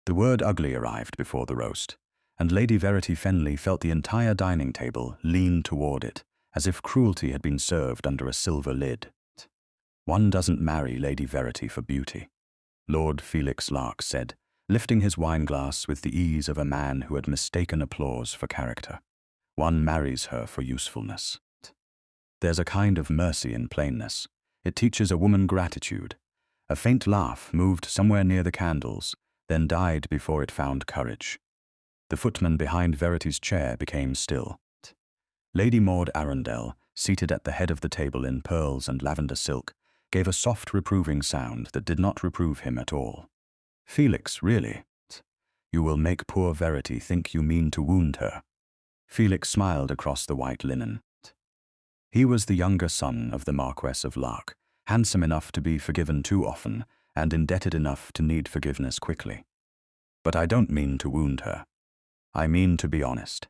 The word ugly arrived before the roast, and Lady Verity Fenleigh felt the entire dining table lean toward it, as if cruelty had been served under a silver lid. One doesn't marry Lady Verity for beauty, Lord Felix Lark said, lifting his wineglass with the ease of a man who had mistaken applause for character. One marries her for usefulness. There's a kind of mercy in plainness. It teaches a woman gratitude. A faint laugh moved somewhere near the candles, then died before it found courage. The footman behind Verity's chair became still. Lady Maud Arundel, seated at the head of the table in pearls and lavender silk, gave a soft reproving sound that did not reprove him at all. Felix, really? You will make poor Verity think you mean to wound her. Felix smiled across the white linen. He was the younger son of the Marquess of Lark, handsome enough to be forgiven too often, and indebted enough to need forgiveness quickly. But I don't mean to wound her. I mean to be honest.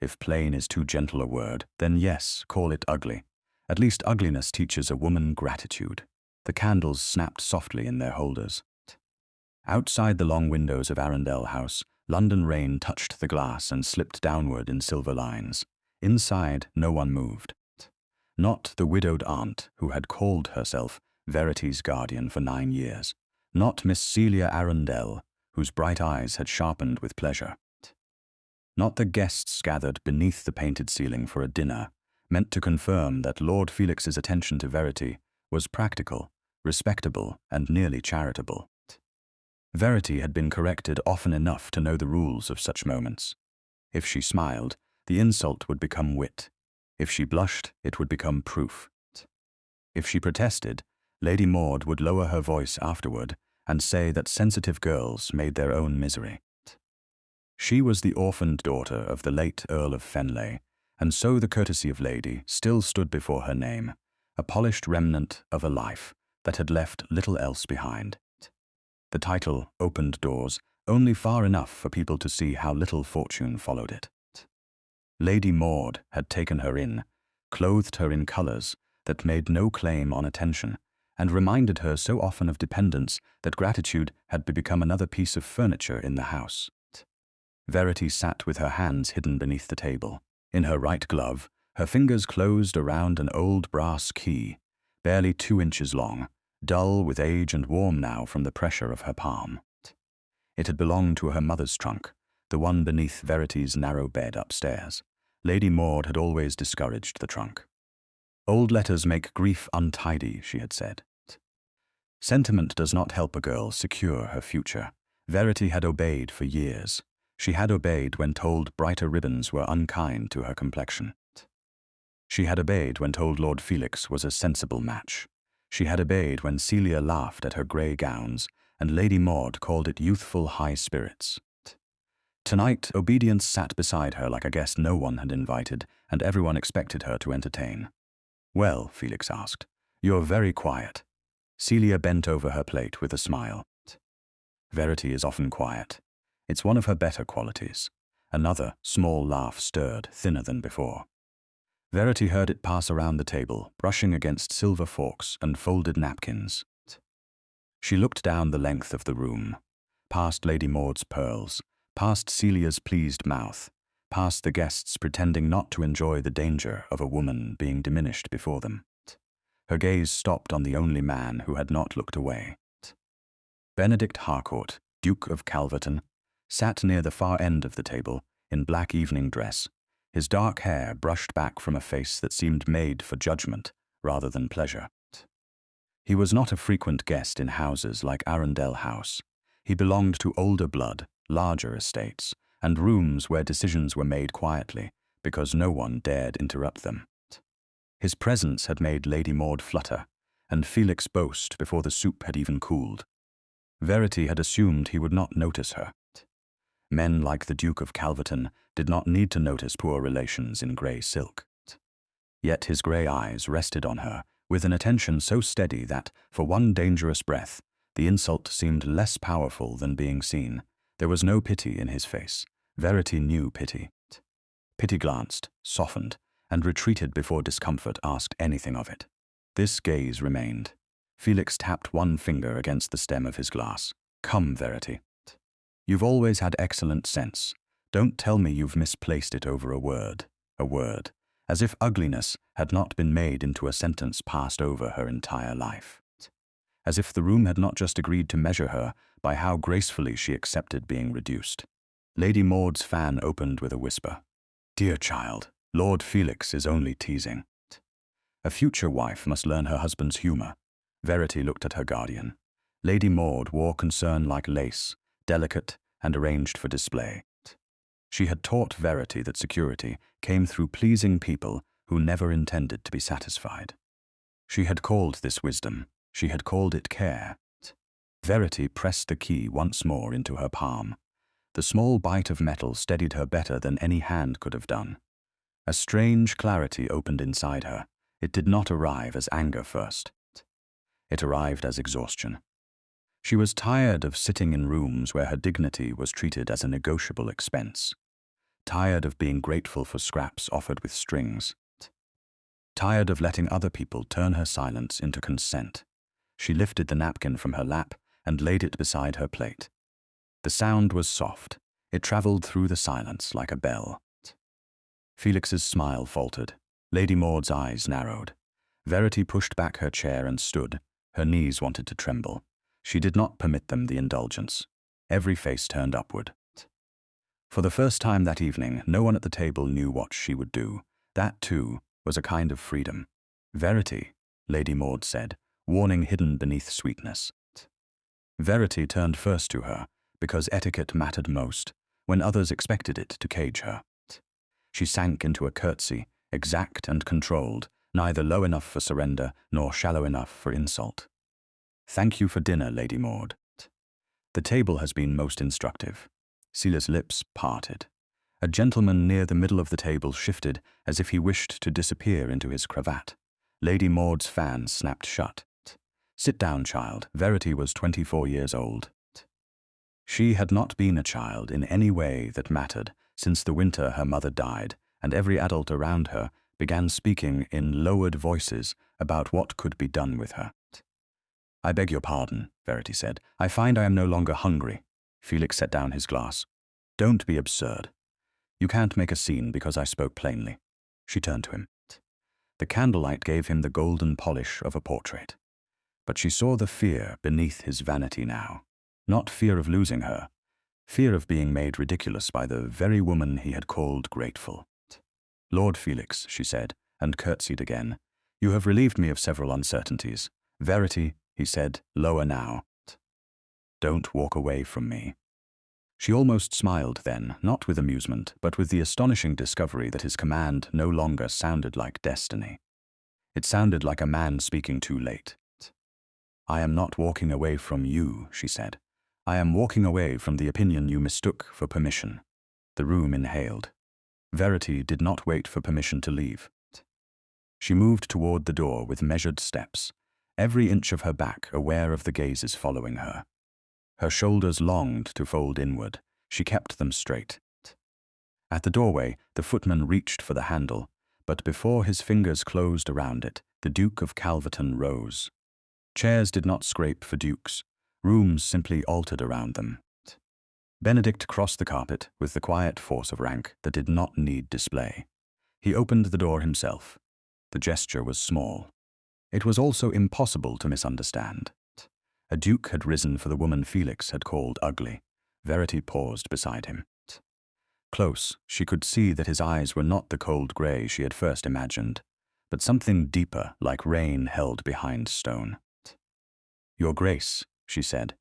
If plain is too gentle a word, then yes, call it ugly. At least ugliness teaches a woman gratitude. The candles snapped softly in their holders. Outside the long windows of Arundel House, London rain touched the glass and slipped downward in silver lines. Inside, no one moved. Not the widowed aunt who had called herself Verity's guardian for 9 years. Not Miss Celia Arundel, whose bright eyes had sharpened with pleasure. Not the guests gathered beneath the painted ceiling for a dinner, meant to confirm that Lord Felix's attention to Verity was practical, respectable, and nearly charitable. Verity had been corrected often enough to know the rules of such moments. If she smiled, the insult would become wit. If she blushed, it would become proof. If she protested, Lady Maud would lower her voice afterward and say that sensitive girls made their own misery. She was the orphaned daughter of the late Earl of Fenleigh, and so the courtesy of lady still stood before her name, a polished remnant of a life that had left little else behind. The title opened doors only far enough for people to see how little fortune followed it. Lady Maud had taken her in, clothed her in colours that made no claim on attention, and reminded her so often of dependence that gratitude had become another piece of furniture in the house. Verity sat with her hands hidden beneath the table. In her right glove, her fingers closed around an old brass key, barely 2 inches long, dull with age and warm now from the pressure of her palm. It had belonged to her mother's trunk, the one beneath Verity's narrow bed upstairs. Lady Maud had always discouraged the trunk. Old letters make grief untidy, she had said. Sentiment does not help a girl secure her future. Verity had obeyed for years. She had obeyed when told brighter ribbons were unkind to her complexion. She had obeyed when told Lord Felix was a sensible match. She had obeyed when Celia laughed at her grey gowns, and Lady Maud called it youthful high spirits. Tonight, obedience sat beside her like a guest no one had invited, and everyone expected her to entertain. "Well," Felix asked, "you're very quiet." Celia bent over her plate with a smile. Verity is often quiet. It's one of her better qualities. Another small laugh stirred, thinner than before. Verity heard it pass around the table, brushing against silver forks and folded napkins. She looked down the length of the room, past Lady Maud's pearls, past Celia's pleased mouth, past the guests pretending not to enjoy the danger of a woman being diminished before them. Her gaze stopped on the only man who had not looked away. Benedict Harcourt, Duke of Calverton, sat near the far end of the table, in black evening dress, his dark hair brushed back from a face that seemed made for judgment rather than pleasure. He was not a frequent guest in houses like Arundel House. He belonged to older blood, larger estates, and rooms where decisions were made quietly, because no one dared interrupt them. His presence had made Lady Maud flutter, and Felix boast before the soup had even cooled. Verity had assumed he would not notice her. Men like the Duke of Calverton did not need to notice poor relations in grey silk. Yet his grey eyes rested on her with an attention so steady that, for one dangerous breath, the insult seemed less powerful than being seen. There was no pity in his face. Verity knew pity. Pity glanced, softened, and retreated before discomfort asked anything of it. This gaze remained. Felix tapped one finger against the stem of his glass. "Come, Verity." You've always had excellent sense. Don't tell me you've misplaced it over a word, as if ugliness had not been made into a sentence passed over her entire life. As if the room had not just agreed to measure her by how gracefully she accepted being reduced. Lady Maud's fan opened with a whisper. Dear child, Lord Felix is only teasing. A future wife must learn her husband's humour. Verity looked at her guardian. Lady Maud wore concern like lace, delicate and arranged for display. She had taught Verity that security came through pleasing people who never intended to be satisfied. She had called this wisdom. She had called it care. Verity pressed the key once more into her palm. The small bite of metal steadied her better than any hand could have done. A strange clarity opened inside her. It did not arrive as anger first. It arrived as exhaustion. She was tired of sitting in rooms where her dignity was treated as a negotiable expense. Tired of being grateful for scraps offered with strings. Tired of letting other people turn her silence into consent. She lifted the napkin from her lap and laid it beside her plate. The sound was soft. It traveled through the silence like a bell. Felix's smile faltered. Lady Maud's eyes narrowed. Verity pushed back her chair and stood. Her knees wanted to tremble. She did not permit them the indulgence. Every face turned upward. For the first time that evening, no one at the table knew what she would do. That, too, was a kind of freedom. Verity, Lady Maud said, warning hidden beneath sweetness. Verity turned first to her, because etiquette mattered most, when others expected it to cage her. She sank into a curtsy, exact and controlled, neither low enough for surrender nor shallow enough for insult. Thank you for dinner, Lady Maud. The table has been most instructive. Celia's lips parted. A gentleman near the middle of the table shifted as if he wished to disappear into his cravat. Lady Maud's fan snapped shut. Sit down, child. Verity was 24 years old. She had not been a child in any way that mattered since the winter her mother died, and every adult around her began speaking in lowered voices about what could be done with her. I beg your pardon, Verity said. I find I am no longer hungry. Felix set down his glass. Don't be absurd. You can't make a scene because I spoke plainly. She turned to him. The candlelight gave him the golden polish of a portrait. But she saw the fear beneath his vanity now. Not fear of losing her. Fear of being made ridiculous by the very woman he had called grateful. Lord Felix, she said, and curtsied again. You have relieved me of several uncertainties. Verity, he said, lower now. Don't walk away from me. She almost smiled then, not with amusement, but with the astonishing discovery that his command no longer sounded like destiny. It sounded like a man speaking too late. I am not walking away from you, she said. I am walking away from the opinion you mistook for permission. The room inhaled. Verity did not wait for permission to leave. She moved toward the door with measured steps, every inch of her back aware of the gazes following her. Her shoulders longed to fold inward. She kept them straight. At the doorway, the footman reached for the handle, but before his fingers closed around it, the Duke of Calverton rose. Chairs did not scrape for dukes. Rooms simply altered around them. Benedict crossed the carpet with the quiet force of rank that did not need display. He opened the door himself. The gesture was small. It was also impossible to misunderstand. A duke had risen for the woman Felix had called ugly. Verity paused beside him. Close, she could see that his eyes were not the cold grey she had first imagined, but something deeper, like rain held behind stone. Your Grace, she said,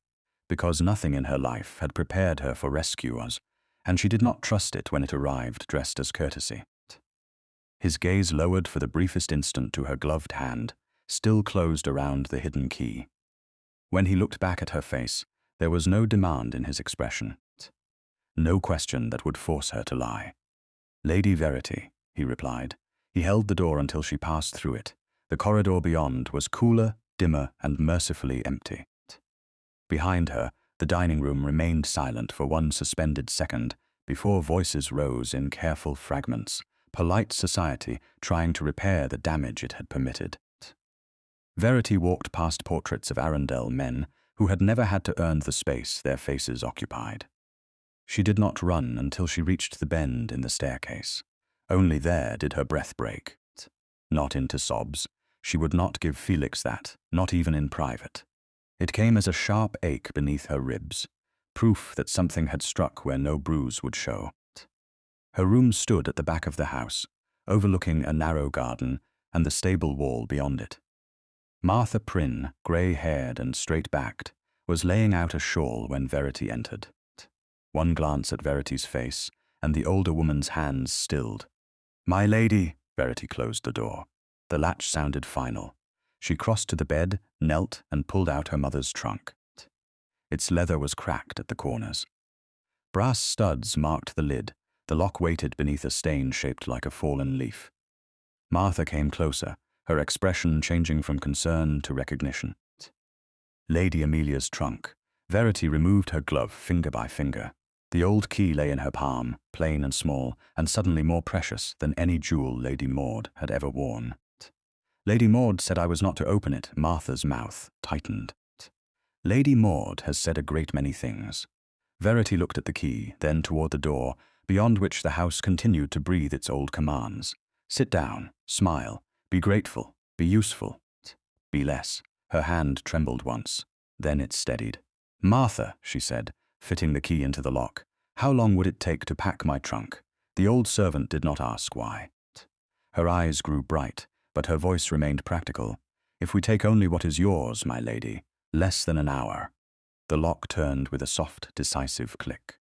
because nothing in her life had prepared her for rescuers, and she did not trust it when it arrived dressed as courtesy. His gaze lowered for the briefest instant to her gloved hand, still closed around the hidden key. When he looked back at her face, there was no demand in his expression. No question that would force her to lie. Lady Verity, he replied. He held the door until she passed through it. The corridor beyond was cooler, dimmer, and mercifully empty. Behind her, the dining room remained silent for one suspended second before voices rose in careful fragments, polite society trying to repair the damage it had permitted. Verity walked past portraits of Arundel men who had never had to earn the space their faces occupied. She did not run until she reached the bend in the staircase. Only there did her breath break. Not into sobs. She would not give Felix that, not even in private. It came as a sharp ache beneath her ribs, proof that something had struck where no bruise would show. Her room stood at the back of the house, overlooking a narrow garden and the stable wall beyond it. Martha Prynne, grey-haired and straight-backed, was laying out a shawl when Verity entered. One glance at Verity's face, and the older woman's hands stilled. "My lady," Verity closed the door. The latch sounded final. She crossed to the bed, knelt, and pulled out her mother's trunk. Its leather was cracked at the corners. Brass studs marked the lid. The lock waited beneath a stain shaped like a fallen leaf. Martha came closer, her expression changing from concern to recognition. Lady Amelia's trunk. Verity removed her glove finger by finger. The old key lay in her palm, plain and small, and suddenly more precious than any jewel Lady Maud had ever worn. "Lady Maud said I was not to open it." Martha's mouth tightened. "Lady Maud has said a great many things." Verity looked at the key, then toward the door, beyond which the house continued to breathe its old commands. "Sit down, smile, be grateful, be useful, be less." Her hand trembled once, then it steadied. "Martha," she said, fitting the key into the lock, "how long would it take to pack my trunk?" The old servant did not ask why. Her eyes grew bright, but her voice remained practical. "If we take only what is yours, my lady, less than an hour." The lock turned with a soft, decisive click.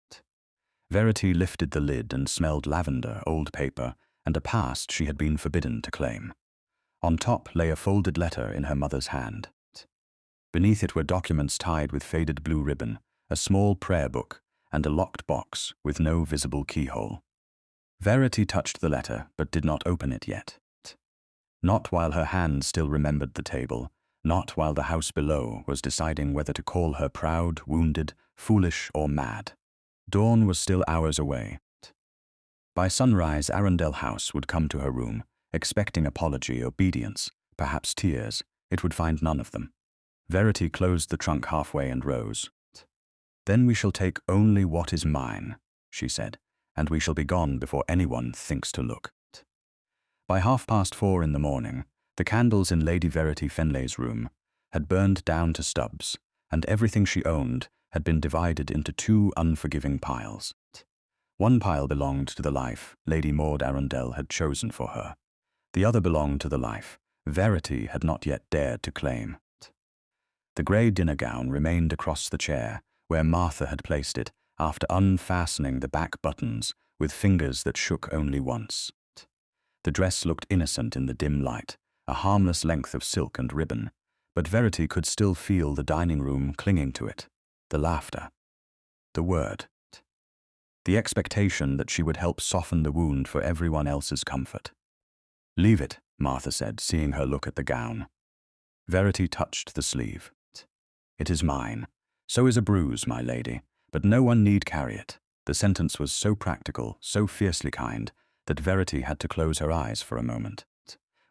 Verity lifted the lid and smelled lavender, old paper, and a past she had been forbidden to claim. On top lay a folded letter in her mother's hand. Beneath it were documents tied with faded blue ribbon, a small prayer book, and a locked box with no visible keyhole. Verity touched the letter, but did not open it yet. Not while her hand still remembered the table, not while the house below was deciding whether to call her proud, wounded, foolish, or mad. Dawn was still hours away. By sunrise, Arundel House would come to her room, expecting apology, obedience, perhaps tears. It would find none of them. Verity closed the trunk halfway and rose. "Then we shall take only what is mine," she said, "and we shall be gone before anyone thinks to look." By 4:30 in the morning, the candles in Lady Verity Fenleigh's room had burned down to stubs, and everything she owned had been divided into two unforgiving piles. One pile belonged to the life Lady Maud Arundel had chosen for her. The other belonged to the life Verity had not yet dared to claim. The grey dinner gown remained across the chair, where Martha had placed it after unfastening the back buttons with fingers that shook only once. The dress looked innocent in the dim light, a harmless length of silk and ribbon, but Verity could still feel the dining room clinging to it, the laughter, the word, the expectation that she would help soften the wound for everyone else's comfort. "Leave it," Martha said, seeing her look at the gown. Verity touched the sleeve. "It is mine. So is a bruise, my lady, but no one need carry it." The sentence was so practical, so fiercely kind, that Verity had to close her eyes for a moment.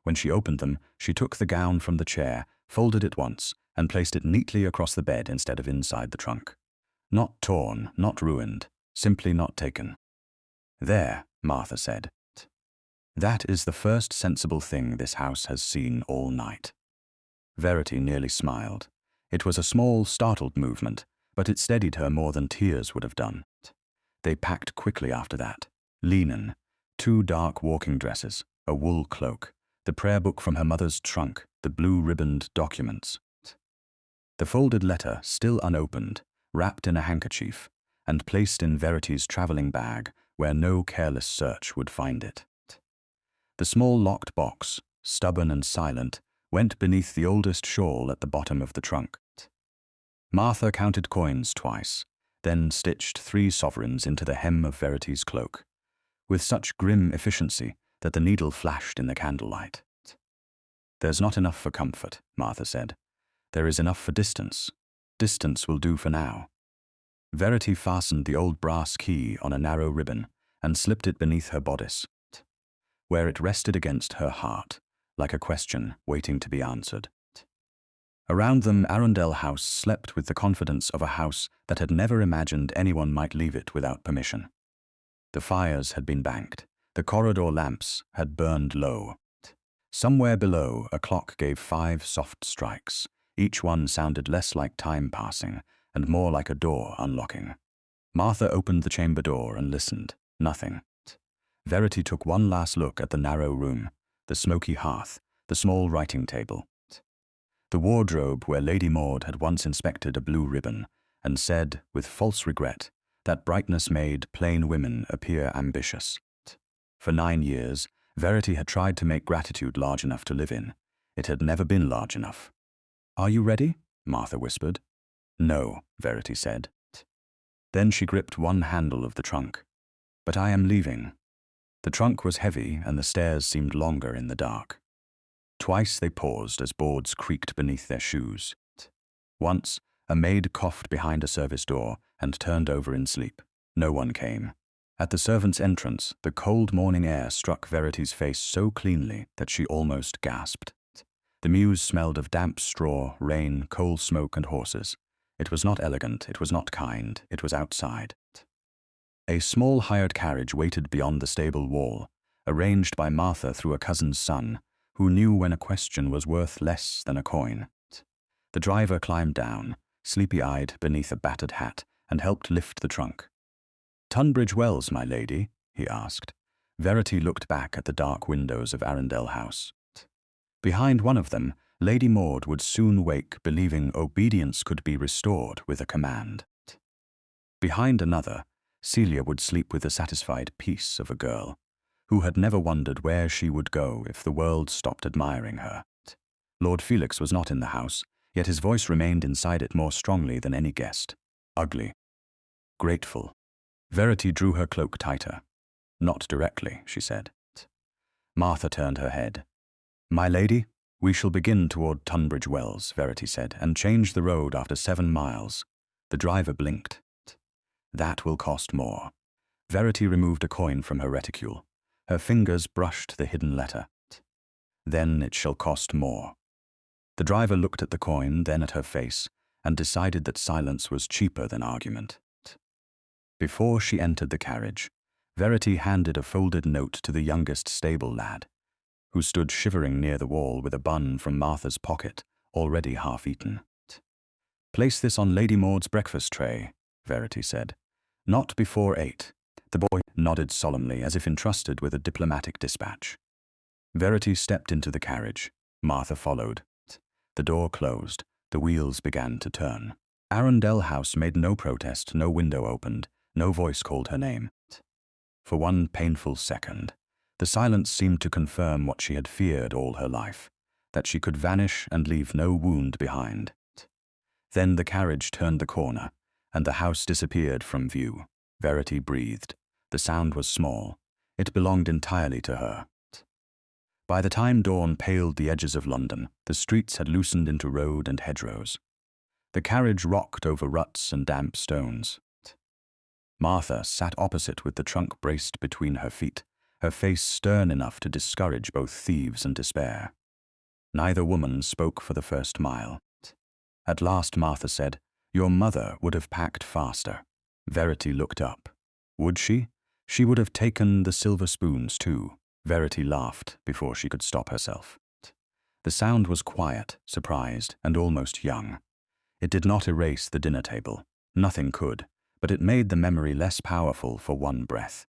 When she opened them, she took the gown from the chair, folded it once, and placed it neatly across the bed instead of inside the trunk. Not torn, not ruined, simply not taken. "There," Martha said. "That is the first sensible thing this house has seen all night." Verity nearly smiled. It was a small, startled movement, but it steadied her more than tears would have done. They packed quickly after that. Linen, 2 dark walking dresses, a wool cloak, the prayer book from her mother's trunk, the blue-ribboned documents. The folded letter, still unopened, wrapped in a handkerchief, and placed in Verity's travelling bag where no careless search would find it. The small locked box, stubborn and silent, went beneath the oldest shawl at the bottom of the trunk. Martha counted coins twice, then stitched 3 sovereigns into the hem of Verity's cloak, with such grim efficiency that the needle flashed in the candlelight. "There's not enough for comfort," Martha said. "There is enough for distance. Distance will do for now." Verity fastened the old brass key on a narrow ribbon and slipped it beneath her bodice, where it rested against her heart, like a question waiting to be answered. Around them, Arundel House slept with the confidence of a house that had never imagined anyone might leave it without permission. The fires had been banked. The corridor lamps had burned low. Somewhere below, a clock gave 5 soft strikes. Each one sounded less like time passing and more like a door unlocking. Martha opened the chamber door and listened. Nothing. Verity took one last look at the narrow room, the smoky hearth, the small writing table, the wardrobe where Lady Maud had once inspected a blue ribbon, and said, with false regret, that brightness made plain women appear ambitious. For 9 years, Verity had tried to make gratitude large enough to live in. It had never been large enough. "Are you ready?" Martha whispered. "No," Verity said. Then she gripped one handle of the trunk. "But I am leaving." The trunk was heavy and the stairs seemed longer in the dark. Twice they paused as boards creaked beneath their shoes. Once, a maid coughed behind a service door and turned over in sleep. No one came. At the servants' entrance, the cold morning air struck Verity's face so cleanly that she almost gasped. The mews smelled of damp straw, rain, coal smoke, and horses. It was not elegant, it was not kind, it was outside. A small hired carriage waited beyond the stable wall, arranged by Martha through a cousin's son, who knew when a question was worth less than a coin. The driver climbed down, sleepy-eyed beneath a battered hat, and helped lift the trunk. "Tunbridge Wells, my lady?" he asked. Verity looked back at the dark windows of Arundel House. Behind one of them, Lady Maud would soon wake believing obedience could be restored with a command. Behind another, Celia would sleep with the satisfied peace of a girl who had never wondered where she would go if the world stopped admiring her. Lord Felix was not in the house, yet his voice remained inside it more strongly than any guest. Ugly. Grateful. Verity drew her cloak tighter. "Not directly," she said. Martha turned her head. "My lady, we shall begin toward Tunbridge Wells," Verity said, "and change the road after 7 miles. The driver blinked. "That will cost more." Verity removed a coin from her reticule. Her fingers brushed the hidden letter. "Then it shall cost more." The driver looked at the coin, then at her face, and decided that silence was cheaper than argument. Before she entered the carriage, Verity handed a folded note to the youngest stable lad, who stood shivering near the wall with a bun from Martha's pocket, already half-eaten. "Place this on Lady Maud's breakfast tray," Verity said. "Not before 8. The boy nodded solemnly, as if entrusted with a diplomatic dispatch. Verity stepped into the carriage. Martha followed. The door closed. The wheels began to turn. Arundel House made no protest, no window opened, no voice called her name. For one painful second, the silence seemed to confirm what she had feared all her life, that she could vanish and leave no wound behind. Then the carriage turned the corner, and the house disappeared from view. Verity breathed. The sound was small. It belonged entirely to her. By the time dawn paled the edges of London, the streets had loosened into road and hedgerows. The carriage rocked over ruts and damp stones. Martha sat opposite with the trunk braced between her feet, her face stern enough to discourage both thieves and despair. Neither woman spoke for the first mile. At last Martha said, "Your mother would have packed faster." Verity looked up. Would she? She would have taken the silver spoons too. Verity laughed before she could stop herself. The sound was quiet, surprised, and almost young. It did not erase the dinner table. Nothing could, but it made the memory less powerful for one breath.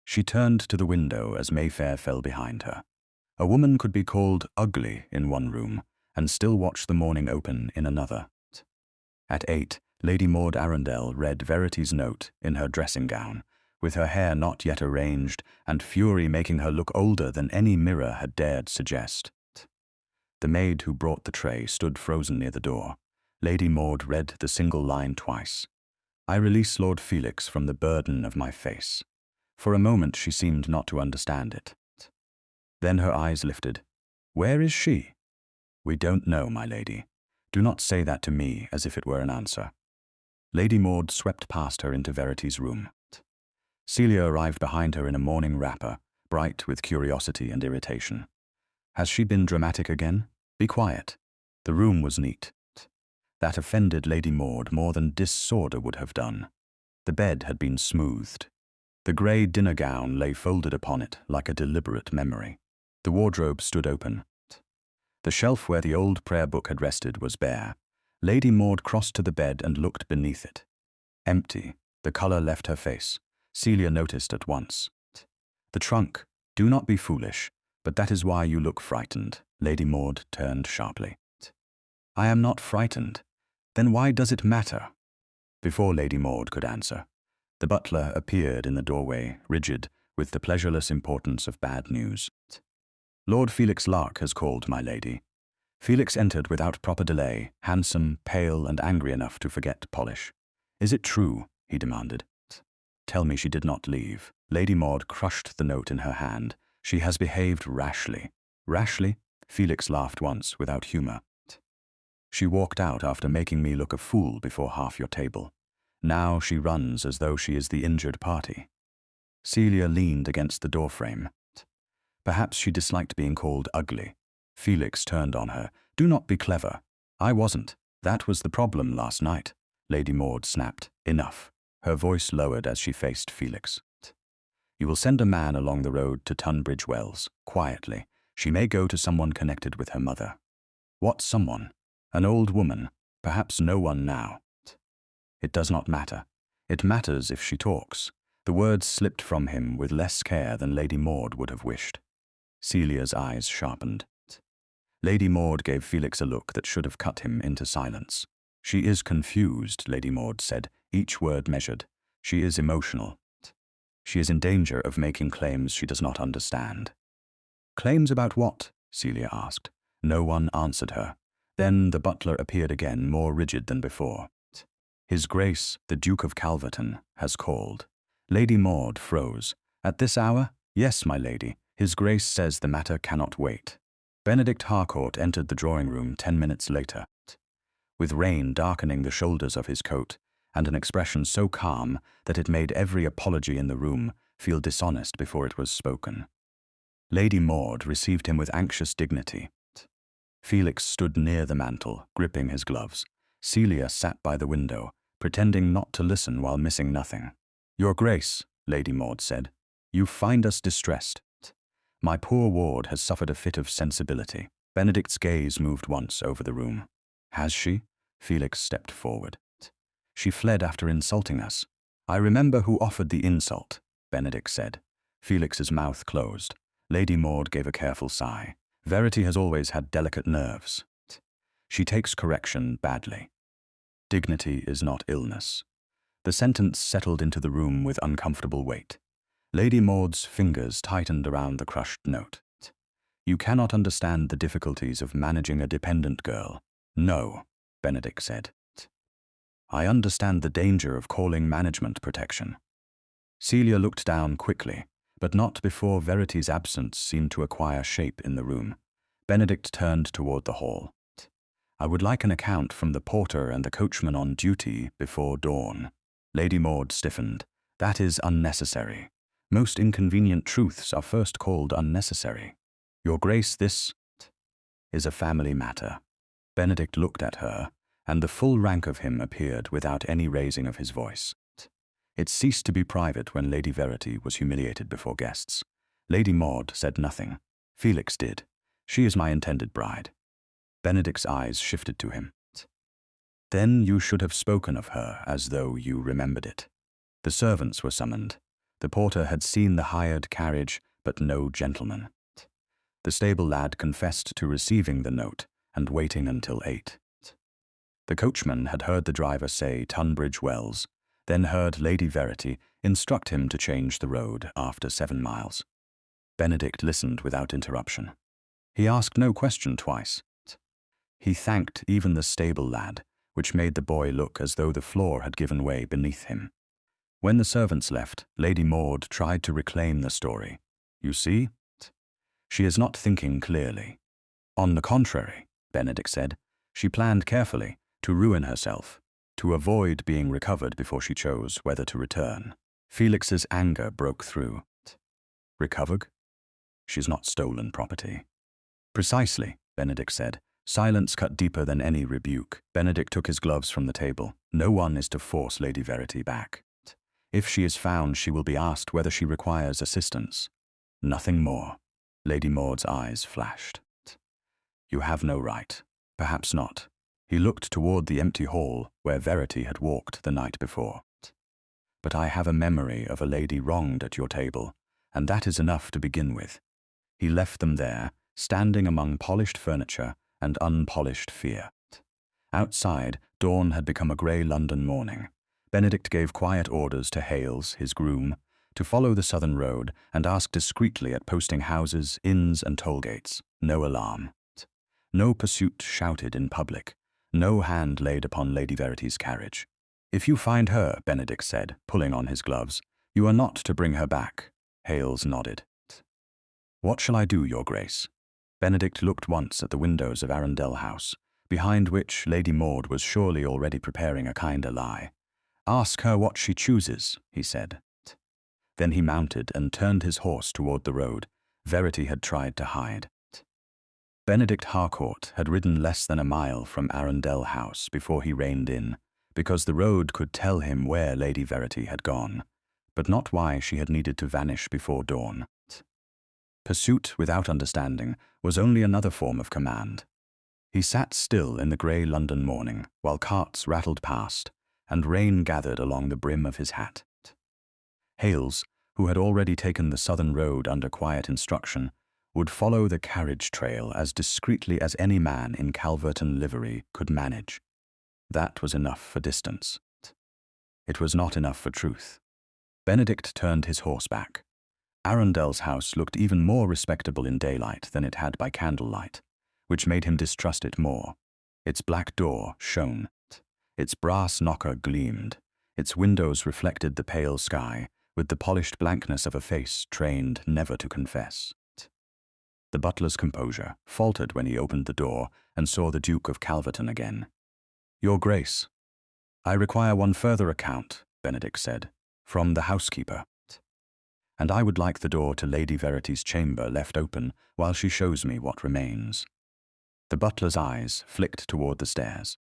She turned to the window as Mayfair fell behind her. A woman could be called ugly in one room and still watch the morning open in another. At 8, Lady Maud Arundel read Verity's note in her dressing gown, with her hair not yet arranged and fury making her look older than any mirror had dared suggest. The maid who brought the tray stood frozen near the door. Lady Maud read the single line twice. "I release Lord Felix from the burden of my face." For a moment she seemed not to understand it. Then her eyes lifted. "Where is she?" "We don't know, my lady. Do not say that to me as if it were an answer." Lady Maud swept past her into Verity's room. Celia arrived behind her in a morning wrapper, bright with curiosity and irritation. "Has she been dramatic again? Be quiet." The room was neat. That offended Lady Maud more than disorder would have done. The bed had been smoothed. The grey dinner gown lay folded upon it like a deliberate memory. The wardrobe stood open. The shelf where the old prayer book had rested was bare. Lady Maud crossed to the bed and looked beneath it. Empty, the colour left her face. Celia noticed at once. The trunk. Do not be foolish, but that is why you look frightened. Lady Maud turned sharply. I am not frightened. Then why does it matter? Before Lady Maud could answer, the butler appeared in the doorway, rigid, with the pleasureless importance of bad news. Lord Felix Lark has called, my lady. Felix entered without proper delay, handsome, pale, and angry enough to forget polish. Is it true? He demanded. Tell me she did not leave. Lady Maud crushed the note in her hand. She has behaved rashly. Rashly? Felix laughed once, without humour. She walked out after making me look a fool before half your table. Now she runs as though she is the injured party. Celia leaned against the doorframe. Perhaps she disliked being called ugly. Felix turned on her. Do not be clever. I wasn't. That was the problem last night. Lady Maud snapped. Enough. Her voice lowered as she faced Felix. You will send a man along the road to Tunbridge Wells, quietly. She may go to someone connected with her mother. What someone? An old woman. Perhaps no one now. It does not matter. It matters if she talks. The words slipped from him with less care than Lady Maud would have wished. Celia's eyes sharpened. Lady Maud gave Felix a look that should have cut him into silence. She is confused, Lady Maud said, each word measured. She is emotional. She is in danger of making claims she does not understand. Claims about what? Celia asked. No one answered her. Then the butler appeared again, more rigid than before. His Grace, the Duke of Calverton, has called. Lady Maud froze. At this hour? Yes, my lady. His Grace says the matter cannot wait. Benedict Harcourt entered the drawing-room 10 minutes later, with rain darkening the shoulders of his coat, and an expression so calm that it made every apology in the room feel dishonest before it was spoken. Lady Maud received him with anxious dignity. Felix stood near the mantel, gripping his gloves. Celia sat by the window, pretending not to listen while missing nothing. Your Grace, Lady Maud said, you find us distressed. My poor ward has suffered a fit of sensibility. Benedict's gaze moved once over the room. Has she? Felix stepped forward. She fled after insulting us. I remember who offered the insult, Benedict said. Felix's mouth closed. Lady Maud gave a careful sigh. Verity has always had delicate nerves. She takes correction badly. Dignity is not illness. The sentence settled into the room with uncomfortable weight. Lady Maud's fingers tightened around the crushed note. You cannot understand the difficulties of managing a dependent girl. No, Benedict said. I understand the danger of calling management protection. Celia looked down quickly, but not before Verity's absence seemed to acquire shape in the room. Benedict turned toward the hall. I would like an account from the porter and the coachman on duty before dawn. Lady Maud stiffened. That is unnecessary. Most inconvenient truths are first called unnecessary. Your Grace, this is a family matter. Benedict looked at her, and the full rank of him appeared without any raising of his voice. It ceased to be private when Lady Verity was humiliated before guests. Lady Maud said nothing. Felix did. She is my intended bride. Benedict's eyes shifted to him. Then you should have spoken of her as though you remembered it. The servants were summoned. The porter had seen the hired carriage, but no gentleman. The stable lad confessed to receiving the note and waiting until 8. The coachman had heard the driver say Tunbridge Wells, then heard Lady Verity instruct him to change the road after 7 miles. Benedict listened without interruption. He asked no question twice. He thanked even the stable lad, which made the boy look as though the floor had given way beneath him. When the servants left, Lady Maud tried to reclaim the story. You see? She is not thinking clearly. On the contrary, Benedict said, she planned carefully to ruin herself, to avoid being recovered before she chose whether to return. Felix's anger broke through. Recovered? She's not stolen property. Precisely, Benedict said. Silence cut deeper than any rebuke. Benedict took his gloves from the table. No one is to force Lady Verity back. If she is found, she will be asked whether she requires assistance. Nothing more. Lady Maud's eyes flashed. You have no right. Perhaps not. He looked toward the empty hall where Verity had walked the night before. But I have a memory of a lady wronged at your table, and that is enough to begin with. He left them there, standing among polished furniture and unpolished fear. Outside, dawn had become a grey London morning. Benedict gave quiet orders to Hales, his groom, to follow the southern road and ask discreetly at posting houses, inns and toll gates. No alarm. No pursuit shouted in public. No hand laid upon Lady Verity's carriage. If you find her, Benedict said, pulling on his gloves, you are not to bring her back. Hales nodded. What shall I do, Your Grace? Benedict looked once at the windows of Arundel House, behind which Lady Maud was surely already preparing a kinder lie. Ask her what she chooses, he said. Then he mounted and turned his horse toward the road. Verity had tried to hide. Benedict Harcourt had ridden less than a mile from Arundel House before he reined in, because the road could tell him where Lady Verity had gone, but not why she had needed to vanish before dawn. Pursuit without understanding was only another form of command. He sat still in the grey London morning while carts rattled past and rain gathered along the brim of his hat. Hales, who had already taken the southern road under quiet instruction, would follow the carriage trail as discreetly as any man in Calverton livery could manage. That was enough for distance. It was not enough for truth. Benedict turned his horse back. Arundel's house looked even more respectable in daylight than it had by candlelight, which made him distrust it more. Its black door shone. Its brass knocker gleamed. Its windows reflected the pale sky with the polished blankness of a face trained never to confess. The butler's composure faltered when he opened the door and saw the Duke of Calverton again. Your Grace, I require one further account, Benedict said, from the housekeeper. And I would like the door to Lady Verity's chamber left open while she shows me what remains. The butler's eyes flicked toward the stairs.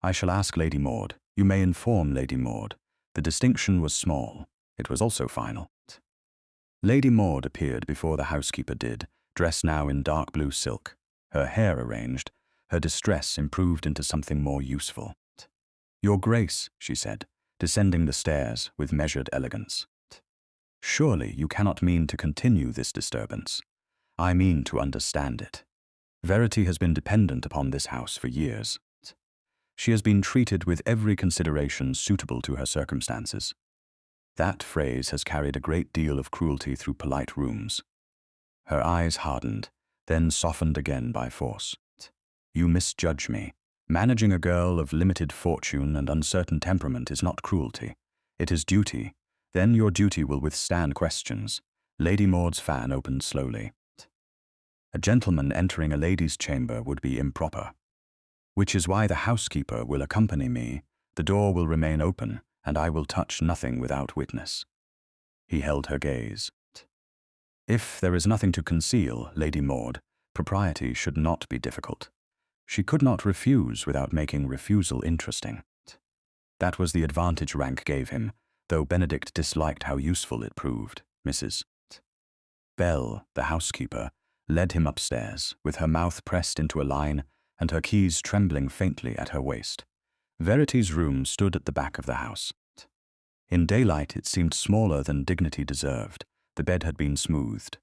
I shall ask Lady Maud. You may inform Lady Maud. The distinction was small. It was also final. Lady Maud appeared before the housekeeper did, dressed now in dark blue silk, her hair arranged, her distress improved into something more useful. Your Grace, she said, descending the stairs with measured elegance. Surely you cannot mean to continue this disturbance. I mean to understand it. Verity has been dependent upon this house for years. She has been treated with every consideration suitable to her circumstances. That phrase has carried a great deal of cruelty through polite rooms. Her eyes hardened, then softened again by force. You misjudge me. Managing a girl of limited fortune and uncertain temperament is not cruelty. It is duty. Then your duty will withstand questions. Lady Maud's fan opened slowly. A gentleman entering a lady's chamber would be improper. Which is why the housekeeper will accompany me. The door will remain open, and I will touch nothing without witness. He held her gaze. If there is nothing to conceal, Lady Maud, propriety should not be difficult. She could not refuse without making refusal interesting. That was the advantage rank gave him, though Benedict disliked how useful it proved. Mrs. Bell, the housekeeper, led him upstairs, with her mouth pressed into a line and her keys trembling faintly at her waist. Verity's room stood at the back of the house. In daylight it seemed smaller than dignity deserved. The bed had been smoothed.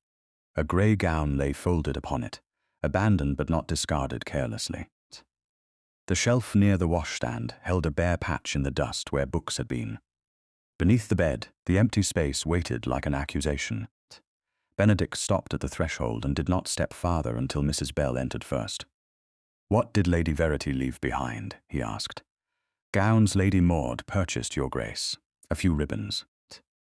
A grey gown lay folded upon it, abandoned but not discarded carelessly. The shelf near the washstand held a bare patch in the dust where books had been. Beneath the bed, the empty space waited like an accusation. Benedict stopped at the threshold and did not step farther until Mrs. Bell entered first. What did Lady Verity leave behind? He asked. Gowns Lady Maud purchased, Your Grace. A few ribbons.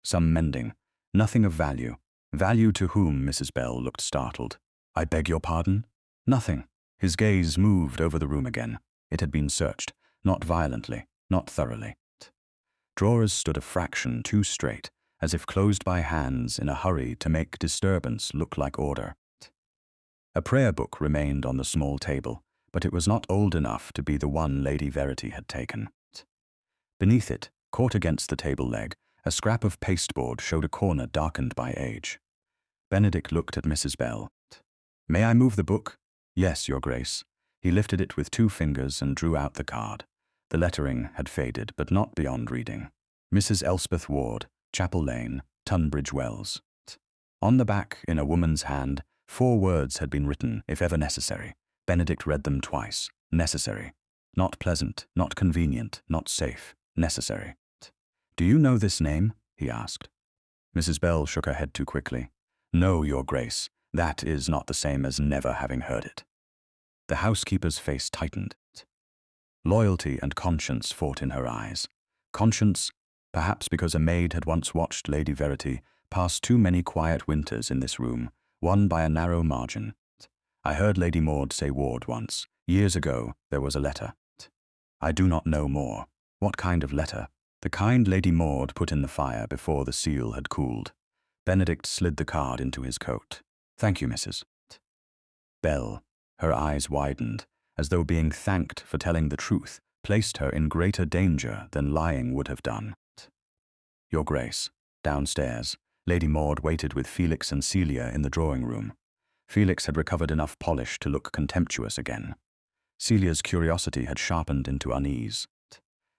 Some mending. Nothing of value. Value to whom? Mrs. Bell looked startled. I beg your pardon? Nothing. His gaze moved over the room again. It had been searched, not violently, not thoroughly. Drawers stood a fraction too straight, as if closed by hands in a hurry to make disturbance look like order. A prayer book remained on the small table, but it was not old enough to be the one Lady Verity had taken. Beneath it, caught against the table leg, a scrap of pasteboard showed a corner darkened by age. Benedict looked at Mrs. Bell. "May I move the book?" "Yes, Your Grace." He lifted it with 2 fingers and drew out the card. The lettering had faded, but not beyond reading. Mrs. Elspeth Ward, Chapel Lane, Tunbridge Wells. On the back, in a woman's hand, 4 words had been written, if ever necessary. Benedict read them twice. Necessary. Not pleasant, not convenient, not safe. Necessary. "Do you know this name?" he asked. Mrs. Bell shook her head too quickly. "No, Your Grace. That is not the same as never having heard it." The housekeeper's face tightened. Loyalty and conscience fought in her eyes. Conscience, perhaps because a maid had once watched Lady Verity pass too many quiet winters in this room, won by a narrow margin. "I heard Lady Maud say Ward once. Years ago, there was a letter." "I do not know more." "What kind of letter?" "The kind Lady Maud put in the fire before the seal had cooled." Benedict slid the card into his coat. "Thank you, Mrs. Bell." Her eyes widened, as though being thanked for telling the truth placed her in greater danger than lying would have done. "Your Grace." Downstairs, Lady Maud waited with Felix and Celia in the drawing room. Felix had recovered enough polish to look contemptuous again. Celia's curiosity had sharpened into unease.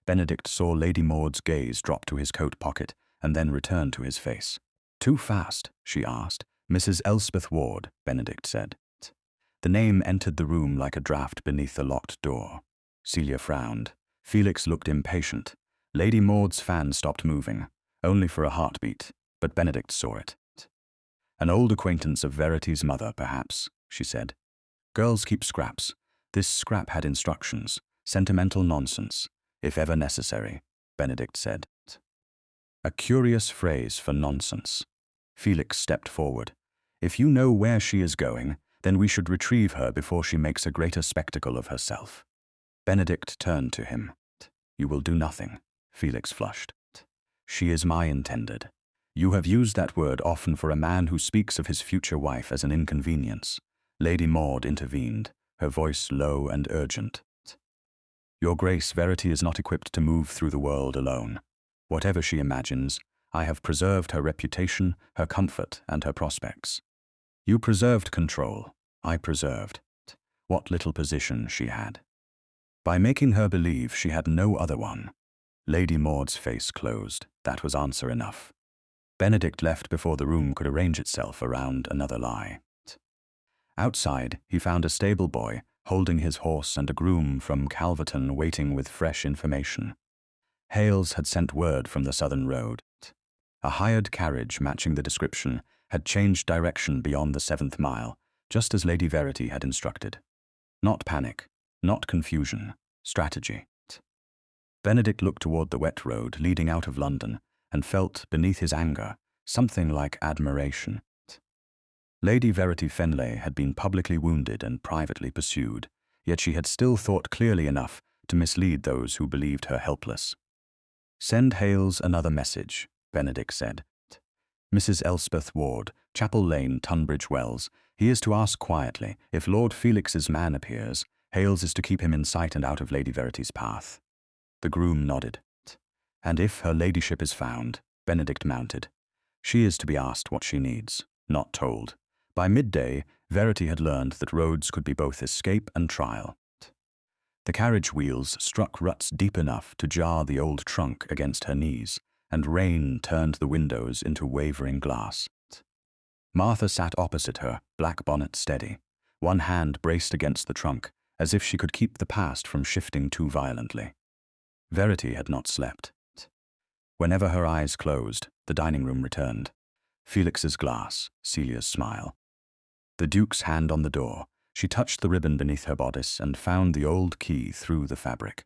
Benedict saw Lady Maud's gaze drop to his coat pocket and then return to his face. "Too fast?" she asked. "Mrs. Elspeth Ward," Benedict said. The name entered the room like a draught beneath the locked door. Celia frowned. Felix looked impatient. Lady Maud's fan stopped moving, only for a heartbeat, but Benedict saw it. "An old acquaintance of Verity's mother, perhaps," she said. "Girls keep scraps. This scrap had instructions. Sentimental nonsense, if ever necessary," Benedict said. A curious phrase for nonsense. Felix stepped forward. "If you know where she is going, then we should retrieve her before she makes a greater spectacle of herself." Benedict turned to him. "You will do nothing." Felix flushed. "She is my intended. You have used that word often for a man who speaks of his future wife as an inconvenience." Lady Maud intervened, her voice low and urgent. "Your Grace, Verity is not equipped to move through the world alone. Whatever she imagines, I have preserved her reputation, her comfort, and her prospects. You preserved control. I preserved what little position she had. By making her believe she had no other one." Lady Maud's face closed. That was answer enough. Benedict left before the room could arrange itself around another lie. Outside, he found a stable boy holding his horse and a groom from Calverton waiting with fresh information. Hales had sent word from the southern road. A hired carriage matching the description had changed direction beyond the 7th mile, just as Lady Verity had instructed. Not panic, not confusion, strategy. Benedict looked toward the wet road leading out of London and felt, beneath his anger, something like admiration. Lady Verity Fenleigh had been publicly wounded and privately pursued, yet she had still thought clearly enough to mislead those who believed her helpless. "Send Hales another message," Benedict said. "Mrs. Elspeth Ward, Chapel Lane, Tunbridge Wells. He is to ask quietly. If Lord Felix's man appears, Hales is to keep him in sight and out of Lady Verity's path." The groom nodded. "And if her ladyship is found," Benedict mounted, "she is to be asked what she needs, not told." By midday, Verity had learned that roads could be both escape and trial. The carriage wheels struck ruts deep enough to jar the old trunk against her knees, and rain turned the windows into wavering glass. Martha sat opposite her, black bonnet steady, one hand braced against the trunk, as if she could keep the past from shifting too violently. Verity had not slept. Whenever her eyes closed, the dining room returned. Felix's glass, Celia's smile. The Duke's hand on the door. She touched the ribbon beneath her bodice and found the old key through the fabric.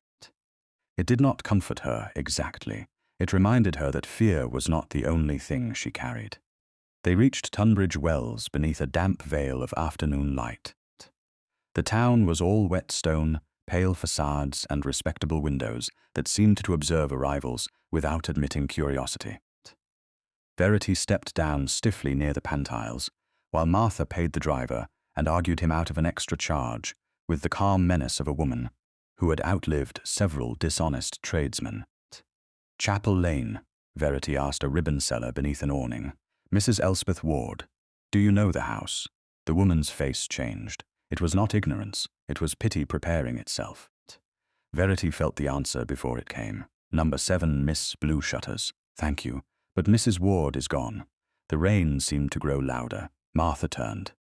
It did not comfort her exactly. It reminded her that fear was not the only thing she carried. They reached Tunbridge Wells beneath a damp veil of afternoon light. The town was all wet stone, pale facades and respectable windows that seemed to observe arrivals without admitting curiosity. Verity stepped down stiffly near the pantiles, while Martha paid the driver and argued him out of an extra charge, with the calm menace of a woman who had outlived several dishonest tradesmen. Chapel Lane, Verity asked a ribbon seller beneath an awning. Mrs. Elspeth Ward, do you know the house? The woman's face changed. It was not ignorance, it was pity preparing itself. Verity felt the answer before it came. Number 7, Miss Blue Shutters. Thank you, but Mrs. Ward is gone. The rain seemed to grow louder. Martha turned.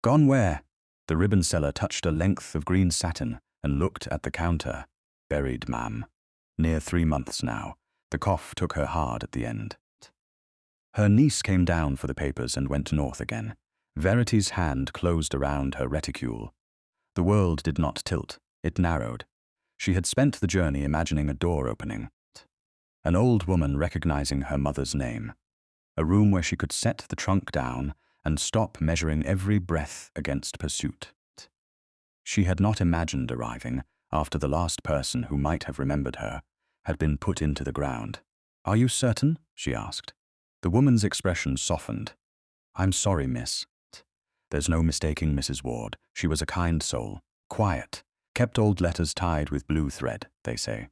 Gone where? The ribbon seller touched a length of green satin and looked at the counter. Buried, ma'am. Near 3 months now. The cough took her hard at the end. Her niece came down for the papers and went north again. Verity's hand closed around her reticule. The world did not tilt, it narrowed. She had spent the journey imagining a door opening. An old woman recognizing her mother's name. A room where she could set the trunk down and stop measuring every breath against pursuit. She had not imagined arriving after the last person who might have remembered her had been put into the ground. Are you certain? She asked. The woman's expression softened. I'm sorry, miss. There's no mistaking Mrs. Ward. She was a kind soul. Quiet. Kept old letters tied with blue thread, they say.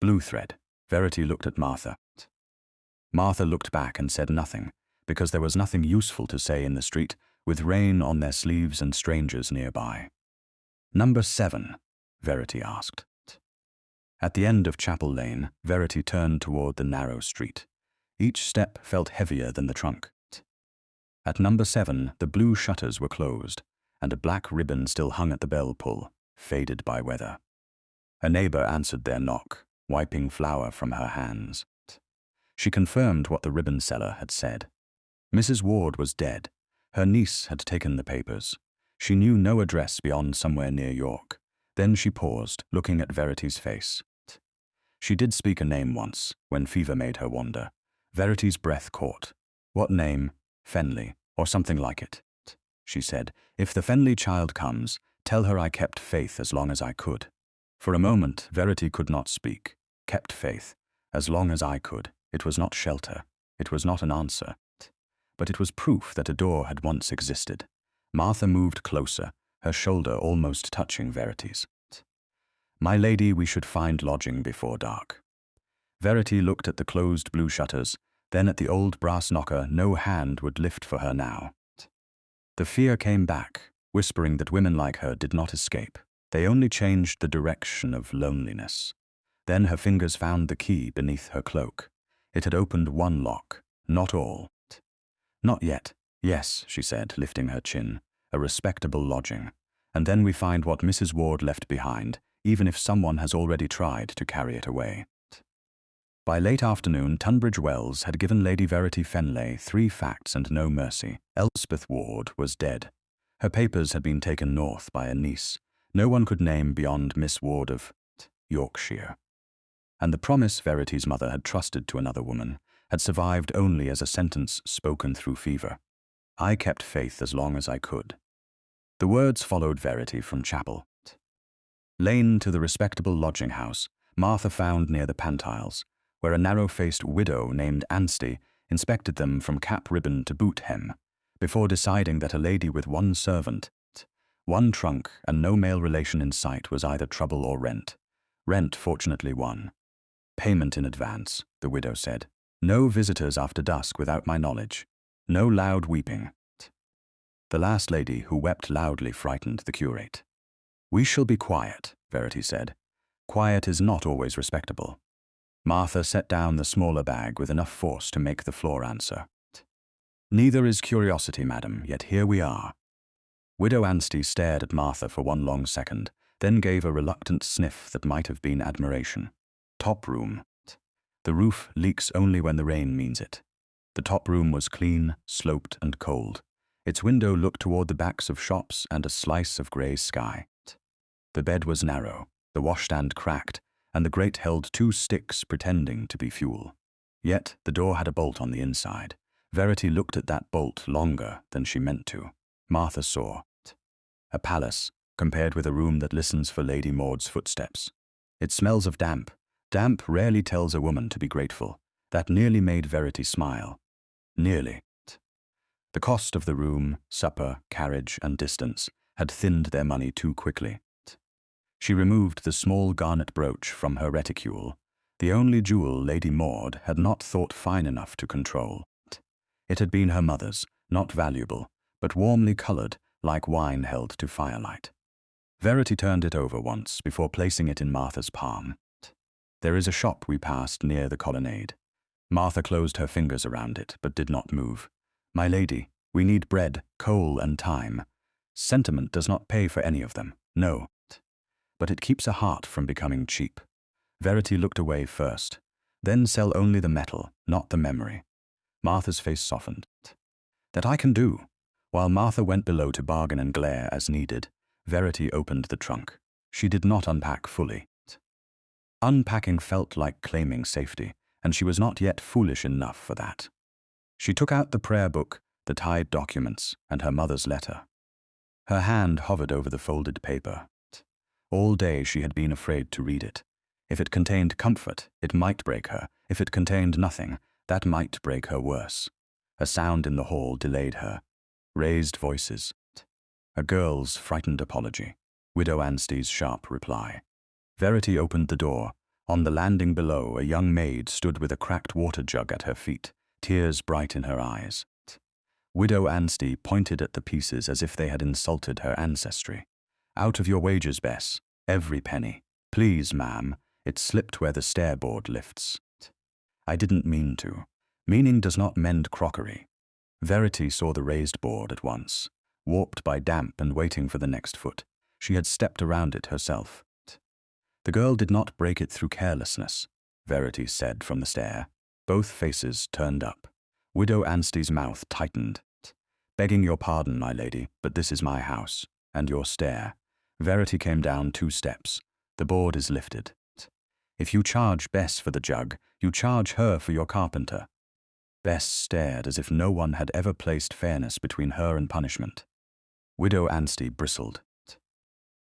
Blue thread. Verity looked at Martha. Martha looked back and said nothing, because there was nothing useful to say in the street, with rain on their sleeves and strangers nearby. Number 7, Verity asked. At the end of Chapel Lane, Verity turned toward the narrow street. Each step felt heavier than the trunk. At number 7, the blue shutters were closed, and a black ribbon still hung at the bell pull, faded by weather. A neighbor answered their knock, wiping flour from her hands. She confirmed what the ribbon seller had said. Mrs. Ward was dead. Her niece had taken the papers. She knew no address beyond somewhere near York. Then she paused, looking at Verity's face. She did speak a name once, when fever made her wander. Verity's breath caught. What name? Fenleigh, or something like it. She said, if the Fenleigh child comes, tell her I kept faith as long as I could. For a moment, Verity could not speak. Kept faith. As long as I could. It was not shelter. It was not an answer. But it was proof that a door had once existed. Martha moved closer, her shoulder almost touching Verity's. My lady, we should find lodging before dark. Verity looked at the closed blue shutters, then at the old brass knocker no hand would lift for her now. The fear came back, whispering that women like her did not escape. They only changed the direction of loneliness. Then her fingers found the key beneath her cloak. It had opened one lock, not all. Not yet. Yes, she said, lifting her chin. A respectable lodging. And then we find what Mrs. Ward left behind, even if someone has already tried to carry it away. By late afternoon, Tunbridge Wells had given Lady Verity Fenleigh 3 facts and no mercy. Elspeth Ward was dead. Her papers had been taken north by a niece. No one could name beyond Miss Ward of Yorkshire. And the promise Verity's mother had trusted to another woman had survived only as a sentence spoken through fever. I kept faith as long as I could. The words followed Verity from chapel. Lane to the respectable lodging house, Martha found near the Pantiles, where a narrow-faced widow named Anstey inspected them from cap ribbon to boot hem, before deciding that a lady with 1 servant, 1 trunk, and no male relation in sight was either trouble or rent. Rent fortunately won. Payment in advance, the widow said. No visitors after dusk without my knowledge. No loud weeping. The last lady who wept loudly frightened the curate. We shall be quiet, Verity said. Quiet is not always respectable. Martha set down the smaller bag with enough force to make the floor answer. Neither is curiosity, madam, yet here we are. Widow Anstey stared at Martha for 1 long second, then gave a reluctant sniff that might have been admiration. Top room. The roof leaks only when the rain means it. The top room was clean, sloped, and cold. Its window looked toward the backs of shops and a slice of grey sky. The bed was narrow, the washstand cracked, and the grate held 2 sticks pretending to be fuel. Yet the door had a bolt on the inside. Verity looked at that bolt longer than she meant to. Martha saw. A palace, compared with a room that listens for Lady Maud's footsteps. It smells of damp. Damp rarely tells a woman to be grateful. That nearly made Verity smile. Nearly. The cost of the room, supper, carriage, and distance had thinned their money too quickly. She removed the small garnet brooch from her reticule, the only jewel Lady Maud had not thought fine enough to control. It had been her mother's, not valuable, but warmly coloured like wine held to firelight. Verity turned it over once before placing it in Martha's palm. There is a shop we passed near the colonnade. Martha closed her fingers around it, but did not move. My lady, we need bread, coal, and time. Sentiment does not pay for any of them, no. But it keeps a heart from becoming cheap. Verity looked away first. Then sell only the metal, not the memory. Martha's face softened. That I can do. While Martha went below to bargain and glare as needed, Verity opened the trunk. She did not unpack fully. Unpacking felt like claiming safety, and she was not yet foolish enough for that. She took out the prayer book, the tied documents, and her mother's letter. Her hand hovered over the folded paper. All day she had been afraid to read it. If it contained comfort, it might break her. If it contained nothing, that might break her worse. A sound in the hall delayed her. Raised voices. A girl's frightened apology. Widow Anstey's sharp reply. Verity opened the door. On the landing below, a young maid stood with a cracked water jug at her feet, tears bright in her eyes. Widow Anstey pointed at the pieces as if they had insulted her ancestry. Out of your wages, Bess. Every penny. Please, ma'am. It slipped where the stairboard lifts. I didn't mean to. Meaning does not mend crockery. Verity saw the raised board at once, warped by damp and waiting for the next foot. She had stepped around it herself. The girl did not break it through carelessness, Verity said from the stair. Both faces turned up. Widow Anstey's mouth tightened. Begging your pardon, my lady, but this is my house, and your stair. Verity came down 2 steps. The board is lifted. If you charge Bess for the jug, you charge her for your carpenter. Bess stared as if no one had ever placed fairness between her and punishment. Widow Anstey bristled.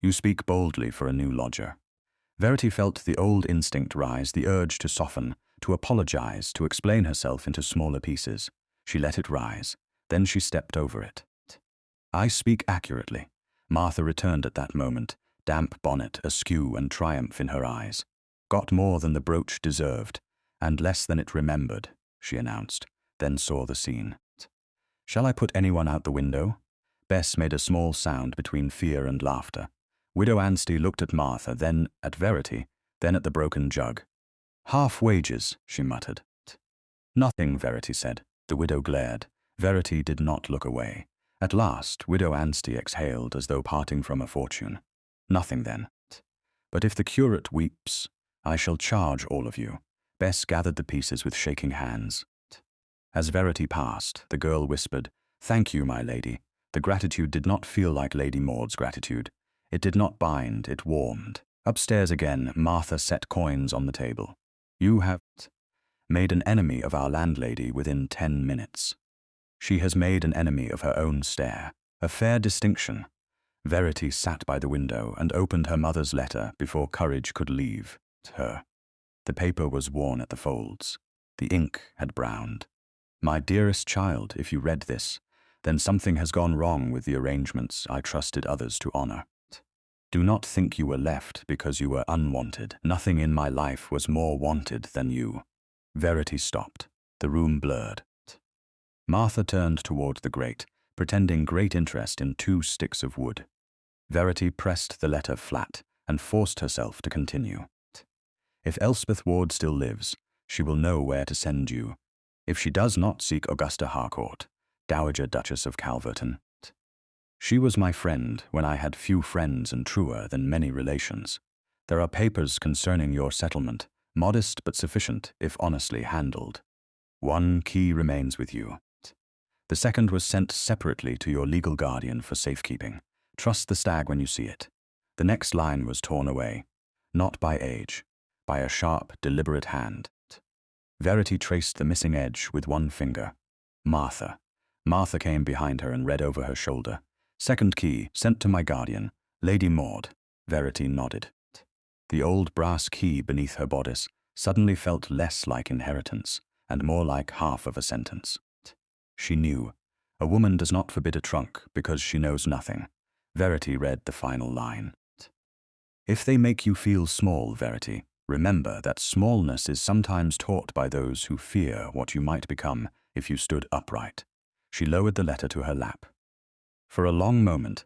You speak boldly for a new lodger. Verity felt the old instinct rise, the urge to soften, to apologize, to explain herself into smaller pieces. She let it rise. Then she stepped over it. I speak accurately. Martha returned at that moment, damp bonnet askew and triumph in her eyes. Got more than the brooch deserved, and less than it remembered, she announced, then saw the scene. Shall I put anyone out the window? Bess made a small sound between fear and laughter. Widow Anstey looked at Martha, then at Verity, then at the broken jug. Half wages, she muttered. Nothing, Verity said. The widow glared. Verity did not look away. At last, Widow Anstey exhaled as though parting from a fortune. Nothing then. But if the curate weeps, I shall charge all of you. Bess gathered the pieces with shaking hands. As Verity passed, the girl whispered, Thank you, my lady. The gratitude did not feel like Lady Maud's gratitude. It did not bind, it warmed. Upstairs again, Martha set coins on the table. You have made an enemy of our landlady within 10 minutes. She has made an enemy of her own stair. A fair distinction. Verity sat by the window and opened her mother's letter before courage could leave her. The paper was worn at the folds. The ink had browned. My dearest child, if you read this, then something has gone wrong with the arrangements I trusted others to honor. Do not think you were left because you were unwanted. Nothing in my life was more wanted than you. Verity stopped. The room blurred. Martha turned toward the grate, pretending great interest in 2 sticks of wood. Verity pressed the letter flat and forced herself to continue. If Elspeth Ward still lives, she will know where to send you. If she does not, seek Augusta Harcourt, Dowager Duchess of Calverton. She was my friend when I had few friends and truer than many relations. There are papers concerning your settlement, modest but sufficient if honestly handled. 1 key remains with you. The 2nd was sent separately to your legal guardian for safekeeping. Trust the stag when you see it. The next line was torn away, not by age, by a sharp, deliberate hand. Verity traced the missing edge with 1 finger. Martha. Martha came behind her and read over her shoulder. 2nd key, sent to my guardian, Lady Maud. Verity nodded. The old brass key beneath her bodice suddenly felt less like inheritance and more like half of a sentence. She knew. A woman does not forbid a trunk because she knows nothing. Verity read the final line. If they make you feel small, Verity, remember that smallness is sometimes taught by those who fear what you might become if you stood upright. She lowered the letter to her lap. For a long moment,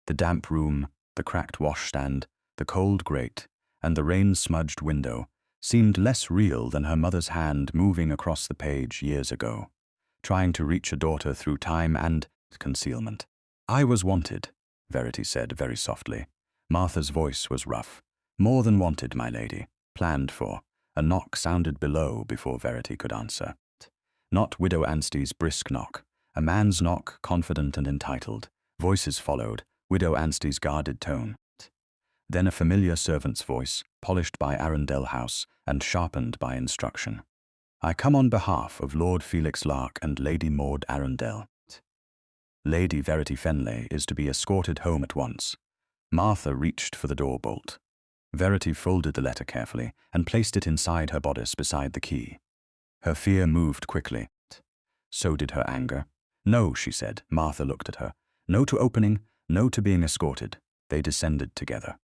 the damp room, the cracked washstand, the cold grate, and the rain-smudged window seemed less real than her mother's hand moving across the page years ago, trying to reach a daughter through time and concealment. I was wanted, Verity said very softly. Martha's voice was rough. More than wanted, my lady. Planned for. A knock sounded below before Verity could answer. Not Widow Anstey's brisk knock. A man's knock, confident and entitled. Voices followed, Widow Anstey's guarded tone. Then a familiar servant's voice, polished by Arundel House and sharpened by instruction. I come on behalf of Lord Felix Lark and Lady Maud Arundel. Lady Verity Fenleigh is to be escorted home at once. Martha reached for the door bolt. Verity folded the letter carefully and placed it inside her bodice beside the key. Her fear moved quickly. So did her anger. No, she said. Martha looked at her. No to opening, no to being escorted. They descended together.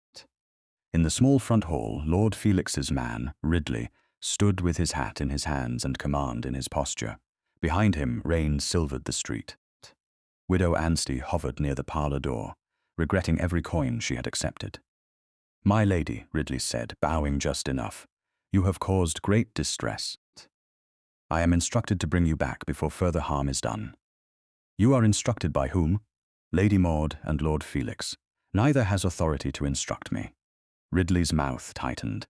In the small front hall, Lord Felix's man, Ridley, stood with his hat in his hands and command in his posture. Behind him, rain silvered the street. Widow Anstey hovered near the parlour door, regretting every coin she had accepted. My lady, Ridley said, bowing just enough, you have caused great distress. I am instructed to bring you back before further harm is done. You are instructed by whom? Lady Maud and Lord Felix. Neither has authority to instruct me. Ridley's mouth tightened.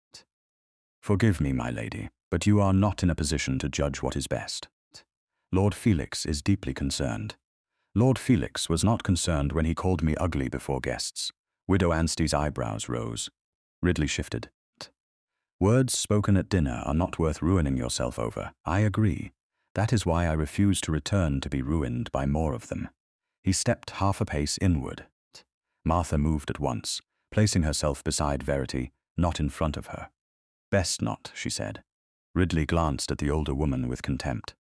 Forgive me, my lady, but you are not in a position to judge what is best. Lord Felix is deeply concerned. Lord Felix was not concerned when he called me ugly before guests. Widow Anstey's eyebrows rose. Ridley shifted. Words spoken at dinner are not worth ruining yourself over. I agree. That is why I refuse to return to be ruined by more of them. He stepped half a pace inward. Martha moved at once, placing herself beside Verity, not in front of her. Best not, she said. Ridley glanced at the older woman with contempt.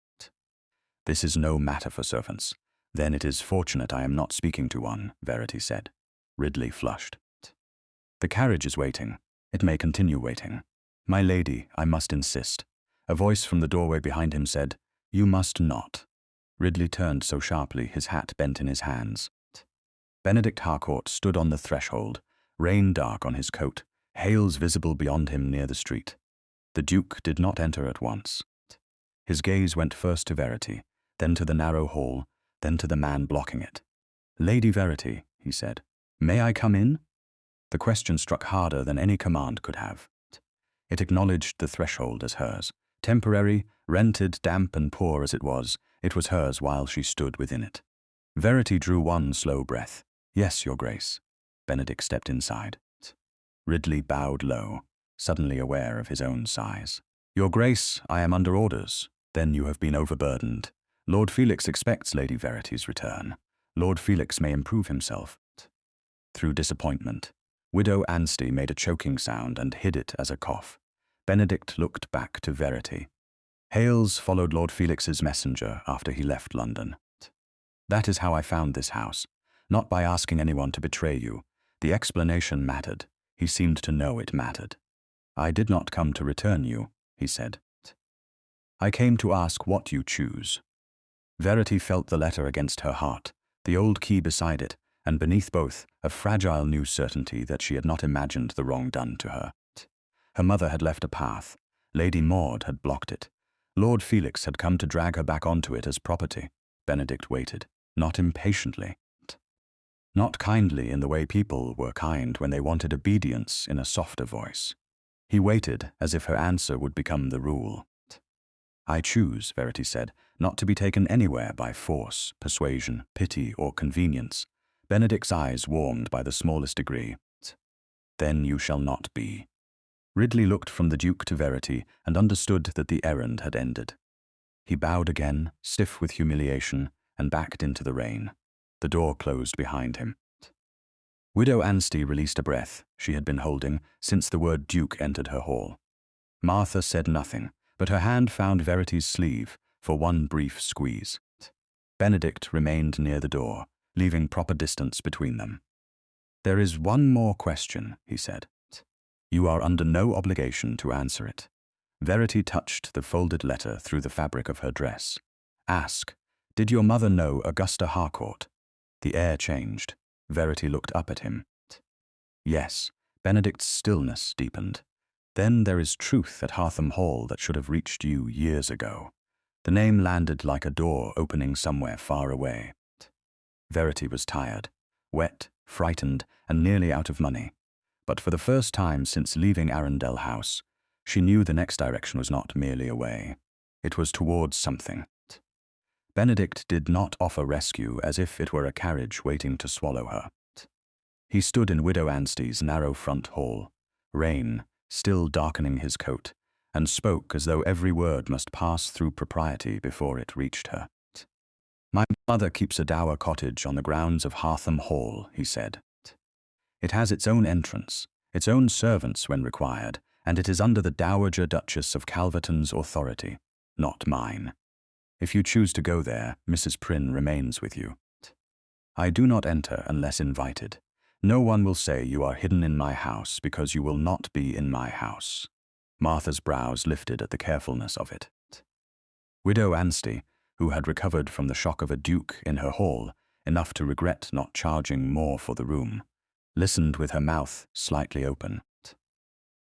This is no matter for servants. Then it is fortunate I am not speaking to one, Verity said. Ridley flushed. The carriage is waiting. It may continue waiting. My lady, I must insist. A voice from the doorway behind him said, You must not. Ridley turned so sharply his hat bent in his hands. Benedict Harcourt stood on the threshold, rain dark on his coat, hails visible beyond him near the street. The Duke did not enter at once. His gaze went first to Verity, then to the narrow hall, then to the man blocking it. Lady Verity, he said, may I come in? The question struck harder than any command could have. It acknowledged the threshold as hers. Temporary, rented, damp and poor as it was hers while she stood within it. Verity drew one slow breath. Yes, Your Grace. Benedict stepped inside. Ridley bowed low, suddenly aware of his own size. Your Grace, I am under orders. Then you have been overburdened. Lord Felix expects Lady Verity's return. Lord Felix may improve himself. Through disappointment, Widow Anstey made a choking sound and hid it as a cough. Benedict looked back to Verity. Hales followed Lord Felix's messenger after he left London. That is how I found this house, not by asking anyone to betray you. The explanation mattered. He seemed to know it mattered. I did not come to return you, he said. I came to ask what you choose. Verity felt the letter against her heart, the old key beside it, and beneath both, a fragile new certainty that she had not imagined the wrong done to her. Her mother had left a path. Lady Maud had blocked it. Lord Felix had come to drag her back onto it as property. Benedict waited, not impatiently, not kindly in the way people were kind when they wanted obedience in a softer voice. He waited as if her answer would become the rule. I choose, Verity said, not to be taken anywhere by force, persuasion, pity, or convenience. Benedict's eyes warmed by the smallest degree. Then you shall not be. Ridley looked from the Duke to Verity and understood that the errand had ended. He bowed again, stiff with humiliation, and backed into the rain. The door closed behind him. Widow Anstey released a breath she had been holding since the word Duke entered her hall. Martha said nothing, but her hand found Verity's sleeve for one brief squeeze. Benedict remained near the door, leaving proper distance between them. "There is one more question," he said. "You are under no obligation to answer it." Verity touched the folded letter through the fabric of her dress. "Ask, did your mother know Augusta Harcourt?" The air changed. Verity looked up at him. "Yes." Benedict's stillness deepened. "Then there is truth at Hartham Hall that should have reached you years ago." The name landed like a door opening somewhere far away. Verity was tired, wet, frightened, and nearly out of money. But for the first time since leaving Arundel House, she knew the next direction was not merely away. It was towards something. Benedict did not offer rescue as if it were a carriage waiting to swallow her. He stood in Widow Anstey's narrow front hall, rain still darkening his coat, and spoke as though every word must pass through propriety before it reached her. "My mother keeps a dower cottage on the grounds of Hartham Hall," he said. "It has its own entrance, its own servants when required, and it is under the Dowager Duchess of Calverton's authority, not mine. If you choose to go there, Mrs. Prynne remains with you. I do not enter unless invited. No one will say you are hidden in my house because you will not be in my house." Martha's brows lifted at the carefulness of it. Widow Anstey, who had recovered from the shock of a duke in her hall, enough to regret not charging more for the room, listened with her mouth slightly open.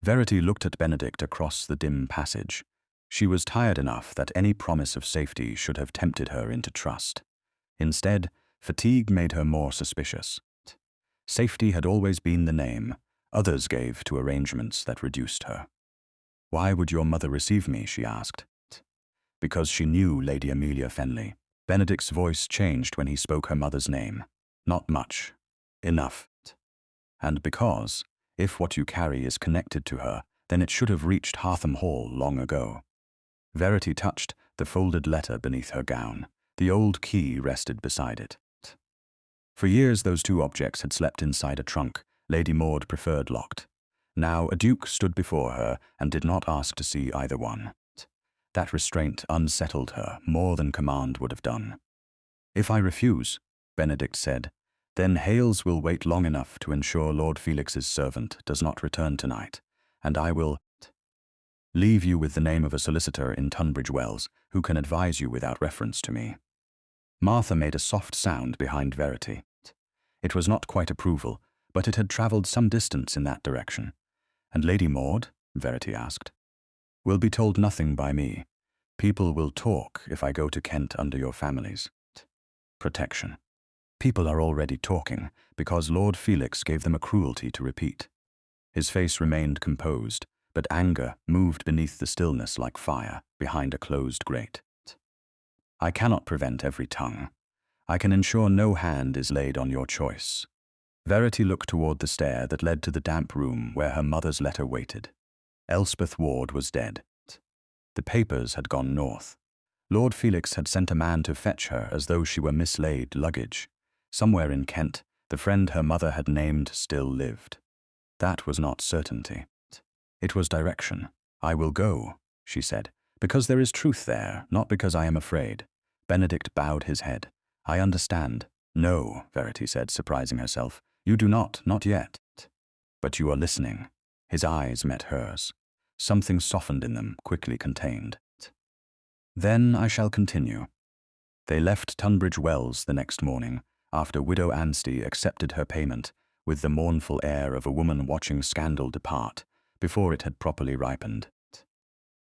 Verity looked at Benedict across the dim passage. She was tired enough that any promise of safety should have tempted her into trust. Instead, fatigue made her more suspicious. Safety had always been the name others gave to arrangements that reduced her. "Why would your mother receive me?" she asked. "Because she knew Lady Amelia Fenleigh." Benedict's voice changed when he spoke her mother's name. "Not much. Enough. And because, if what you carry is connected to her, then it should have reached Hartham Hall long ago." Verity touched the folded letter beneath her gown. The old key rested beside it. For years those two objects had slept inside a trunk Lady Maud preferred locked. Now a duke stood before her and did not ask to see either one. That restraint unsettled her more than command would have done. "If I refuse," Benedict said, "then Hales will wait long enough to ensure Lord Felix's servant does not return tonight, and I will leave you with the name of a solicitor in Tunbridge Wells who can advise you without reference to me." Martha made a soft sound behind Verity. It was not quite approval, but it had travelled some distance in that direction. "And Lady Maud?" Verity asked. "Will be told nothing by me. People will talk if I go to Kent under your families. Protection. People are already talking, because Lord Felix gave them a cruelty to repeat." His face remained composed, but anger moved beneath the stillness like fire behind a closed grate. "I cannot prevent every tongue. I can ensure no hand is laid on your choice." Verity looked toward the stair that led to the damp room where her mother's letter waited. Elspeth Ward was dead. The papers had gone north. Lord Felix had sent a man to fetch her as though she were mislaid luggage. Somewhere in Kent, the friend her mother had named still lived. That was not certainty. It was direction. "I will go," she said, "because there is truth there, not because I am afraid." Benedict bowed his head. "I understand." "No," Verity said, surprising herself. "You do not yet. But you are listening." His eyes met hers. Something softened in them, quickly contained. "Then I shall continue." They left Tunbridge Wells the next morning, after Widow Anstey accepted her payment, with the mournful air of a woman watching scandal depart, before it had properly ripened.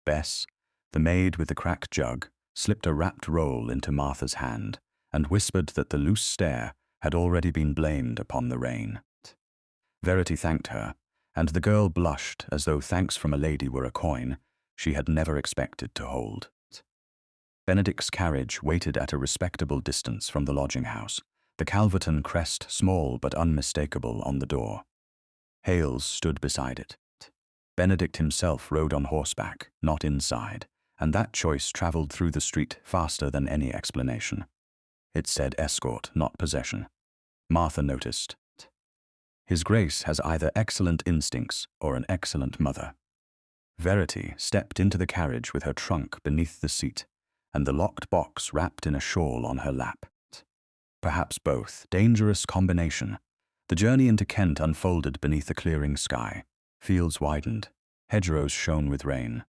Bess, the maid with the cracked jug, slipped a wrapped roll into Martha's hand, and whispered that the loose stair had already been blamed upon the rain. Verity thanked her, and the girl blushed as though thanks from a lady were a coin she had never expected to hold. Benedict's carriage waited at a respectable distance from the lodging-house, the Calverton crest small but unmistakable on the door. Hales stood beside it. Benedict himself rode on horseback, not inside, and that choice travelled through the street faster than any explanation. It said escort, not possession. Martha noticed. His Grace has either excellent instincts or an excellent mother. Verity stepped into the carriage with her trunk beneath the seat, and the locked box wrapped in a shawl on her lap. Perhaps both. Dangerous combination. The journey into Kent unfolded beneath a clearing sky. Fields widened. Hedgerows shone with rain.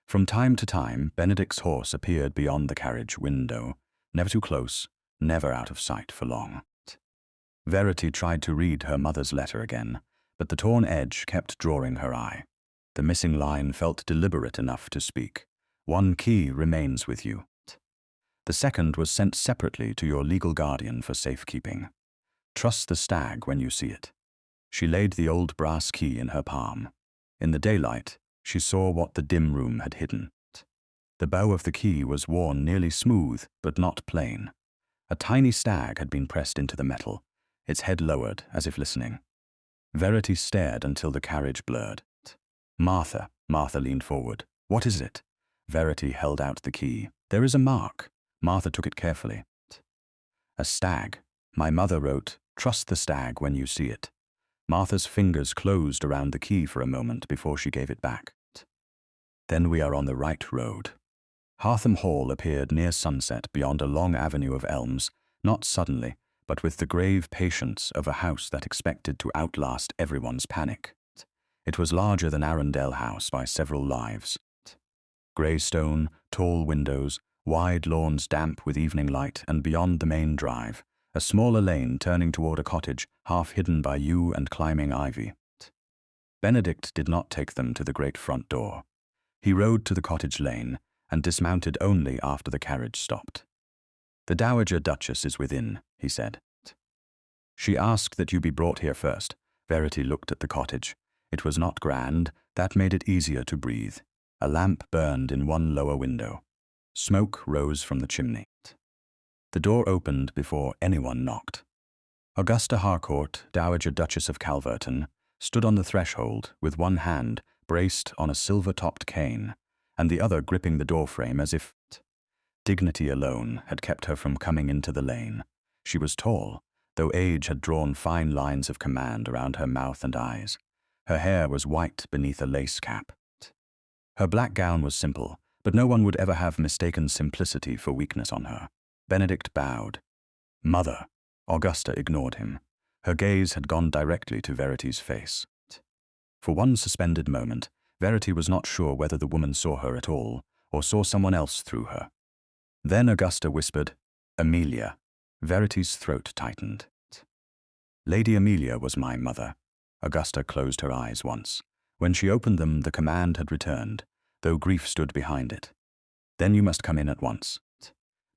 From time to time, Benedict's horse appeared beyond the carriage window, never too close, never out of sight for long. Verity tried to read her mother's letter again, but the torn edge kept drawing her eye. The missing line felt deliberate enough to speak. One key remains with you. The second was sent separately to your legal guardian for safekeeping. Trust the stag when you see it. She laid the old brass key in her palm. In the daylight, she saw what the dim room had hidden. The bow of the key was worn nearly smooth, but not plain. A tiny stag had been pressed into the metal, its head lowered as if listening. Verity stared until the carriage blurred. Martha leaned forward. What is it? Verity held out the key. There is a mark. Martha took it carefully. A stag. My mother wrote, trust the stag when you see it. Martha's fingers closed around the key for a moment before she gave it back. Then we are on the right road. Hartham Hall appeared near sunset beyond a long avenue of elms, not suddenly, but with the grave patience of a house that expected to outlast everyone's panic. It was larger than Arundel House by several lives. Grey stone, tall windows, wide lawns damp with evening light, and beyond the main drive, a smaller lane turning toward a cottage half hidden by yew and climbing ivy. Benedict did not take them to the great front door. He rode to the cottage lane and dismounted only after the carriage stopped. The Dowager Duchess is within, he said. She asked that you be brought here first. Verity looked at the cottage. It was not grand, that made it easier to breathe. A lamp burned in one lower window. Smoke rose from the chimney. The door opened before anyone knocked. Augusta Harcourt, Dowager Duchess of Calverton, stood on the threshold with one hand braced on a silver-topped cane, and the other gripping the doorframe as if dignity alone had kept her from coming into the lane. She was tall, though age had drawn fine lines of command around her mouth and eyes. Her hair was white beneath a lace cap. Her black gown was simple, but no one would ever have mistaken simplicity for weakness on her. Benedict bowed. Mother. Augusta ignored him. Her gaze had gone directly to Verity's face. For one suspended moment, Verity was not sure whether the woman saw her at all, or saw someone else through her. Then Augusta whispered, Amelia. Verity's throat tightened. Lady Amelia was my mother. Augusta closed her eyes once. When she opened them, the command had returned, though grief stood behind it. Then you must come in at once.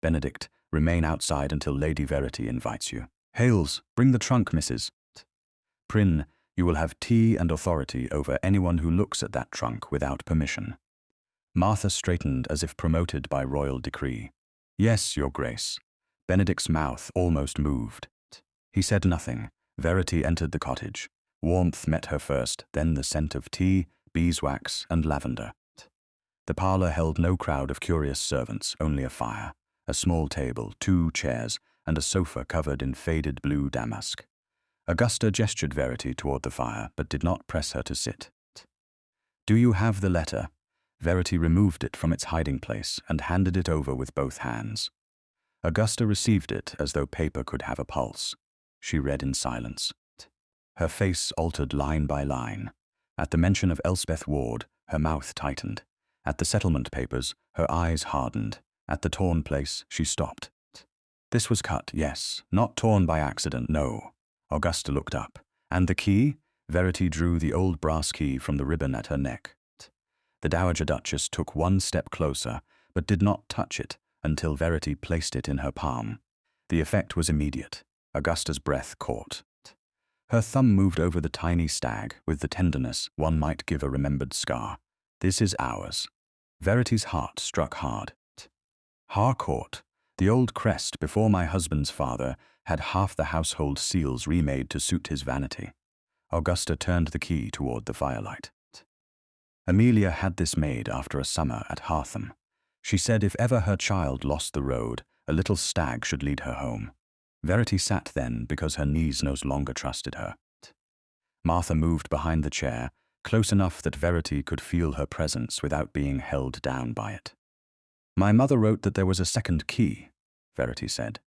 Benedict, remain outside until Lady Verity invites you. Hales, bring the trunk, Mrs. Prynne, you will have tea and authority over anyone who looks at that trunk without permission. Martha straightened as if promoted by royal decree. Yes, Your Grace. Benedict's mouth almost moved. He said nothing. Verity entered the cottage. Warmth met her first, then the scent of tea, beeswax, and lavender. The parlour held no crowd of curious servants, only a fire, a small table, 2 chairs, and a sofa covered in faded blue damask. Augusta gestured Verity toward the fire, but did not press her to sit. Do you have the letter? Verity removed it from its hiding place and handed it over with both hands. Augusta received it as though paper could have a pulse. She read in silence. Her face altered line by line. At the mention of Elspeth Ward, her mouth tightened. At the settlement papers, her eyes hardened. At the torn place, she stopped. This was cut, yes, not torn by accident, no. Augusta looked up. And the key? Verity drew the old brass key from the ribbon at her neck. The Dowager Duchess took one step closer, but did not touch it until Verity placed it in her palm. The effect was immediate. Augusta's breath caught. Her thumb moved over the tiny stag with the tenderness one might give a remembered scar. This is ours. Verity's heart struck hard. Harcourt, the old crest before my husband's father, had half the household seals remade to suit his vanity. Augusta turned the key toward the firelight. Amelia had this made after a summer at Hartham. She said if ever her child lost the road, a little stag should lead her home. Verity sat then because her knees no longer trusted her. Martha moved behind the chair, close enough that Verity could feel her presence without being held down by it. My mother wrote that there was a second key, Verity said.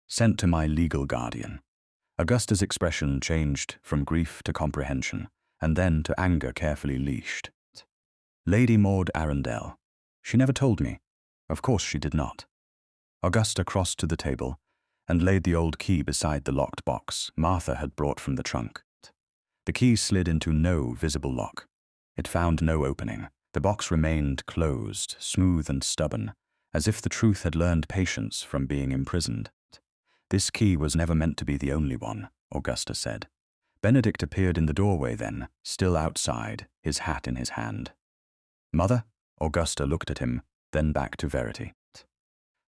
Sent to my legal guardian. Augusta's expression changed from grief to comprehension, and then to anger carefully leashed. Lady Maud Arundel. She never told me. Of course she did not. Augusta crossed to the table and laid the old key beside the locked box Martha had brought from the trunk. The key slid into no visible lock. It found no opening. The box remained closed, smooth and stubborn, as if the truth had learned patience from being imprisoned. This key was never meant to be the only one, Augusta said. Benedict appeared in the doorway then, still outside, his hat in his hand. Mother? Augusta looked at him, then back to Verity.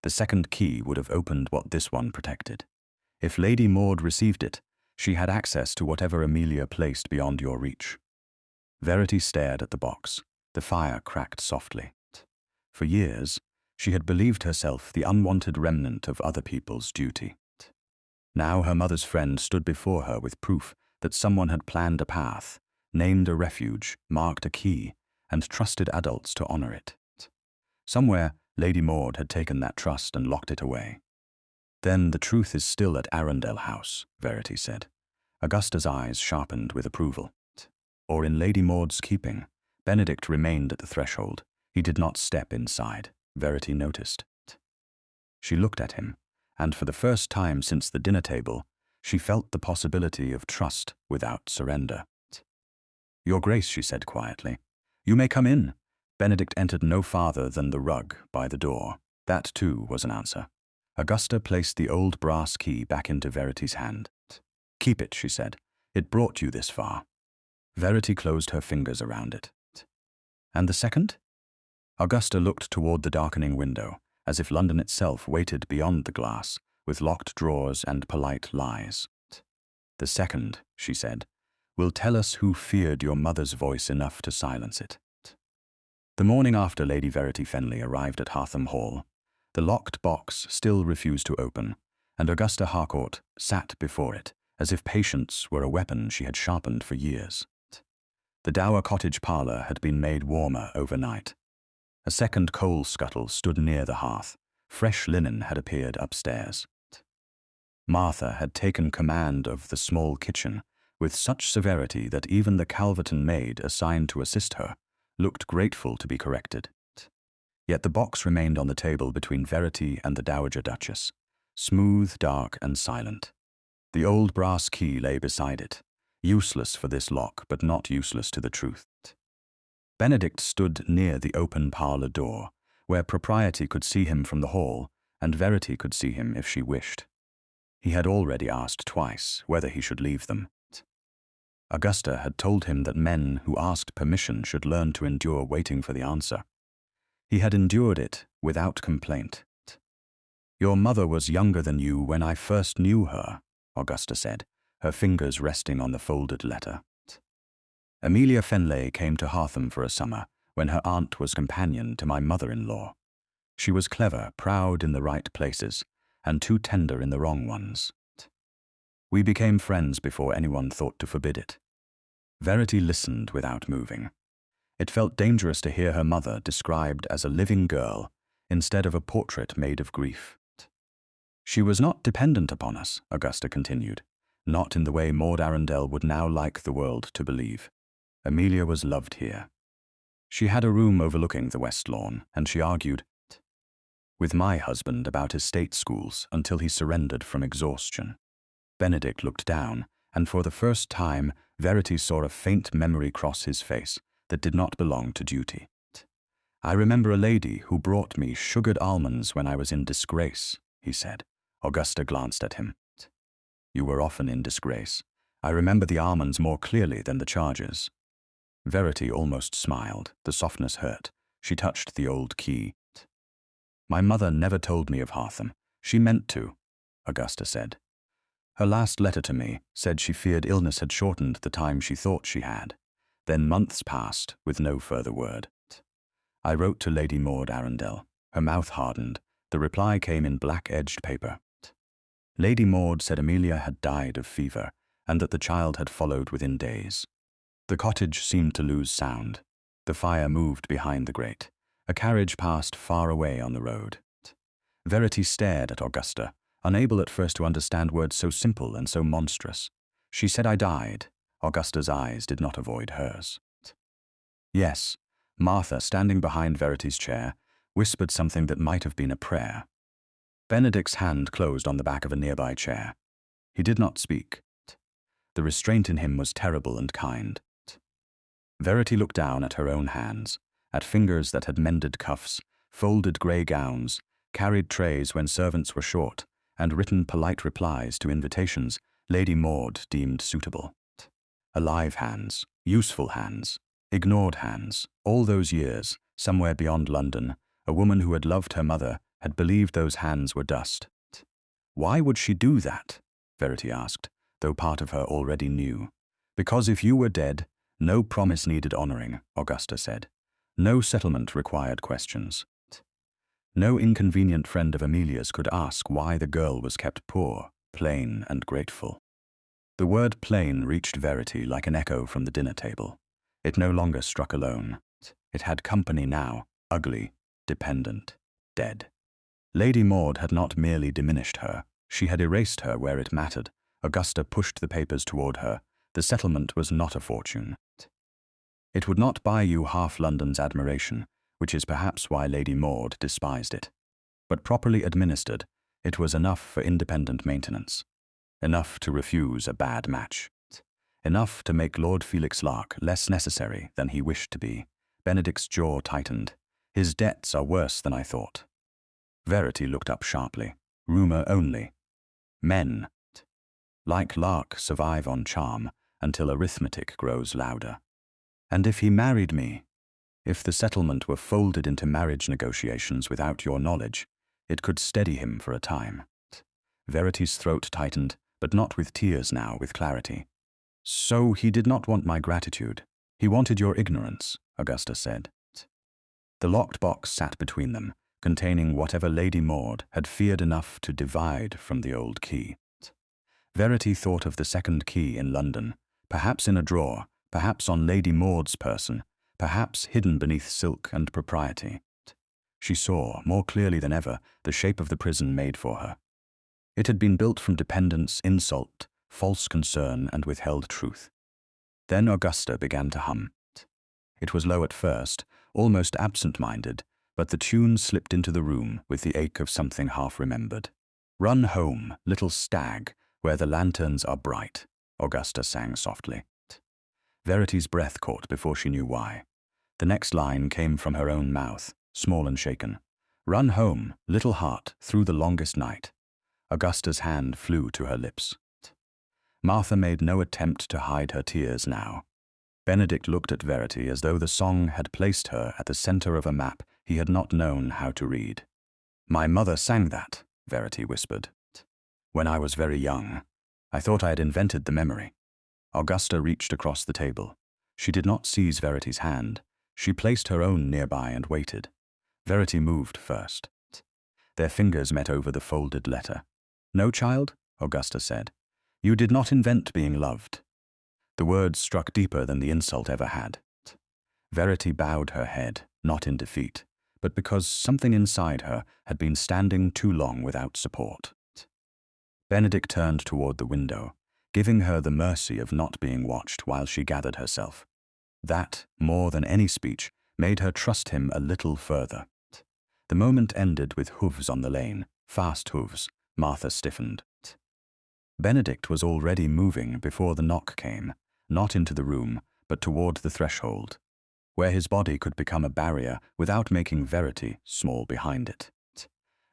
The second key would have opened what this one protected. If Lady Maud received it, she had access to whatever Amelia placed beyond your reach. Verity stared at the box. The fire cracked softly. For years, she had believed herself the unwanted remnant of other people's duty. Now her mother's friend stood before her with proof that someone had planned a path, named a refuge, marked a key, and trusted adults to honor it. Somewhere, Lady Maud had taken that trust and locked it away. Then the truth is still at Arundel House, Verity said. Augusta's eyes sharpened with approval. Or in Lady Maud's keeping. Benedict remained at the threshold. He did not step inside, Verity noticed. She looked at him, and for the first time since the dinner table, she felt the possibility of trust without surrender. Your Grace, she said quietly. You may come in. Benedict entered no farther than the rug by the door. That, too, was an answer. Augusta placed the old brass key back into Verity's hand. Keep it, she said. It brought you this far. Verity closed her fingers around it. And the second? Augusta looked toward the darkening window, as if London itself waited beyond the glass, with locked drawers and polite lies. The second, she said, will tell us who feared your mother's voice enough to silence it. The morning after Lady Verity Fenleigh arrived at Hartham Hall, the locked box still refused to open, and Augusta Harcourt sat before it, as if patience were a weapon she had sharpened for years. The dower cottage parlour had been made warmer overnight. A second coal scuttle stood near the hearth. Fresh linen had appeared upstairs. Martha had taken command of the small kitchen with such severity that even the Calverton maid assigned to assist her looked grateful to be corrected. Yet the box remained on the table between Verity and the Dowager Duchess, smooth, dark, and silent. The old brass key lay beside it, useless for this lock, but not useless to the truth. Benedict stood near the open parlour door, where propriety could see him from the hall, and Verity could see him if she wished. He had already asked twice whether he should leave them. Augusta had told him that men who asked permission should learn to endure waiting for the answer. He had endured it without complaint. Your mother was younger than you when I first knew her, Augusta said, her fingers resting on the folded letter. Amelia Fenleigh came to Hartham for a summer when her aunt was companion to my mother-in-law. She was clever, proud in the right places, and too tender in the wrong ones. We became friends before anyone thought to forbid it. Verity listened without moving. It felt dangerous to hear her mother described as a living girl instead of a portrait made of grief. She was not dependent upon us, Augusta continued, not in the way Maud Arundel would now like the world to believe. Amelia was loved here. She had a room overlooking the West Lawn, and she argued with my husband about his state schools until he surrendered from exhaustion. Benedict looked down, and for the first time, Verity saw a faint memory cross his face that did not belong to duty. I remember a lady who brought me sugared almonds when I was in disgrace, he said. Augusta glanced at him. You were often in disgrace. I remember the almonds more clearly than the charges. Verity almost smiled. The softness hurt. She touched the old key. My mother never told me of Hartham. She meant to, Augusta said. Her last letter to me said she feared illness had shortened the time she thought she had. Then months passed with no further word. I wrote to Lady Maud Arundel. Her mouth hardened. The reply came in black-edged paper. Lady Maud said Amelia had died of fever and that the child had followed within days. The cottage seemed to lose sound. The fire moved behind the grate. A carriage passed far away on the road. Verity stared at Augusta, unable at first to understand words so simple and so monstrous. She said I died. Augusta's eyes did not avoid hers. Yes, Martha, standing behind Verity's chair, whispered something that might have been a prayer. Benedict's hand closed on the back of a nearby chair. He did not speak. The restraint in him was terrible and kind. Verity looked down at her own hands, at fingers that had mended cuffs, folded grey gowns, carried trays when servants were short, and written polite replies to invitations Lady Maud deemed suitable. Alive hands, useful hands, ignored hands. All those years, somewhere beyond London, a woman who had loved her mother had believed those hands were dust. Why would she do that? Verity asked, though part of her already knew. Because if you were dead, no promise needed honouring, Augusta said. No settlement required questions. No inconvenient friend of Amelia's could ask why the girl was kept poor, plain, and grateful. The word plain reached Verity like an echo from the dinner table. It no longer struck alone. It had company now, ugly, dependent, dead. Lady Maud had not merely diminished her, she had erased her where it mattered. Augusta pushed the papers toward her. The settlement was not a fortune. It would not buy you half London's admiration, which is perhaps why Lady Maud despised it. But properly administered, it was enough for independent maintenance. Enough to refuse a bad match. Enough to make Lord Felix Lark less necessary than he wished to be. Benedict's jaw tightened. His debts are worse than I thought. Verity looked up sharply. Rumour only. Men, like Lark, survive on charm until arithmetic grows louder. And if he married me, if the settlement were folded into marriage negotiations without your knowledge, it could steady him for a time. Verity's throat tightened, but not with tears now, with clarity. So he did not want my gratitude. He wanted your ignorance, Augusta said. The locked box sat between them, containing whatever Lady Maud had feared enough to divide from the old key. Verity thought of the second key in London, perhaps in a drawer, perhaps on Lady Maud's person, perhaps hidden beneath silk and propriety. She saw, more clearly than ever, the shape of the prison made for her. It had been built from dependence, insult, false concern, and withheld truth. Then Augusta began to hum. It was low at first, almost absent-minded, but the tune slipped into the room with the ache of something half-remembered. Run home, little stag, where the lanterns are bright, Augusta sang softly. Verity's breath caught before she knew why. The next line came from her own mouth, small and shaken. Run home, little heart, through the longest night. Augusta's hand flew to her lips. Martha made no attempt to hide her tears now. Benedict looked at Verity as though the song had placed her at the center of a map he had not known how to read. My mother sang that, Verity whispered. When I was very young, I thought I had invented the memory. Augusta reached across the table. She did not seize Verity's hand. She placed her own nearby and waited. Verity moved first. Their fingers met over the folded letter. No, child, Augusta said. You did not invent being loved. The words struck deeper than the insult ever had. Verity bowed her head, not in defeat, but because something inside her had been standing too long without support. Benedict turned toward the window, giving her the mercy of not being watched while she gathered herself. That, more than any speech, made her trust him a little further. The moment ended with hooves on the lane, fast hooves. Martha stiffened. Benedict was already moving before the knock came, not into the room, but toward the threshold, where his body could become a barrier without making Verity small behind it.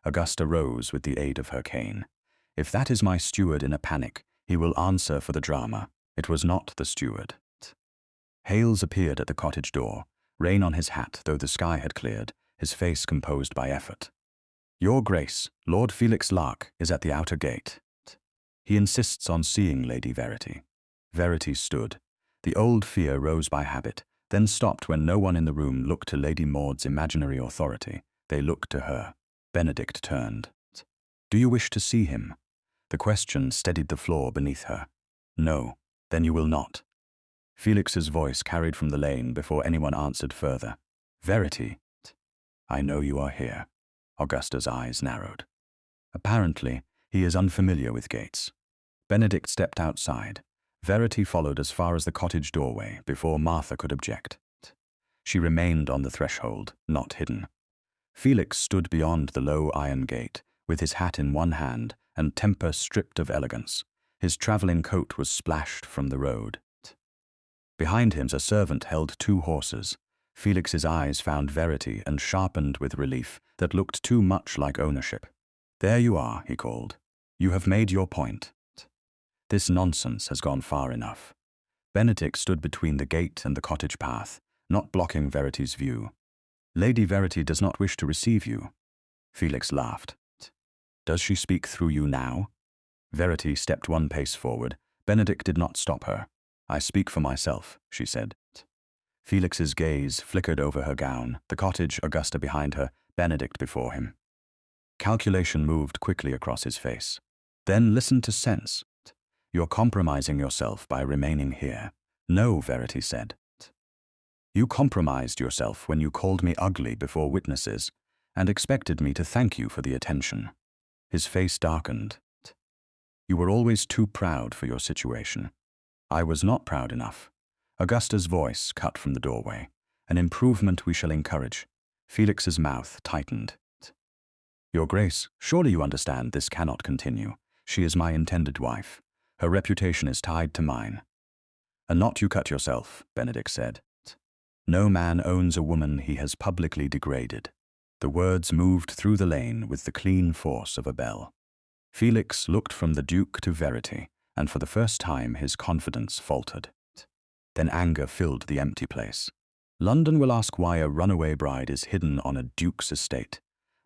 Augusta rose with the aid of her cane. If that is my steward in a panic, he will answer for the drama. It was not the steward. Hales appeared at the cottage door, rain on his hat though the sky had cleared, his face composed by effort. Your Grace, Lord Felix Lark is at the outer gate. He insists on seeing Lady Verity. Verity stood. The old fear rose by habit, then stopped when no one in the room looked to Lady Maud's imaginary authority. They looked to her. Benedict turned. Do you wish to see him? The question steadied the floor beneath her. No, then you will not. Felix's voice carried from the lane before anyone answered further. Verity. I know you are here. Augusta's eyes narrowed. Apparently, He is unfamiliar with gates. Benedict stepped outside. Verity followed as far as the cottage doorway before Martha could object. She remained on the threshold, not hidden. Felix stood beyond the low iron gate, with his hat in one hand and temper stripped of elegance. His travelling coat was splashed from the road. Behind him a servant held 2 horses. Felix's eyes found Verity and sharpened with relief that looked too much like ownership. "There you are," he called. "You have made your point. This nonsense has gone far enough." Benedict stood between the gate and the cottage path, not blocking Verity's view. "Lady Verity does not wish to receive you." Felix laughed. "Does she speak through you now?" Verity stepped 1 pace forward. Benedict did not stop her. "I speak for myself," she said. Felix's gaze flickered over her gown, the cottage, Augusta behind her, Benedict before him. Calculation moved quickly across his face. "Then listen to sense. You're compromising yourself by remaining here." "No," Verity said. "You compromised yourself when you called me ugly before witnesses and expected me to thank you for the attention." His face darkened. "You were always too proud for your situation." "I was not proud enough." Augusta's voice cut from the doorway. "An improvement we shall encourage." Felix's mouth tightened. "Your Grace, surely you understand this cannot continue. She is my intended wife. Her reputation is tied to mine." "A knot you cut yourself," Benedict said. "No man owns a woman he has publicly degraded." The words moved through the lane with the clean force of a bell. Felix looked from the Duke to Verity, and for the first time his confidence faltered. Then anger filled the empty place. "London will ask why a runaway bride is hidden on a duke's estate.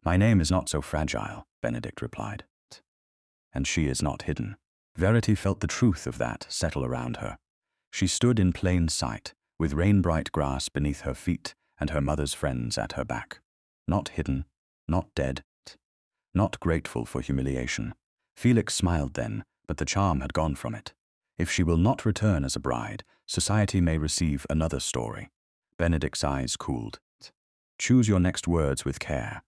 My name is not so fragile," Benedict replied. "And she is not hidden." Verity felt the truth of that settle around her. She stood in plain sight, with rain-bright grass beneath her feet and her mother's friends at her back. Not hidden, not dead, not grateful for humiliation. Felix smiled then, but the charm had gone from it. If she will not return as a bride, society may receive another story. Benedict's eyes cooled. "Choose your next words with care."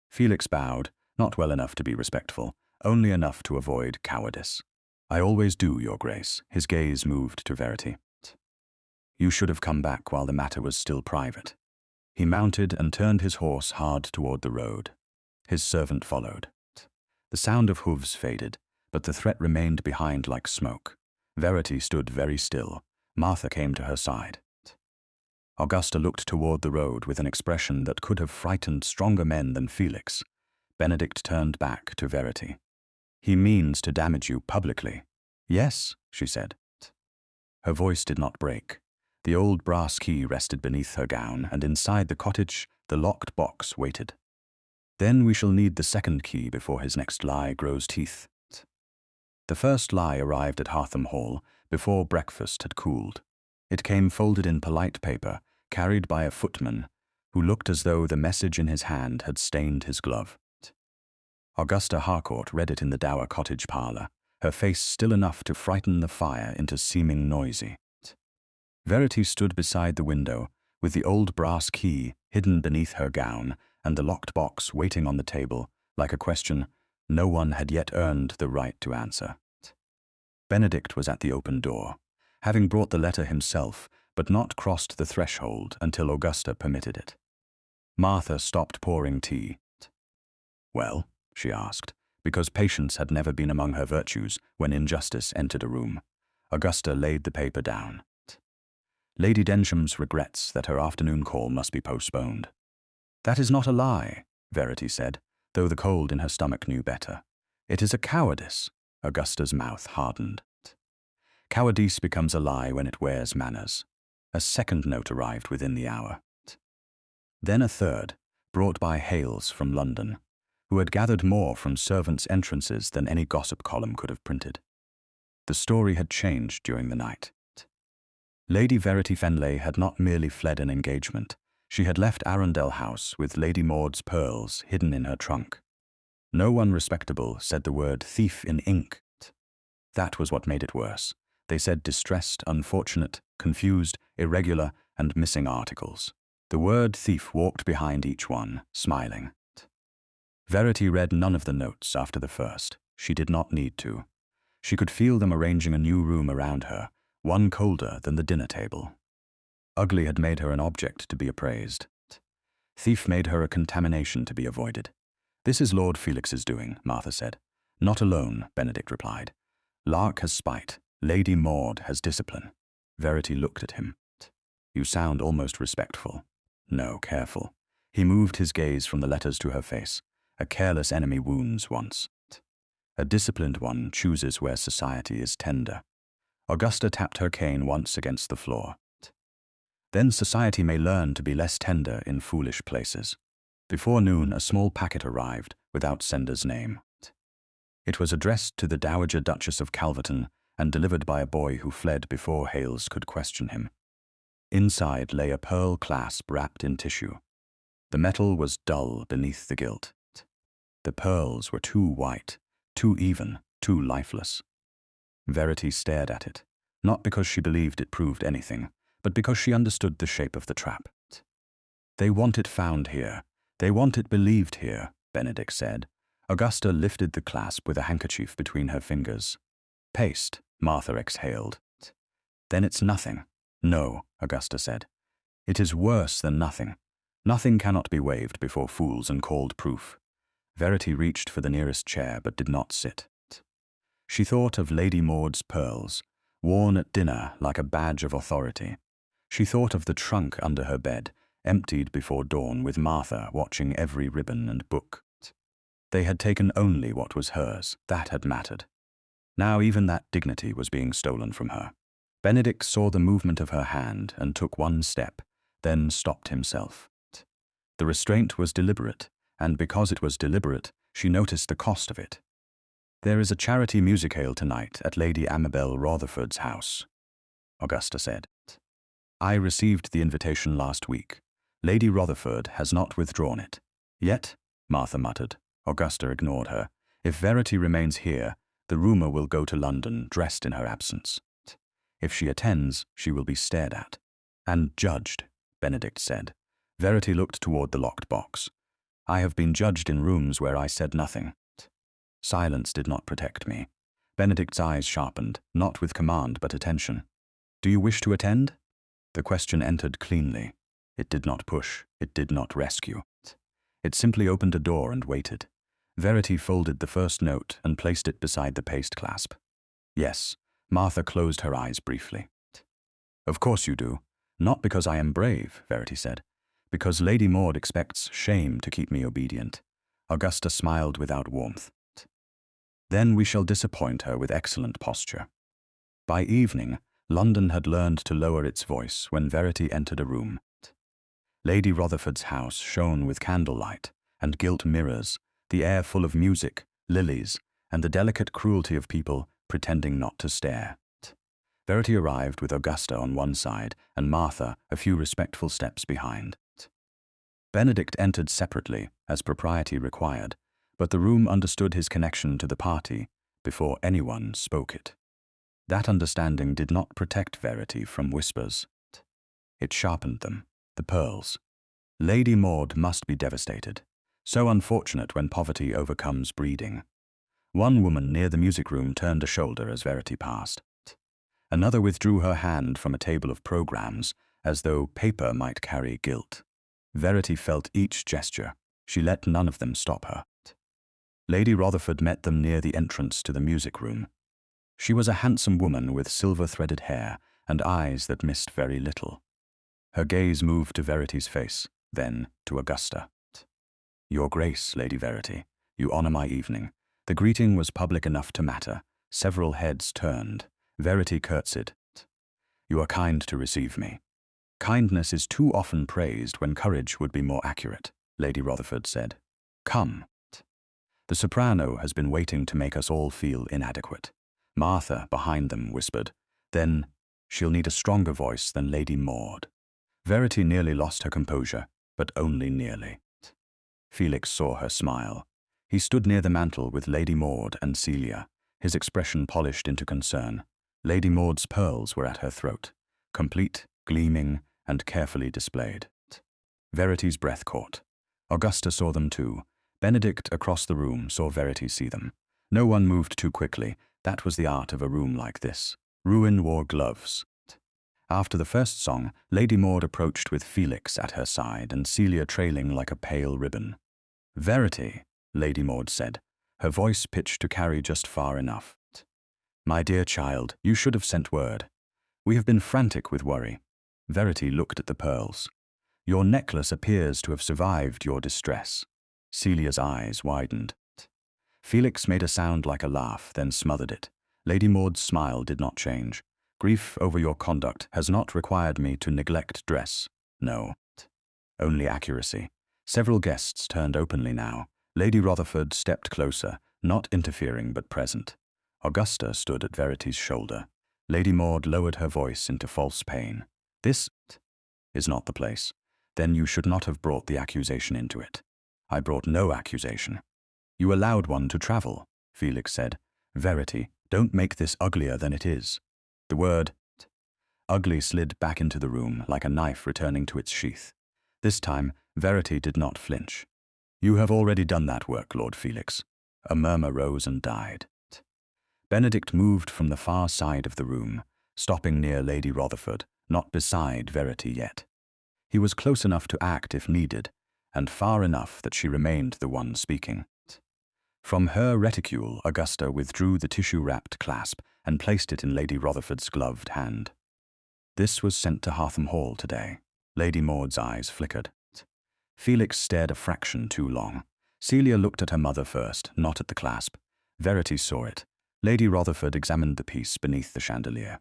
Felix bowed, not well enough to be respectful, only enough to avoid cowardice. "I always do, Your Grace." His gaze moved to Verity. "You should have come back while the matter was still private." He mounted and turned his horse hard toward the road. His servant followed. The sound of hooves faded, but the threat remained behind like smoke. Verity stood very still. Martha came to her side. Augusta looked toward the road with an expression that could have frightened stronger men than Felix. Benedict turned back to Verity. "He means to damage you publicly." "Yes," she said. Her voice did not break. The old brass key rested beneath her gown, and inside the cottage the locked box waited. "Then we shall need the second key before his next lie grows teeth." The first lie arrived at Hartham Hall before breakfast had cooled. It came folded in polite paper, carried by a footman, who looked as though the message in his hand had stained his glove. Augusta Harcourt read it in the dower cottage parlour, her face still enough to frighten the fire into seeming noisy. Verity stood beside the window, with the old brass key hidden beneath her gown and the locked box waiting on the table, like a question no one had yet earned the right to answer. Benedict was at the open door, having brought the letter himself, but not crossed the threshold until Augusta permitted it. Martha stopped pouring tea. "Well?" she asked, because patience had never been among her virtues when injustice entered a room. Augusta laid the paper down. "Lady Densham's regrets that her afternoon call must be postponed." "That is not a lie," Verity said, though the cold in her stomach knew better. "It is a cowardice." Augusta's mouth hardened. Cowardice becomes a lie when it wears manners. A second note arrived within the hour. Then a third, brought by Hales from London, who had gathered more from servants' entrances than any gossip column could have printed. The story had changed during the night. Lady Verity Fenleigh had not merely fled an engagement. She had left Arundel House with Lady Maud's pearls hidden in her trunk. No one respectable said the word thief in ink. That was what made it worse. They said distressed, unfortunate, confused, irregular, and missing articles. The word thief walked behind each one, smiling. Verity read none of the notes after the first. She did not need to. She could feel them arranging a new room around her, one colder than the dinner table. Ugly had made her an object to be appraised. Thief made her a contamination to be avoided. This is Lord Felix's doing, Martha said. Not alone, Benedict replied. Lark has spite. Lady Maud has discipline. Verity looked at him. You sound almost respectful. No, careful. He moved his gaze from the letters to her face. A careless enemy wounds once. A disciplined one chooses where society is tender. Augusta tapped her cane once against the floor. Then society may learn to be less tender in foolish places. Before noon, a small packet arrived, without sender's name. It was addressed to the Dowager Duchess of Calverton and delivered by a boy who fled before Hales could question him. Inside lay a pearl clasp wrapped in tissue. The metal was dull beneath the gilt. The pearls were too white, too even, too lifeless. Verity stared at it, not because she believed it proved anything, but because she understood the shape of the trap. They want it found here. They want it believed here, Benedict said. Augusta lifted the clasp with a handkerchief between her fingers. Paste, Martha exhaled. Then it's nothing. No, Augusta said. It is worse than nothing. Nothing cannot be waived before fools and called proof. Verity reached for the nearest chair but did not sit. She thought of Lady Maud's pearls, worn at dinner like a badge of authority. She thought of the trunk under her bed, emptied before dawn with Martha watching every ribbon and book. They had taken only what was hers, that had mattered. Now even that dignity was being stolen from her. Benedict saw the movement of her hand and took one step, then stopped himself. The restraint was deliberate, and because it was deliberate, she noticed the cost of it. There is a charity musicale tonight at Lady Amabel Rotherford's house, Augusta said. I received the invitation last week. Lady Rotherford has not withdrawn it. Yet, Martha muttered. Augusta ignored her. If Verity remains here, the rumour will go to London dressed in her absence. If she attends, she will be stared at. And judged, Benedict said. Verity looked toward the locked box. I have been judged in rooms where I said nothing. Silence did not protect me. Benedict's eyes sharpened, not with command but attention. Do you wish to attend? The question entered cleanly. It did not push, it did not rescue. It simply opened a door and waited. Verity folded the first note and placed it beside the paste clasp. Yes, Martha closed her eyes briefly. Of course you do. Not because I am brave, Verity said. Because Lady Maud expects shame to keep me obedient. Augusta smiled without warmth. Then we shall disappoint her with excellent posture. By evening, London had learned to lower its voice when Verity entered a room. Lady Rotherford's house shone with candlelight and gilt mirrors, the air full of music, lilies, and the delicate cruelty of people pretending not to stare. Verity arrived with Augusta on one side and Martha a few respectful steps behind. Benedict entered separately, as propriety required, but the room understood his connection to the party before anyone spoke it. That understanding did not protect Verity from whispers. It sharpened them, the pearls. Lady Maud must be devastated. So unfortunate when poverty overcomes breeding. One woman near the music room turned a shoulder as Verity passed. Another withdrew her hand from a table of programs, as though paper might carry guilt. Verity felt each gesture. She let none of them stop her. Lady Rotherford met them near the entrance to the music room. She was a handsome woman with silver-threaded hair and eyes that missed very little. Her gaze moved to Verity's face, then to Augusta. Your Grace, Lady Verity, you honour my evening. The greeting was public enough to matter. Several heads turned. Verity curtsied. You are kind to receive me. Kindness is too often praised when courage would be more accurate, Lady Rotherford said. Come. The soprano has been waiting to make us all feel inadequate. Martha, behind them, whispered. Then, she'll need a stronger voice than Lady Maud. Verity nearly lost her composure, but only nearly. Felix saw her smile. He stood near the mantel with Lady Maud and Celia, his expression polished into concern. Lady Maud's pearls were at her throat, complete, gleaming, and carefully displayed. Verity's breath caught. Augusta saw them too. Benedict across the room saw Verity see them. No one moved too quickly. That was the art of a room like this. Ruin wore gloves. After the first song, Lady Maud approached with Felix at her side and Celia trailing like a pale ribbon. "Verity," Lady Maud said, her voice pitched to carry just far enough. "My dear child, you should have sent word. We have been frantic with worry." Verity looked at the pearls. "Your necklace appears to have survived your distress." Celia's eyes widened. Felix made a sound like a laugh, then smothered it. Lady Maud's smile did not change. "Grief over your conduct has not required me to neglect dress. No. Only accuracy." Several guests turned openly now. Lady Rutherford stepped closer, not interfering but present. Augusta stood at Verity's shoulder. Lady Maud lowered her voice into false pain. "This is not the place. Then you should not have brought the accusation into it." "I brought no accusation." "You allowed one to travel," Felix said. "Verity, don't make this uglier than it is." The word ugly slid back into the room like a knife returning to its sheath. This time, Verity did not flinch. "You have already done that work, Lord Felix." A murmur rose and died. Benedict moved from the far side of the room, stopping near Lady Rutherford, not beside Verity yet. He was close enough to act if needed, and far enough that she remained the one speaking. From her reticule, Augusta withdrew the tissue-wrapped clasp and placed it in Lady Rutherford's gloved hand. "This was sent to Hartham Hall today." Lady Maud's eyes flickered. Felix stared a fraction too long. Celia looked at her mother first, not at the clasp. Verity saw it. Lady Rutherford examined the piece beneath the chandelier.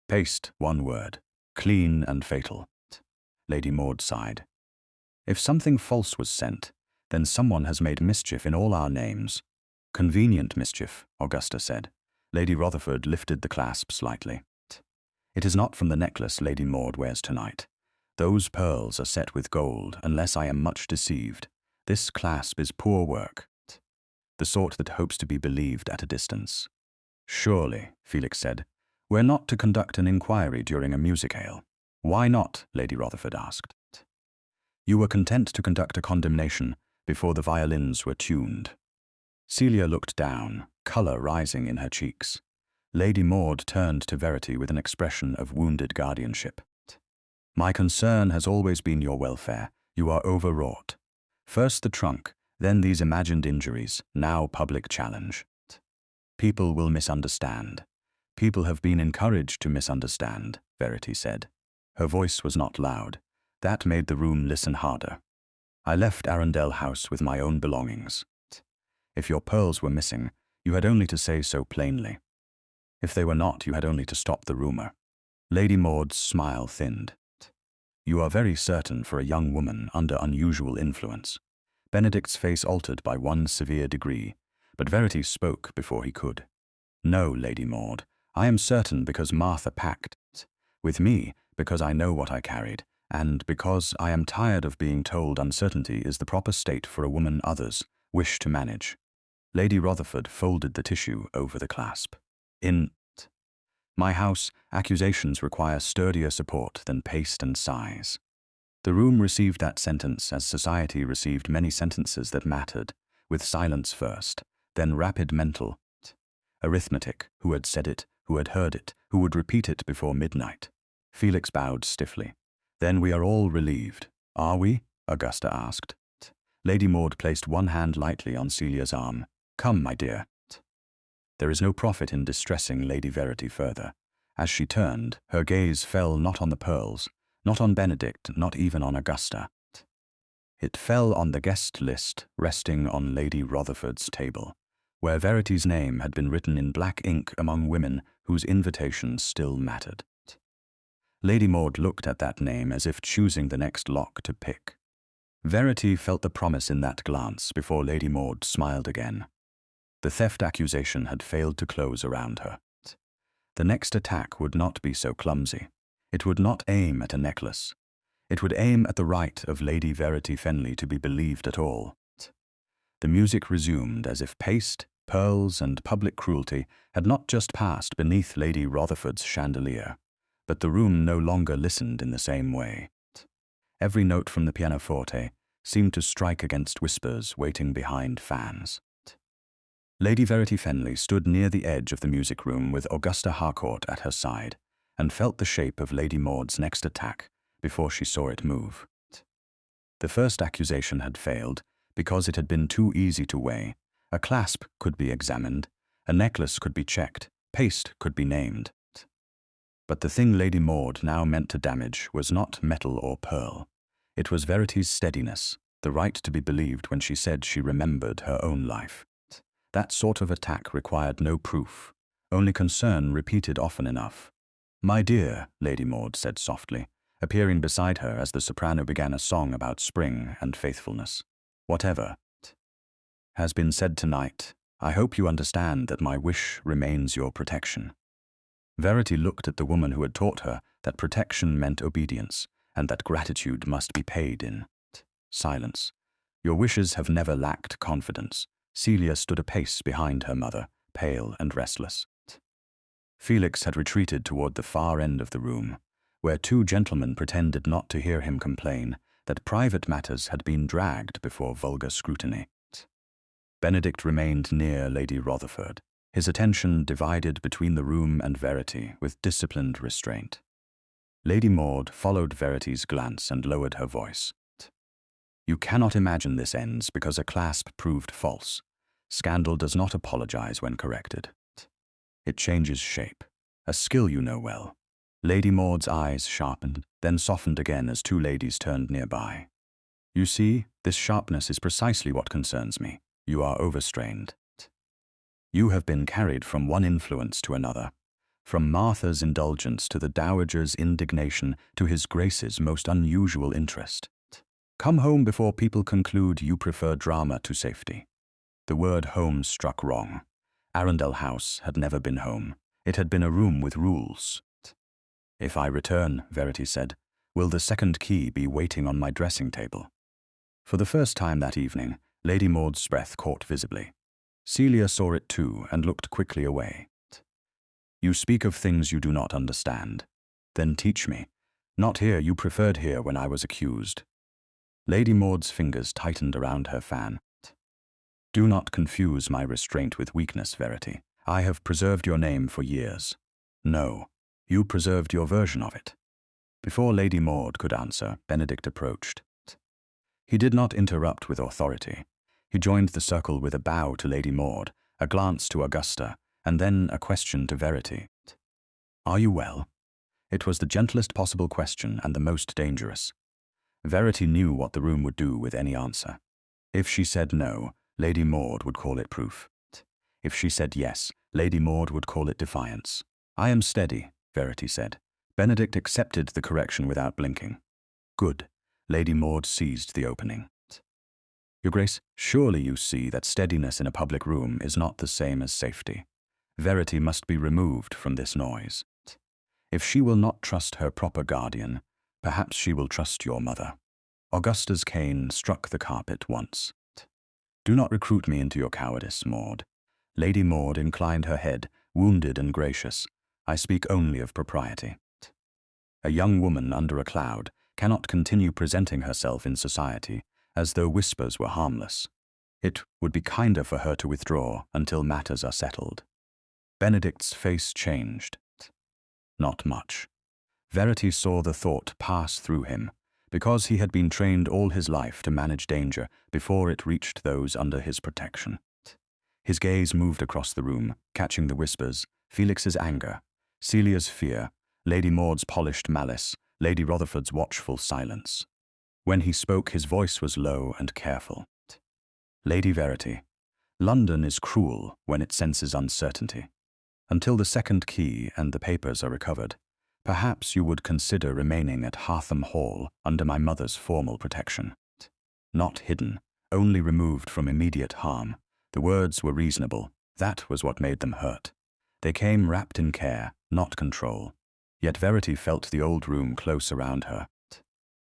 "Paste, one word. Clean and fatal." Lady Maud sighed. "If something false was sent, then someone has made mischief in all our names." "Convenient mischief," Augusta said. Lady Rutherford lifted the clasp slightly. "It is not from the necklace Lady Maud wears tonight. Those pearls are set with gold, unless I am much deceived. This clasp is poor work, the sort that hopes to be believed at a distance." "Surely," Felix said, "we're not to conduct an inquiry during a music-hale." "Why not?" Lady Rutherford asked. "You were content to conduct a condemnation before the violins were tuned." Celia looked down, colour rising in her cheeks. Lady Maud turned to Verity with an expression of wounded guardianship. "My concern has always been your welfare. You are overwrought. First the trunk, then these imagined injuries, now public challenge. People will misunderstand. People have been encouraged to misunderstand," Verity said. Her voice was not loud. That made the room listen harder. "I left Arundel House with my own belongings. If your pearls were missing, you had only to say so plainly. If they were not, you had only to stop the rumor." Lady Maud's smile thinned. "You are very certain for a young woman under unusual influence." Benedict's face altered by one severe degree, but Verity spoke before he could. "No, Lady Maud, I am certain because Martha packed with me, because I know what I carried, and because I am tired of being told uncertainty is the proper state for a woman others wish to manage." Lady Rutherford folded the tissue over the clasp. "In my house, accusations require sturdier support than paste and sighs." The room received that sentence as society received many sentences that mattered, with silence first, then rapid mental arithmetic: who had said it, who had heard it, who would repeat it before midnight. Felix bowed stiffly. "Then we are all relieved." "Are we?" Augusta asked. Lady Maud placed one hand lightly on Celia's arm. "Come, my dear." There is no profit in distressing Lady Verity further. As she turned, her gaze fell not on the pearls, not on Benedict, not even on Augusta. It fell on the guest list resting on Lady Rutherford's table, where Verity's name had been written in black ink among women whose invitations still mattered. Lady Maud looked at that name as if choosing the next lock to pick. Verity felt the promise in that glance before Lady Maud smiled again. The theft accusation had failed to close around her. The next attack would not be so clumsy. It would not aim at a necklace. It would aim at the right of Lady Verity Fenleigh to be believed at all. The music resumed as if paste, pearls, and public cruelty had not just passed beneath Lady Rutherford's chandelier, but the room no longer listened in the same way. Every note from the pianoforte seemed to strike against whispers waiting behind fans. Lady Verity Fenleigh stood near the edge of the music room with Augusta Harcourt at her side, and felt the shape of Lady Maud's next attack before she saw it move. The first accusation had failed because it had been too easy to weigh. A clasp could be examined, a necklace could be checked, paste could be named. But the thing Lady Maud now meant to damage was not metal or pearl. It was Verity's steadiness, the right to be believed when she said she remembered her own life. That sort of attack required no proof, only concern repeated often enough. "My dear," Lady Maud said softly, appearing beside her as the soprano began a song about spring and faithfulness. "Whatever has been said tonight, I hope you understand that my wish remains your protection." Verity looked at the woman who had taught her that protection meant obedience, and that gratitude must be paid in silence. "Your wishes have never lacked confidence." Celia stood a pace behind her mother, pale and restless. Felix had retreated toward the far end of the room, where two gentlemen pretended not to hear him complain that private matters had been dragged before vulgar scrutiny. Benedict remained near Lady Rutherford, his attention divided between the room and Verity with disciplined restraint. Lady Maud followed Verity's glance and lowered her voice. "You cannot imagine this ends because a clasp proved false. Scandal does not apologize when corrected. It changes shape, a skill you know well." Lady Maud's eyes sharpened, then softened again as two ladies turned nearby. "You see, this sharpness is precisely what concerns me. You are overstrained. You have been carried from one influence to another, from Martha's indulgence to the Dowager's indignation to His Grace's most unusual interest. Come home before people conclude you prefer drama to safety." The word home struck wrong. Arundel House had never been home. It had been a room with rules. "If I return," Verity said, "will the second key be waiting on my dressing table?" For the first time that evening, Lady Maud's breath caught visibly. Celia saw it too and looked quickly away. "You speak of things you do not understand. Then teach me. Not here, you preferred here when I was accused." Lady Maud's fingers tightened around her fan. "Do not confuse my restraint with weakness, Verity. I have preserved your name for years." "No, you preserved your version of it." Before Lady Maud could answer, Benedict approached. He did not interrupt with authority. He joined the circle with a bow to Lady Maud, a glance to Augusta, and then a question to Verity. "Are you well?" It was the gentlest possible question and the most dangerous. Verity knew what the room would do with any answer. If she said no, Lady Maud would call it proof. If she said yes, Lady Maud would call it defiance. "I am steady," Verity said. Benedict accepted the correction without blinking. "Good." Lady Maud seized the opening. "Your Grace, surely you see that steadiness in a public room is not the same as safety. Verity must be removed from this noise. If she will not trust her proper guardian, perhaps she will trust your mother." Augusta's cane struck the carpet once. "Do not recruit me into your cowardice, Maud." Lady Maud inclined her head, wounded and gracious. "I speak only of propriety. A young woman under a cloud cannot continue presenting herself in society as though whispers were harmless. It would be kinder for her to withdraw until matters are settled." Benedict's face changed. Not much. Verity saw the thought pass through him, because he had been trained all his life to manage danger before it reached those under his protection. His gaze moved across the room, catching the whispers, Felix's anger, Celia's fear, Lady Maud's polished malice, Lady Rutherford's watchful silence. When he spoke, his voice was low and careful. "Lady Verity, London is cruel when it senses uncertainty. Until the second key and the papers are recovered, perhaps you would consider remaining at Hartham Hall under my mother's formal protection. Not hidden, only removed from immediate harm." The words were reasonable. That was what made them hurt. They came wrapped in care, not control. Yet Verity felt the old room close around her.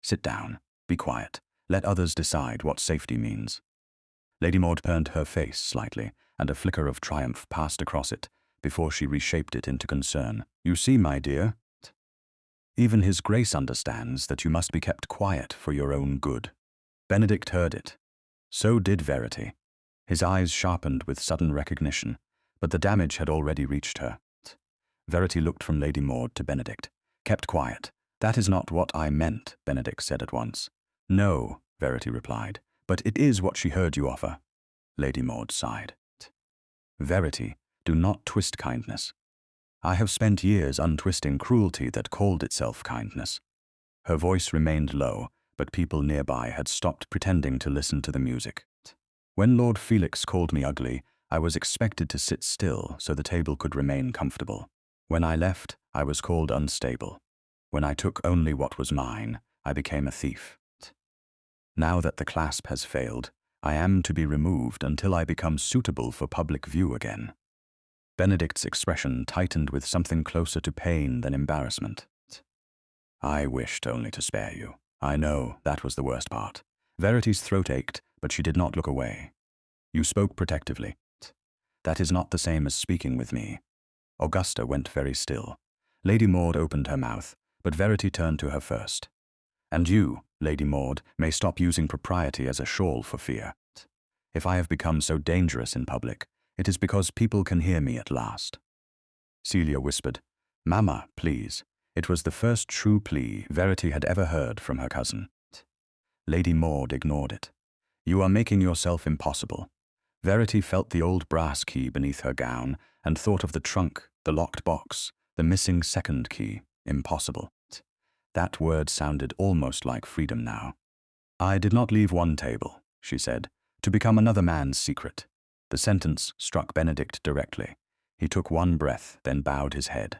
"Sit down. Be quiet. Let others decide what safety means." Lady Maud turned her face slightly, and a flicker of triumph passed across it before she reshaped it into concern. "You see, my dear, even His Grace understands that you must be kept quiet for your own good." Benedict heard it. So did Verity. His eyes sharpened with sudden recognition, but the damage had already reached her. Verity looked from Lady Maud to Benedict. Kept quiet. That is not what I meant, Benedict said at once. No, Verity replied, but it is what she heard you offer. Lady Maud sighed. Verity, do not twist kindness. I have spent years untwisting cruelty that called itself kindness. Her voice remained low, but people nearby had stopped pretending to listen to the music. When Lord Felix called me ugly, I was expected to sit still so the table could remain comfortable. When I left, I was called unstable. When I took only what was mine, I became a thief. Now that the clasp has failed, I am to be removed until I become suitable for public view again. Benedict's expression tightened with something closer to pain than embarrassment. I wished only to spare you. I know, that was the worst part. Verity's throat ached, but she did not look away. You spoke protectively. That is not the same as speaking with me. Augusta went very still. Lady Maud opened her mouth, but Verity turned to her first. And you, Lady Maud, may stop using propriety as a shawl for fear. If I have become so dangerous in public, it is because people can hear me at last. Celia whispered, Mamma, please. It was the first true plea Verity had ever heard from her cousin. Lady Maud ignored it. You are making yourself impossible. Verity felt the old brass key beneath her gown and thought of the trunk, the locked box, the missing second key. Impossible. That word sounded almost like freedom now. I did not leave one table, she said, to become another man's secret. The sentence struck Benedict directly. He took one breath, then bowed his head.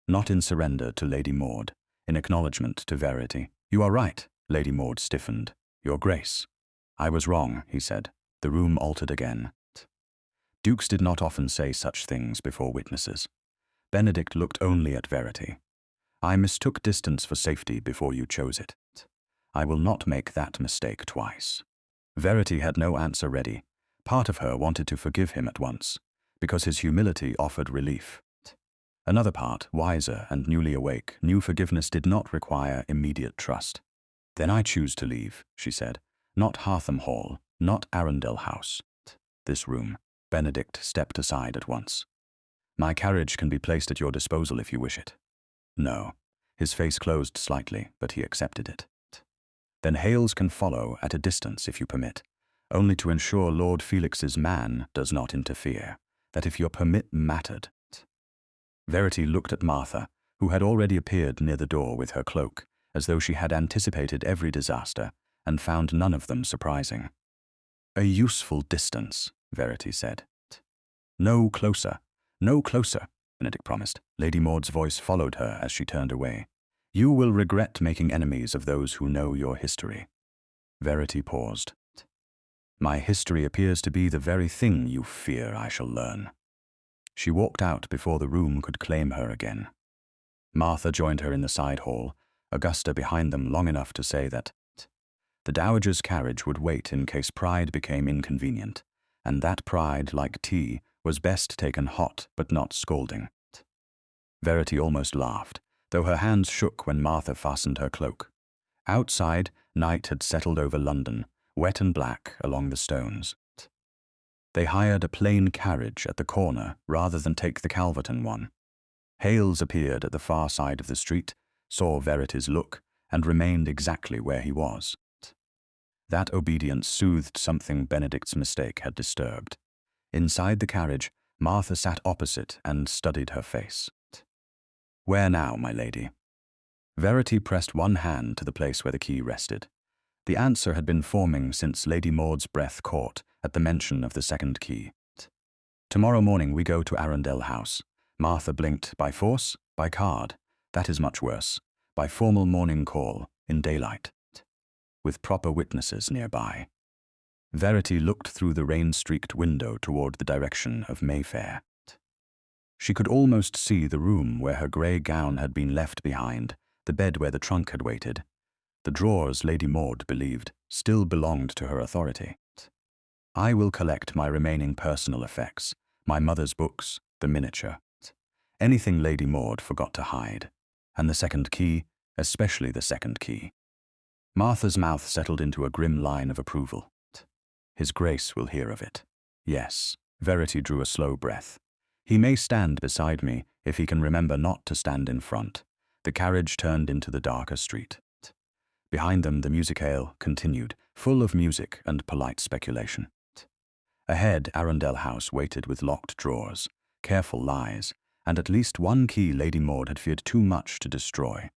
Not in surrender to Lady Maud, in acknowledgement to Verity. You are right, Lady Maud stiffened. Your Grace. I was wrong, he said. The room altered again. Dukes did not often say such things before witnesses. Benedict looked only at Verity. I mistook distance for safety before you chose it. I will not make that mistake twice. Verity had no answer ready. Part of her wanted to forgive him at once, because his humility offered relief. Another part, wiser and newly awake, knew forgiveness did not require immediate trust. Then I choose to leave, she said. Not Hartham Hall, not Arundel House. This room. Benedict stepped aside at once. My carriage can be placed at your disposal if you wish it. No. His face closed slightly, but he accepted it. Then Hales can follow at a distance if you permit, only to ensure Lord Felix's man does not interfere, that if your permit mattered. Verity looked at Martha, who had already appeared near the door with her cloak, as though she had anticipated every disaster and found none of them surprising. A useful distance, Verity said. No closer, no closer, Benedict promised. Lady Maud's voice followed her as she turned away. You will regret making enemies of those who know your history. Verity paused. My history appears to be the very thing you fear I shall learn. She walked out before the room could claim her again. Martha joined her in the side hall, Augusta behind them long enough to say that the dowager's carriage would wait in case pride became inconvenient, and that pride, like tea, was best taken hot but not scalding. Verity almost laughed, though her hands shook when Martha fastened her cloak. Outside, night had settled over London, wet and black along the stones. They hired a plain carriage at the corner rather than take the Calverton one. Hales appeared at the far side of the street, saw Verity's look, and remained exactly where he was. That obedience soothed something Benedict's mistake had disturbed. Inside the carriage, Martha sat opposite and studied her face. Where now, my lady? Verity pressed one hand to the place where the key rested. The answer had been forming since Lady Maud's breath caught at the mention of the second key. Tomorrow morning we go to Arundel House. Martha blinked. By force? By card. That is much worse. By formal morning call, in daylight, with proper witnesses nearby. Verity looked through the rain-streaked window toward the direction of Mayfair. She could almost see the room where her grey gown had been left behind, the bed where the trunk had waited. The drawers, Lady Maud believed, still belonged to her authority. I will collect my remaining personal effects, my mother's books, the miniature, anything Lady Maud forgot to hide, and the second key, especially the second key. Martha's mouth settled into a grim line of approval. His Grace will hear of it. Yes, Verity drew a slow breath. He may stand beside me if he can remember not to stand in front. The carriage turned into the darker street. Behind them the musicale continued, full of music and polite speculation. Ahead, Arundel House waited with locked drawers, careful lies, and at least one key Lady Maud had feared too much to destroy.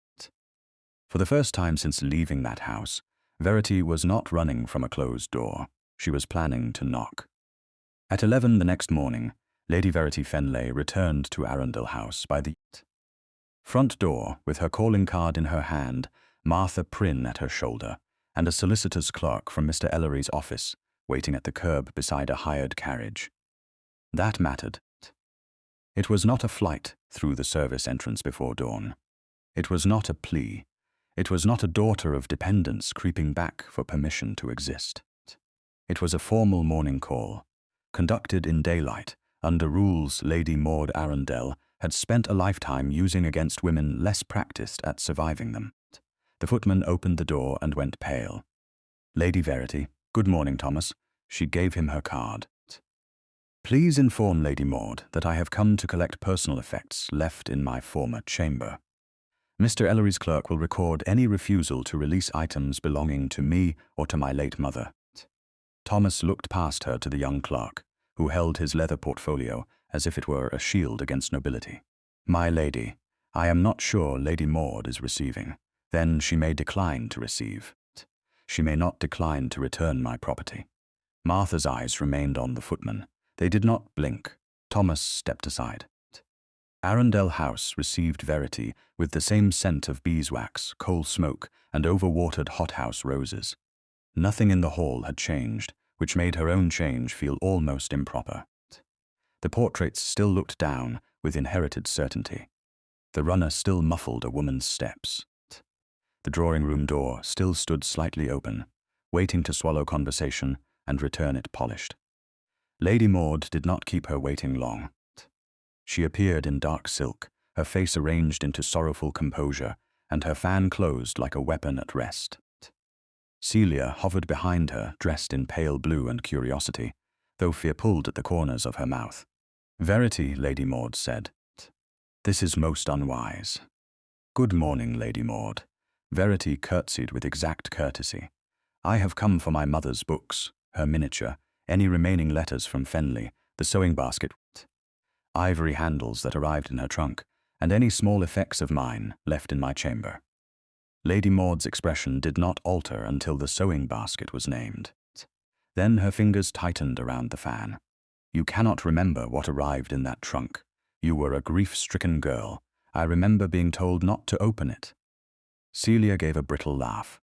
For the first time since leaving that house, Verity was not running from a closed door. She was planning to knock. At 11 the next morning, Lady Verity Fenleigh returned to Arundel House by the front door with her calling card in her hand, Martha Prynne at her shoulder, and a solicitor's clerk from Mr. Ellery's office waiting at the curb beside a hired carriage. That mattered. It was not a flight through the service entrance before dawn. It was not a plea. It was not a daughter of dependence creeping back for permission to exist. It was a formal morning call, conducted in daylight, under rules Lady Maud Arundel had spent a lifetime using against women less practiced at surviving them. The footman opened the door and went pale. Lady Verity, good morning, Thomas. She gave him her card. Please inform Lady Maud that I have come to collect personal effects left in my former chamber. Mr. Ellery's clerk will record any refusal to release items belonging to me or to my late mother. Thomas looked past her to the young clerk, who held his leather portfolio as if it were a shield against nobility. My lady, I am not sure Lady Maud is receiving. Then she may decline to receive. She may not decline to return my property. Martha's eyes remained on the footman. They did not blink. Thomas stepped aside. Arundel House received Verity with the same scent of beeswax, coal smoke, and overwatered hothouse roses. Nothing in the hall had changed, which made her own change feel almost improper. The portraits still looked down with inherited certainty. The runner still muffled a woman's steps. The drawing-room door still stood slightly open, waiting to swallow conversation and return it polished. Lady Maud did not keep her waiting long. She appeared in dark silk, her face arranged into sorrowful composure, and her fan closed like a weapon at rest. Celia hovered behind her, dressed in pale blue and curiosity, though fear pulled at the corners of her mouth. Verity, Lady Maud said. This is most unwise. Good morning, Lady Maud. Verity curtsied with exact courtesy. I have come for my mother's books, her miniature, any remaining letters from Fenleigh, the sewing basket, ivory handles that arrived in her trunk, and any small effects of mine left in my chamber. Lady Maud's expression did not alter until the sewing basket was named. Then her fingers tightened around the fan. You cannot remember what arrived in that trunk. You were a grief-stricken girl. I remember being told not to open it. Celia gave a brittle laugh.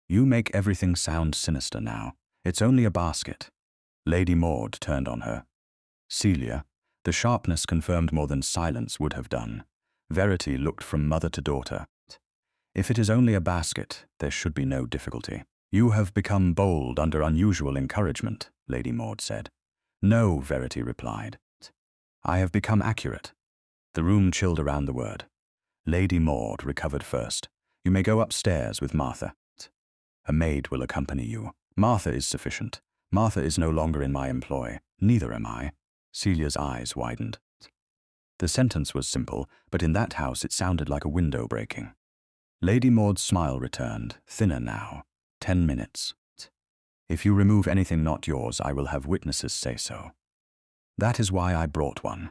You make everything sound sinister now. It's only a basket. Lady Maud turned on her. Celia, the sharpness confirmed more than silence would have done. Verity looked from mother to daughter. If it is only a basket, there should be no difficulty. You have become bold under unusual encouragement, Lady Maud said. No, Verity replied. I have become accurate. The room chilled around the word. Lady Maud recovered first. You may go upstairs with Martha. A maid will accompany you. Martha is sufficient. Martha is no longer in my employ. Neither am I. Celia's eyes widened. The sentence was simple, but in that house it sounded like a window breaking. Lady Maud's smile returned, thinner now. 10 minutes. If you remove anything not yours, I will have witnesses say so. That is why I brought one.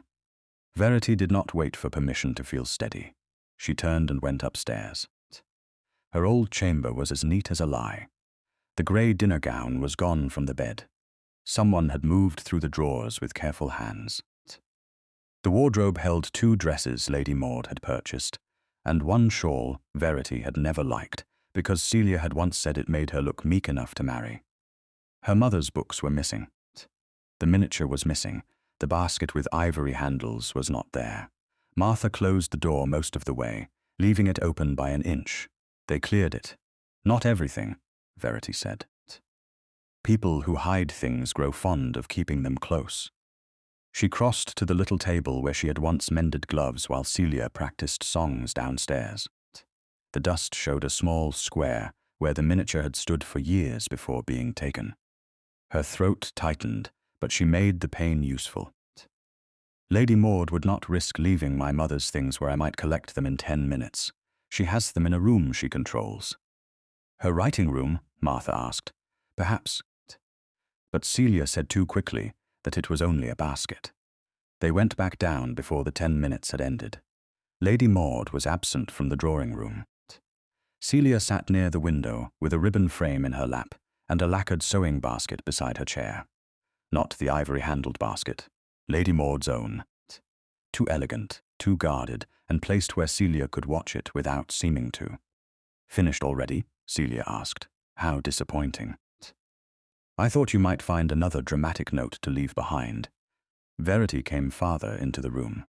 Verity did not wait for permission to feel steady. She turned and went upstairs. Her old chamber was as neat as a lie. The grey dinner gown was gone from the bed. Someone had moved through the drawers with careful hands. The wardrobe held 2 dresses Lady Maud had purchased, and one shawl Verity had never liked, because Celia had once said it made her look meek enough to marry. Her mother's books were missing. The miniature was missing. The basket with ivory handles was not there. Martha closed the door most of the way, leaving it open by an inch. They cleared it. Not everything, Verity said. People who hide things grow fond of keeping them close. She crossed to the little table where she had once mended gloves while Celia practiced songs downstairs. The dust showed a small square where the miniature had stood for years before being taken. Her throat tightened, but she made the pain useful. Lady Maud would not risk leaving my mother's things where I might collect them in 10 minutes. She has them in a room she controls. Her writing room? Martha asked. Perhaps. But Celia said too quickly that it was only a basket. They went back down before the 10 minutes had ended. Lady Maud was absent from the drawing room. Celia sat near the window with a ribbon frame in her lap and a lacquered sewing basket beside her chair. Not the ivory-handled basket, Lady Maud's own. Too elegant, too guarded, and placed where Celia could watch it without seeming to. Finished already? Celia asked. How disappointing. I thought you might find another dramatic note to leave behind. Verity came farther into the room.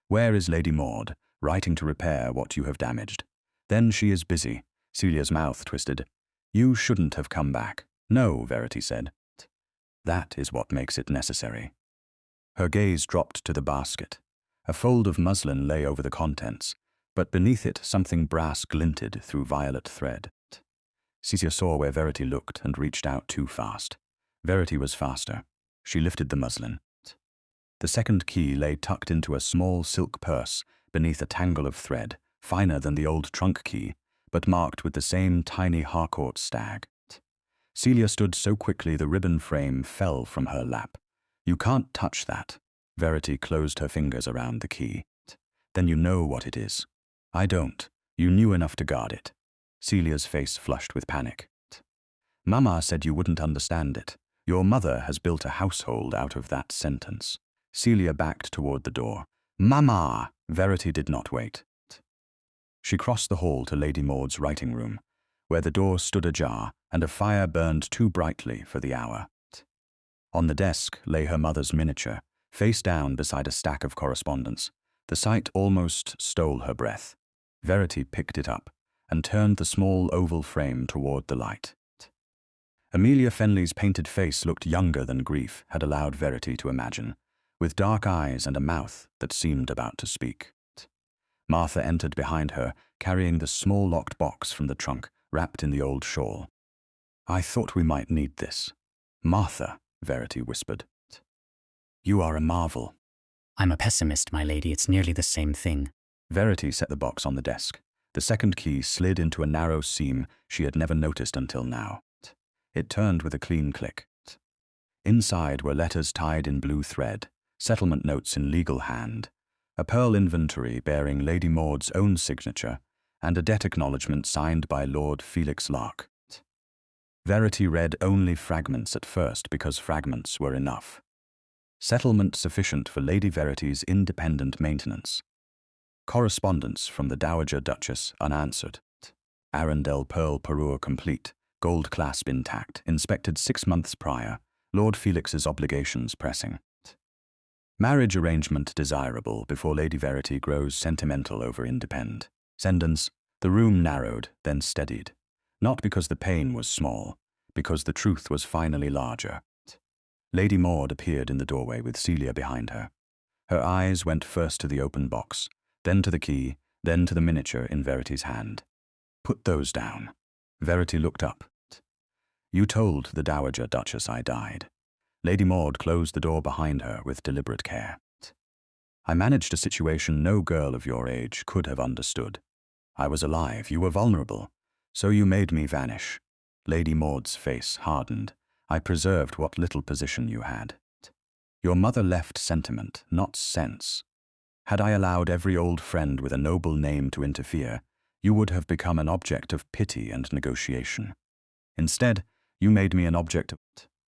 Where is Lady Maud, writing to repair what you have damaged? Then she is busy. Celia's mouth twisted. You shouldn't have come back. No, Verity said. That is what makes it necessary. Her gaze dropped to the basket. A fold of muslin lay over the contents, but beneath it something brass glinted through violet thread. Celia saw where Verity looked and reached out too fast. Verity was faster. She lifted the muslin. The second key lay tucked into a small silk purse beneath a tangle of thread, finer than the old trunk key, but marked with the same tiny Harcourt stag. Celia stood so quickly the ribbon frame fell from her lap. You can't touch that. Verity closed her fingers around the key. Then you know what it is. I don't. You knew enough to guard it. Celia's face flushed with panic. Mama said you wouldn't understand it. Your mother has built a household out of that sentence. Celia backed toward the door. Mama! Verity did not wait. She crossed the hall to Lady Maud's writing room, where the door stood ajar and a fire burned too brightly for the hour. On the desk lay her mother's miniature, face down beside a stack of correspondence. The sight almost stole her breath. Verity picked it up and turned the small oval frame toward the light. Amelia Fenleigh's painted face looked younger than grief had allowed Verity to imagine, with dark eyes and a mouth that seemed about to speak. Martha entered behind her, carrying the small locked box from the trunk, wrapped in the old shawl. I thought we might need this. Martha, Verity whispered. You are a marvel. I'm a pessimist, my lady. It's nearly the same thing. Verity set the box on the desk. The second key slid into a narrow seam she had never noticed until now. It turned with a clean click. Inside were letters tied in blue thread, settlement notes in legal hand, a pearl inventory bearing Lady Maud's own signature, and a debt acknowledgement signed by Lord Felix Lark. Verity read only fragments at first because fragments were enough. Settlement sufficient for Lady Verity's independent maintenance. Correspondence from the Dowager Duchess unanswered. Arundel pearl parure complete, gold clasp intact, inspected 6 months prior, Lord Felix's obligations pressing. Marriage arrangement desirable before Lady Verity grows sentimental over independ. Sentence, the room narrowed, then steadied. Not because the pain was small, because the truth was finally larger. Lady Maud appeared in the doorway with Celia behind her. Her eyes went first to the open box, then to the key, then to the miniature in Verity's hand. Put those down. Verity looked up. You told the Dowager Duchess I died. Lady Maud closed the door behind her with deliberate care. I managed a situation no girl of your age could have understood. I was alive, you were vulnerable, so you made me vanish. Lady Maud's face hardened. I preserved what little position you had. Your mother left sentiment, not sense. Had I allowed every old friend with a noble name to interfere, you would have become an object of pity and negotiation. Instead, you made me an object of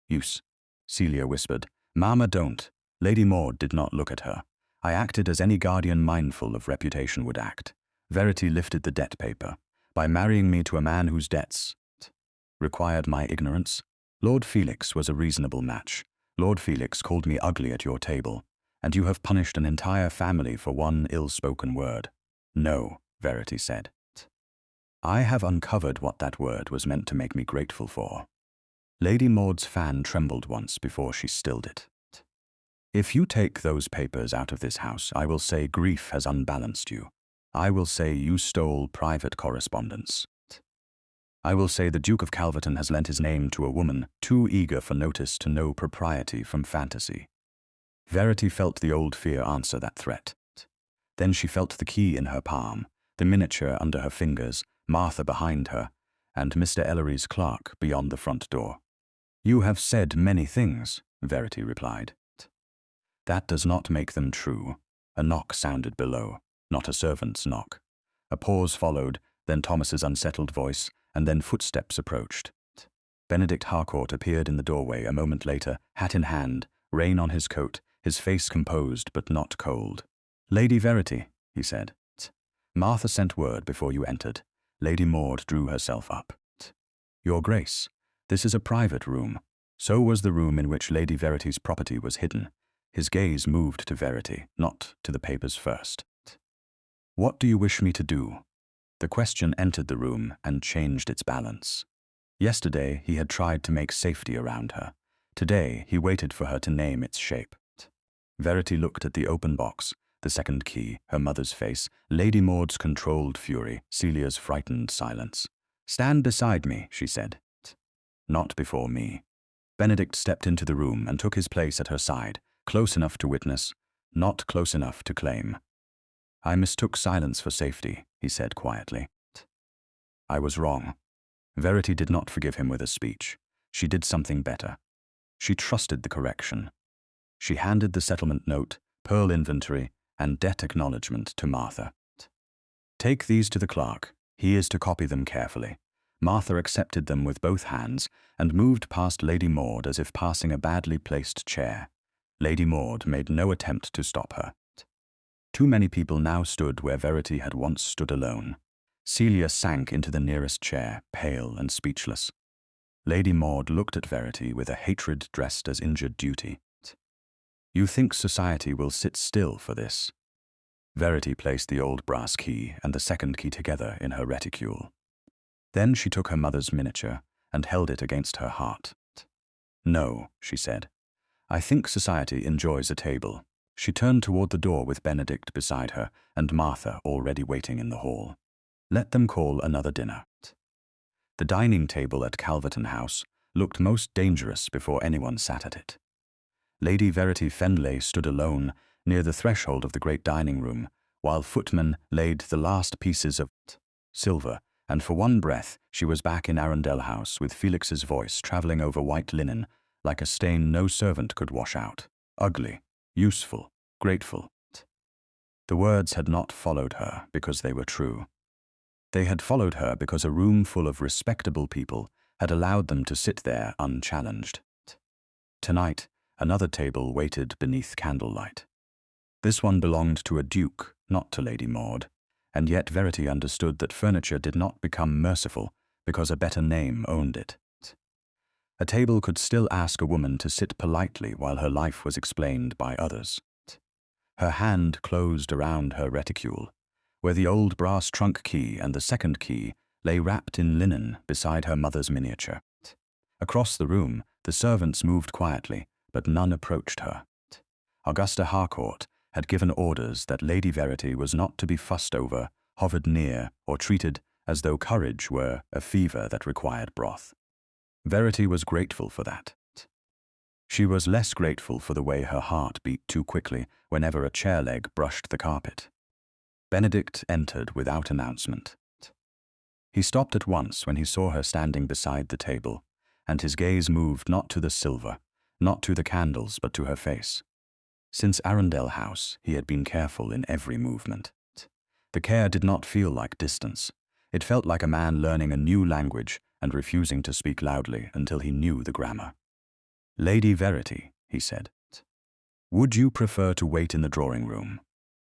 use. Celia whispered, Mama, don't. Lady Maud did not look at her. I acted as any guardian mindful of reputation would act. Verity lifted the debt paper. By marrying me to a man whose debts required my ignorance, Lord Felix was a reasonable match. Lord Felix called me ugly at your table, and you have punished an entire family for one ill-spoken word. No, Verity said. I have uncovered what that word was meant to make me grateful for. Lady Maud's fan trembled once before she stilled it. If you take those papers out of this house, I will say grief has unbalanced you. I will say you stole private correspondence. I will say the Duke of Calverton has lent his name to a woman too eager for notice to know propriety from fantasy. Verity felt the old fear answer that threat. Then she felt the key in her palm, the miniature under her fingers, Martha behind her, and Mr. Ellery's clerk beyond the front door. You have said many things, Verity replied. That does not make them true. A knock sounded below, not a servant's knock. A pause followed, then Thomas's unsettled voice, and then footsteps approached. Benedict Harcourt appeared in the doorway a moment later, hat in hand, rein on his coat, his face composed but not cold. Lady Verity, he said. Martha sent word before you entered. Lady Maud drew herself up. Your Grace, this is a private room. So was the room in which Lady Verity's property was hidden. His gaze moved to Verity, not to the papers first. What do you wish me to do? The question entered the room and changed its balance. Yesterday he had tried to make safety around her. Today he waited for her to name its shape. Verity looked at the open box, the second key, her mother's face, Lady Maud's controlled fury, Celia's frightened silence. Stand beside me, she said. Not before me. Benedict stepped into the room and took his place at her side, close enough to witness, not close enough to claim. I mistook silence for safety, he said quietly. I was wrong. Verity did not forgive him with a speech. She did something better. She trusted the correction. She handed the settlement note, pearl inventory, and debt acknowledgement to Martha. Take these to the clerk. He is to copy them carefully. Martha accepted them with both hands and moved past Lady Maud as if passing a badly placed chair. Lady Maud made no attempt to stop her. Too many people now stood where Verity had once stood alone. Celia sank into the nearest chair, pale and speechless. Lady Maud looked at Verity with a hatred dressed as injured duty. You think society will sit still for this? Verity placed the old brass key and the second key together in her reticule. Then she took her mother's miniature and held it against her heart. No, she said. I think society enjoys a table. She turned toward the door with Benedict beside her and Martha already waiting in the hall. Let them call another dinner. The dining table at Calverton House looked most dangerous before anyone sat at it. Lady Verity Fenleigh stood alone near the threshold of the great dining room, while footmen laid the last pieces of silver, and for one breath she was back in Arundel House with Felix's voice travelling over white linen like a stain no servant could wash out. Ugly, useful, grateful. The words had not followed her because they were true. They had followed her because a room full of respectable people had allowed them to sit there unchallenged. Tonight, another table waited beneath candlelight. This one belonged to a duke, not to Lady Maud, and yet Verity understood that furniture did not become merciful because a better name owned it. A table could still ask a woman to sit politely while her life was explained by others. Her hand closed around her reticule, where the old brass trunk key and the second key lay wrapped in linen beside her mother's miniature. Across the room, the servants moved quietly, but none approached her. Augusta Harcourt had given orders that Lady Verity was not to be fussed over, hovered near, or treated as though courage were a fever that required broth. Verity was grateful for that. She was less grateful for the way her heart beat too quickly whenever a chair leg brushed the carpet. Benedict entered without announcement. He stopped at once when he saw her standing beside the table, and his gaze moved not to the silver, not to the candles, but to her face. Since Arundel House, he had been careful in every movement. The care did not feel like distance. It felt like a man learning a new language and refusing to speak loudly until he knew the grammar. Lady Verity, he said. Would you prefer to wait in the drawing room?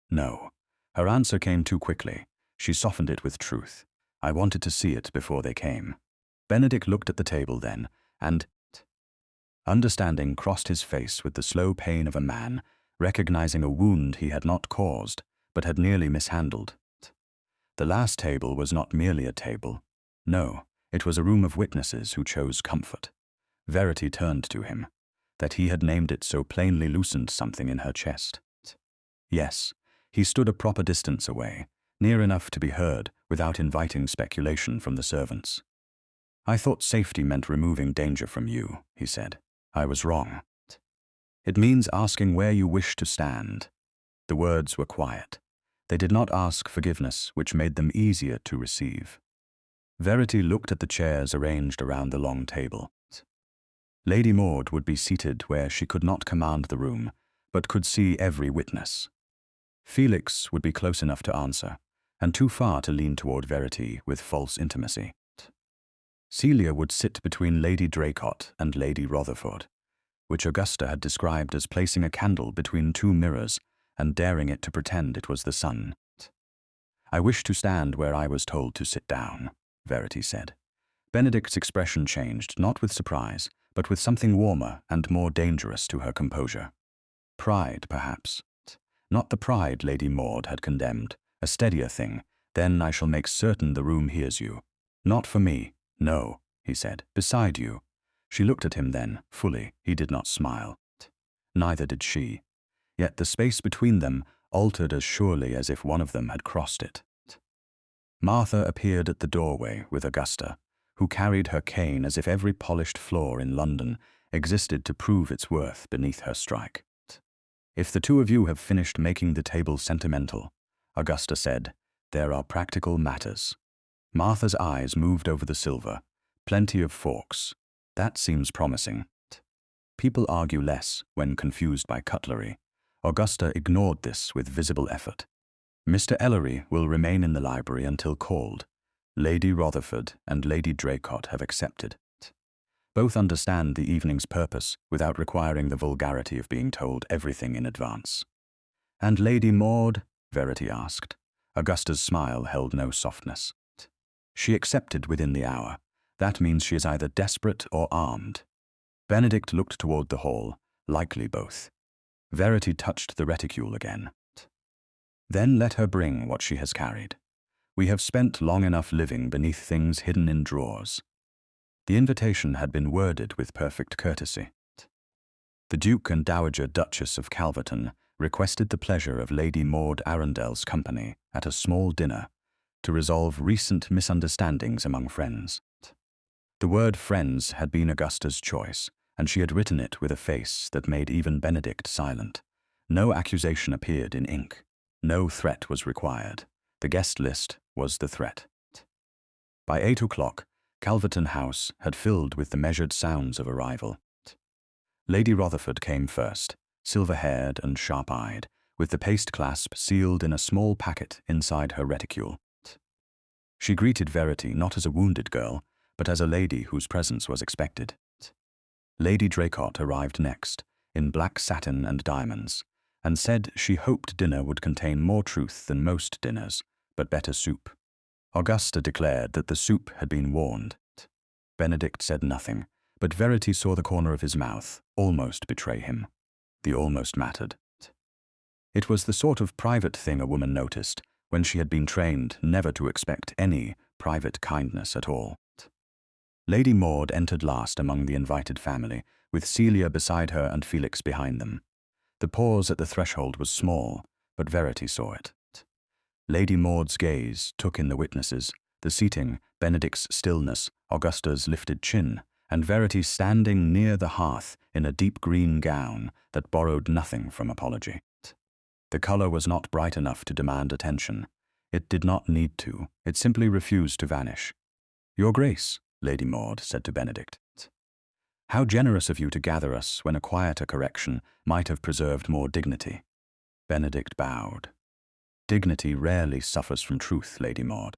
No. Her answer came too quickly. She softened it with truth. I wanted to see it before they came. Benedict looked at the table then, and, understanding, crossed his face with the slow pain of a man, recognizing a wound he had not caused, but had nearly mishandled. The last table was not merely a table. No, it was a room of witnesses who chose comfort. Verity turned to him. That he had named it so plainly loosened something in her chest. Yes, he stood a proper distance away, near enough to be heard without inviting speculation from the servants. I thought safety meant removing danger from you, he said. I was wrong. It means asking where you wish to stand. The words were quiet. They did not ask forgiveness, which made them easier to receive. Verity looked at the chairs arranged around the long table. Lady Maud would be seated where she could not command the room, but could see every witness. Felix would be close enough to answer, and too far to lean toward Verity with false intimacy. Celia would sit between Lady Draycott and Lady Rotherford, which Augusta had described as placing a candle between two mirrors and daring it to pretend it was the sun. I wish to stand where I was told to sit down, Verity said. Benedict's expression changed, not with surprise, but with something warmer and more dangerous to her composure. Pride, perhaps. Not the pride Lady Maud had condemned, a steadier thing. Then I shall make certain the room hears you. Not for me. No, he said, beside you. She looked at him then, fully. He did not smile. Neither did she. Yet the space between them altered as surely as if one of them had crossed it. Martha appeared at the doorway with Augusta, who carried her cane as if every polished floor in London existed to prove its worth beneath her strike. If the two of you have finished making the table sentimental, Augusta said, there are practical matters. Martha's eyes moved over the silver. Plenty of forks. That seems promising. People argue less when confused by cutlery. Augusta ignored this with visible effort. Mr. Ellery will remain in the library until called. Lady Rotherford and Lady Draycott have accepted. Both understand the evening's purpose without requiring the vulgarity of being told everything in advance. And Lady Maud? Verity asked. Augusta's smile held no softness. She accepted within the hour. That means she is either desperate or armed. Benedict looked toward the hall, likely both. Verity touched the reticule again. Then let her bring what she has carried. We have spent long enough living beneath things hidden in drawers. The invitation had been worded with perfect courtesy. The Duke and Dowager Duchess of Calverton requested the pleasure of Lady Maud Arundel's company at a small dinner to resolve recent misunderstandings among friends. The word friends had been Augusta's choice, and she had written it with a face that made even Benedict silent. No accusation appeared in ink. No threat was required. The guest list was the threat. By 8 o'clock, Calverton House had filled with the measured sounds of arrival. Lady Rotherford came first, silver-haired and sharp-eyed, with the paste clasp sealed in a small packet inside her reticule. She greeted Verity not as a wounded girl, but as a lady whose presence was expected. Lady Draycott arrived next, in black satin and diamonds, and said she hoped dinner would contain more truth than most dinners, but better soup. Augusta declared that the soup had been warned. Benedict said nothing, but Verity saw the corner of his mouth almost betray him. The almost mattered. It was the sort of private thing a woman noticed when she had been trained never to expect any private kindness at all. Lady Maud entered last among the invited family, with Celia beside her and Felix behind them. The pause at the threshold was small, but Verity saw it. Lady Maud's gaze took in the witnesses, the seating, Benedict's stillness, Augusta's lifted chin, and Verity standing near the hearth in a deep green gown that borrowed nothing from apology. The color was not bright enough to demand attention. It did not need to. It simply refused to vanish. "Your Grace," Lady Maud said to Benedict. "How generous of you to gather us when a quieter correction might have preserved more dignity." Benedict bowed. "Dignity rarely suffers from truth, Lady Maud.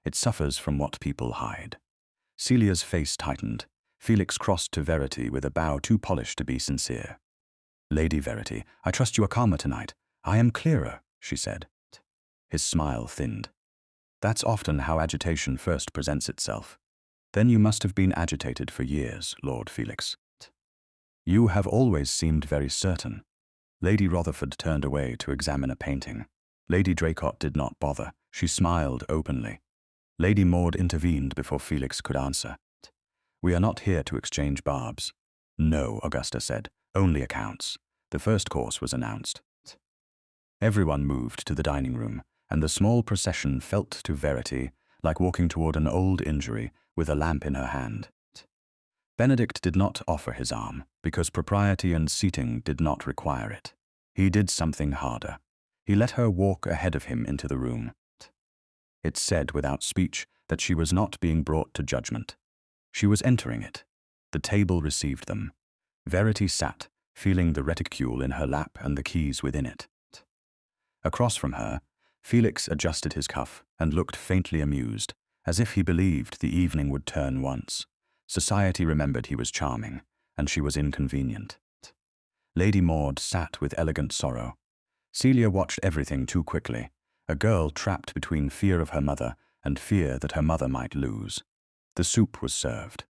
It suffers from what people hide." Celia's face tightened. Felix crossed to Verity with a bow too polished to be sincere. "Lady Verity, I trust you are calmer tonight. I am clearer," she said. His smile thinned. "That's often how agitation first presents itself. Then you must have been agitated for years, Lord Felix." "You have always seemed very certain." Lady Rotherford turned away to examine a painting. Lady Draycott did not bother. She smiled openly. Lady Maud intervened before Felix could answer. "We are not here to exchange barbs." "No," Augusta said, "only accounts." The first course was announced. Everyone moved to the dining room, and the small procession felt to Verity like walking toward an old injury with a lamp in her hand. Benedict did not offer his arm, because propriety and seating did not require it. He did something harder. He let her walk ahead of him into the room. It said without speech that she was not being brought to judgment. She was entering it. The table received them. Verity sat, feeling the reticule in her lap and the keys within it. Across from her, Felix adjusted his cuff and looked faintly amused, as if he believed the evening would turn once. Society remembered he was charming, and she was inconvenient. Lady Maud sat with elegant sorrow. Celia watched everything too quickly, a girl trapped between fear of her mother and fear that her mother might lose. The soup was served.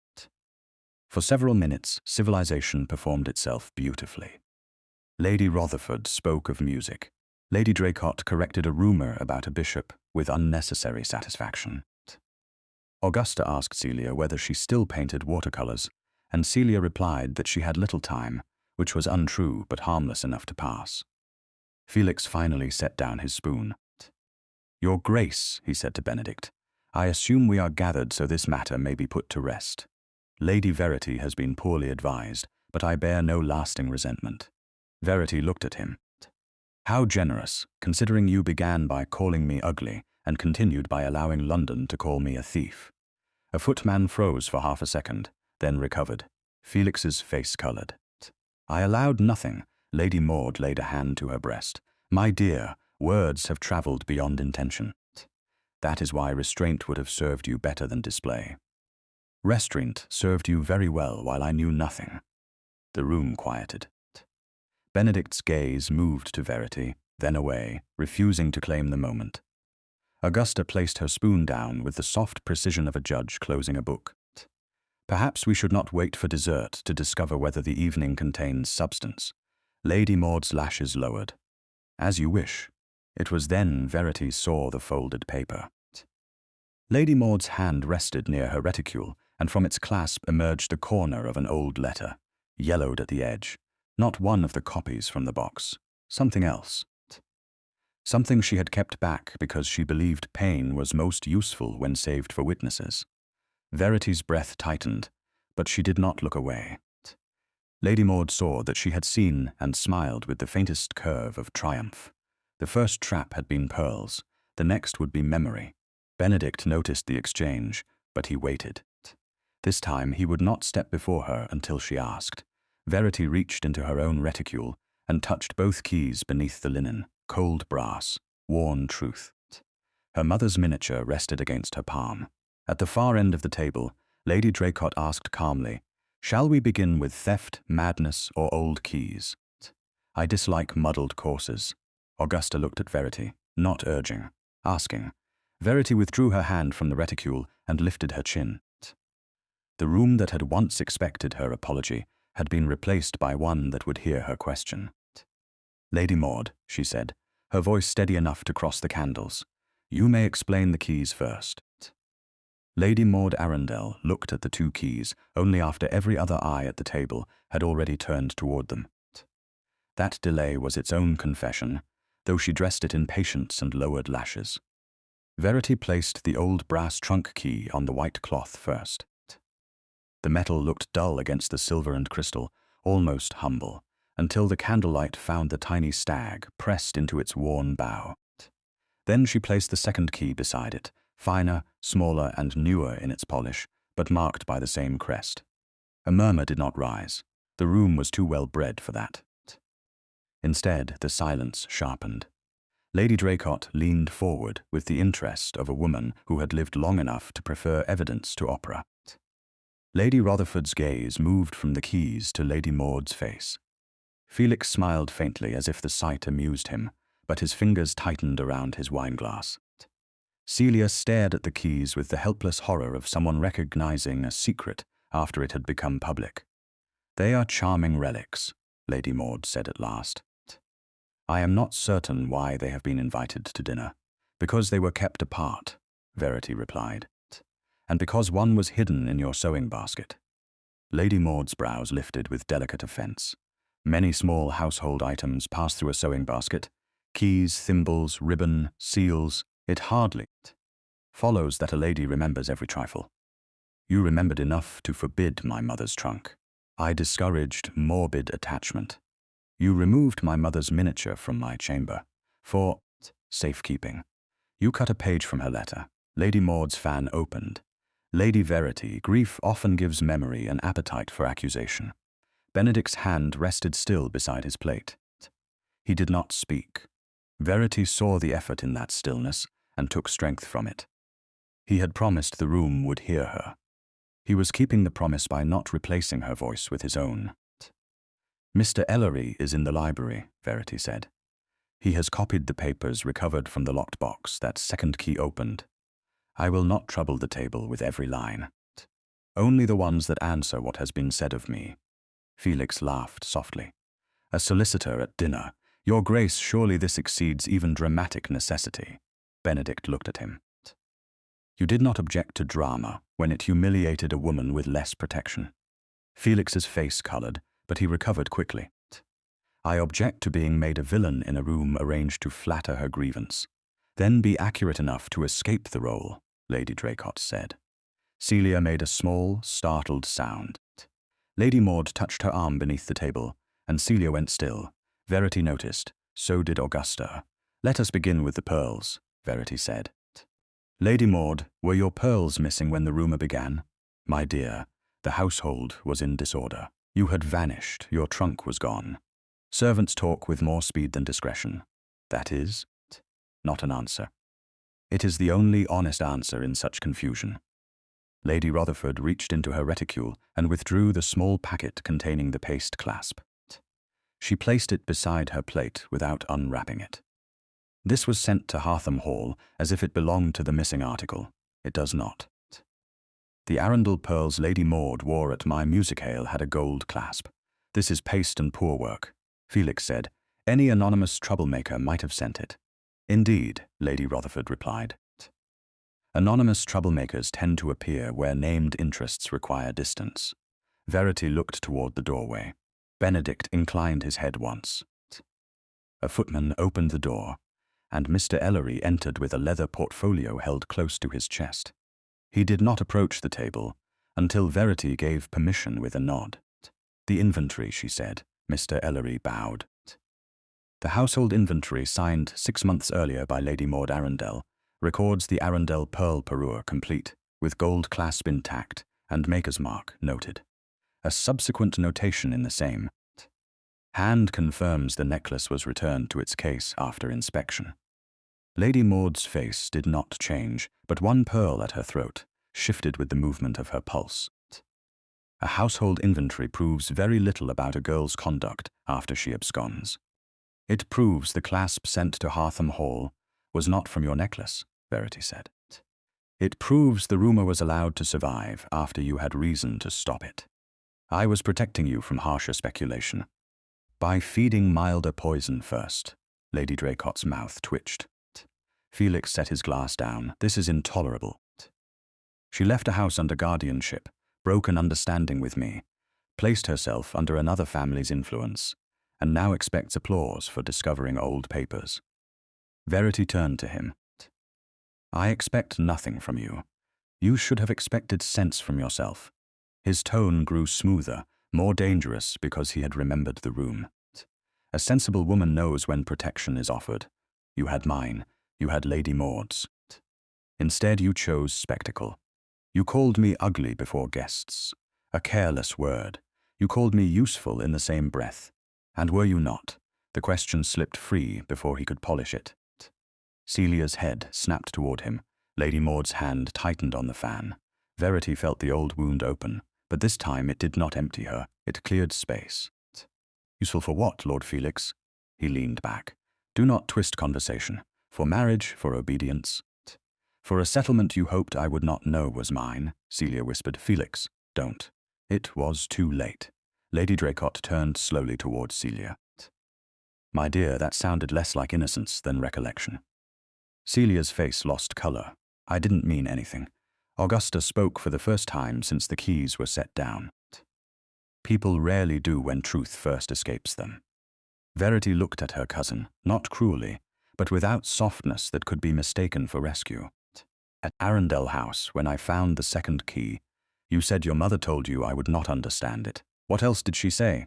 For several minutes, civilization performed itself beautifully. Lady Rotherford spoke of music. Lady Draycott corrected a rumor about a bishop with unnecessary satisfaction. Augusta asked Celia whether she still painted watercolors, and Celia replied that she had little time, which was untrue but harmless enough to pass. Felix finally set down his spoon. "Your Grace," he said to Benedict, "I assume we are gathered so this matter may be put to rest. Lady Verity has been poorly advised, but I bear no lasting resentment." Verity looked at him. "How generous, considering you began by calling me ugly and continued by allowing London to call me a thief." A footman froze for half a second, then recovered. Felix's face colored. "I allowed nothing." Lady Maud laid a hand to her breast. "My dear, words have traveled beyond intention. That is why restraint would have served you better than display. Restraint served you very well while I knew nothing." The room quieted. Benedict's gaze moved to Verity, then away, refusing to claim the moment. Augusta placed her spoon down with the soft precision of a judge closing a book. "Perhaps we should not wait for dessert to discover whether the evening contains substance." Lady Maud's lashes lowered. "As you wish." It was then Verity saw the folded paper. Lady Maud's hand rested near her reticule, and from its clasp emerged the corner of an old letter, yellowed at the edge. Not one of the copies from the box. Something else. Something she had kept back because she believed pain was most useful when saved for witnesses. Verity's breath tightened, but she did not look away. Lady Maud saw that she had seen and smiled with the faintest curve of triumph. The first trap had been pearls, the next would be memory. Benedict noticed the exchange, but he waited. This time he would not step before her until she asked. Verity reached into her own reticule and touched both keys beneath the linen, cold brass, worn truth. Her mother's miniature rested against her palm. At the far end of the table, Lady Draycott asked calmly, "Shall we begin with theft, madness, or old keys?" "I dislike muddled courses." Augusta looked at Verity, not urging, asking. Verity withdrew her hand from the reticule and lifted her chin. The room that had once expected her apology had been replaced by one that would hear her question. "Lady Maud," she said, her voice steady enough to cross the candles, "you may explain the keys first." Lady Maud Arundel looked at the two keys only after every other eye at the table had already turned toward them. That delay was its own confession, though she dressed it in patience and lowered lashes. Verity placed the old brass trunk key on the white cloth first. The metal looked dull against the silver and crystal, almost humble, until the candlelight found the tiny stag pressed into its worn bow. Then she placed the second key beside it, finer, smaller, and newer in its polish, but marked by the same crest. A murmur did not rise. The room was too well bred for that. Instead, the silence sharpened. Lady Draycott leaned forward with the interest of a woman who had lived long enough to prefer evidence to opera. Lady Rotherford's gaze moved from the keys to Lady Maud's face. Felix smiled faintly as if the sight amused him, but his fingers tightened around his wineglass. Celia stared at the keys with the helpless horror of someone recognizing a secret after it had become public. "They are charming relics," Lady Maud said at last. "I am not certain why they have been invited to dinner." "Because they were kept apart," Verity replied. "And because one was hidden in your sewing basket." Lady Maud's brows lifted with delicate offense. Many small household items pass through a sewing basket. Keys, thimbles, ribbon, seals. It hardly follows that a lady remembers every trifle. You remembered enough to forbid my mother's trunk. I discouraged morbid attachment. You removed my mother's miniature from my chamber for safekeeping. You cut a page from her letter. Lady Maud's fan opened. Lady Verity, grief often gives memory an appetite for accusation. Benedict's hand rested still beside his plate. He did not speak. Verity saw the effort in that stillness and took strength from it. He had promised the room would hear her. He was keeping the promise by not replacing her voice with his own. Mr. Ellery is in the library, Verity said. He has copied the papers recovered from the locked box, that second key opened. I will not trouble the table with every line. Only the ones that answer what has been said of me. Felix laughed softly. A solicitor at dinner. Your Grace, surely this exceeds even dramatic necessity. Benedict looked at him. You did not object to drama when it humiliated a woman with less protection. Felix's face colored, but he recovered quickly. I object to being made a villain in a room arranged to flatter her grievance. Then be accurate enough to escape the role, Lady Draycott said. Celia made a small, startled sound. Lady Maud touched her arm beneath the table, and Celia went still. Verity noticed. So did Augusta. Let us begin with the pearls, Verity said. Lady Maud, were your pearls missing when the rumour began? My dear, the household was in disorder. You had vanished, your trunk was gone. Servants talk with more speed than discretion. That is, not an answer. It is the only honest answer in such confusion. Lady Rutherford reached into her reticule and withdrew the small packet containing the paste clasp. She placed it beside her plate without unwrapping it. This was sent to Hartham Hall as if it belonged to the missing article. It does not. The Arundel pearls Lady Maud wore at my music-hale had a gold clasp. This is paste and poor work, Felix said. Any anonymous troublemaker might have sent it. Indeed, Lady Rutherford replied. Anonymous troublemakers tend to appear where named interests require distance. Verity looked toward the doorway. Benedict inclined his head once. A footman opened the door, and Mr. Ellery entered with a leather portfolio held close to his chest. He did not approach the table until Verity gave permission with a nod. The inventory, she said. Mr. Ellery bowed. The household inventory, signed 6 months earlier by Lady Maud Arundel, records the Arundel pearl parure complete, with gold clasp intact and maker's mark noted. A subsequent notation in the same hand confirms the necklace was returned to its case after inspection. Lady Maud's face did not change, but one pearl at her throat shifted with the movement of her pulse. A household inventory proves very little about a girl's conduct after she absconds. It proves the clasp sent to Hartham Hall was not from your necklace, Verity said. It proves the rumor was allowed to survive after you had reason to stop it. I was protecting you from harsher speculation. By feeding milder poison first. Lady Draycott's mouth twitched. Felix set his glass down. This is intolerable. She left a house under guardianship, broke an understanding with me, placed herself under another family's influence, and now expects applause for discovering old papers. Verity turned to him. I expect nothing from you. You should have expected sense from yourself. His tone grew smoother, more dangerous because he had remembered the room. A sensible woman knows when protection is offered. You had mine. You had Lady Maud's. Instead, you chose spectacle. You called me ugly before guests. A careless word. You called me useful in the same breath. And were you not? The question slipped free before he could polish it. Celia's head snapped toward him. Lady Maud's hand tightened on the fan. Verity felt the old wound open, but this time it did not empty her. It cleared space. Useful for what, Lord Felix? He leaned back. Do not twist conversation. For marriage, for obedience. For a settlement you hoped I would not know was mine, Celia whispered. Felix, don't. It was too late. Lady Draycott turned slowly towards Celia. My dear, that sounded less like innocence than recollection. Celia's face lost colour. I didn't mean anything. Augusta spoke for the first time since the keys were set down. People rarely do when truth first escapes them. Verity looked at her cousin, not cruelly, but without softness that could be mistaken for rescue. At Arundel House, when I found the second key, You said your mother told you I would not understand it. What else did she say?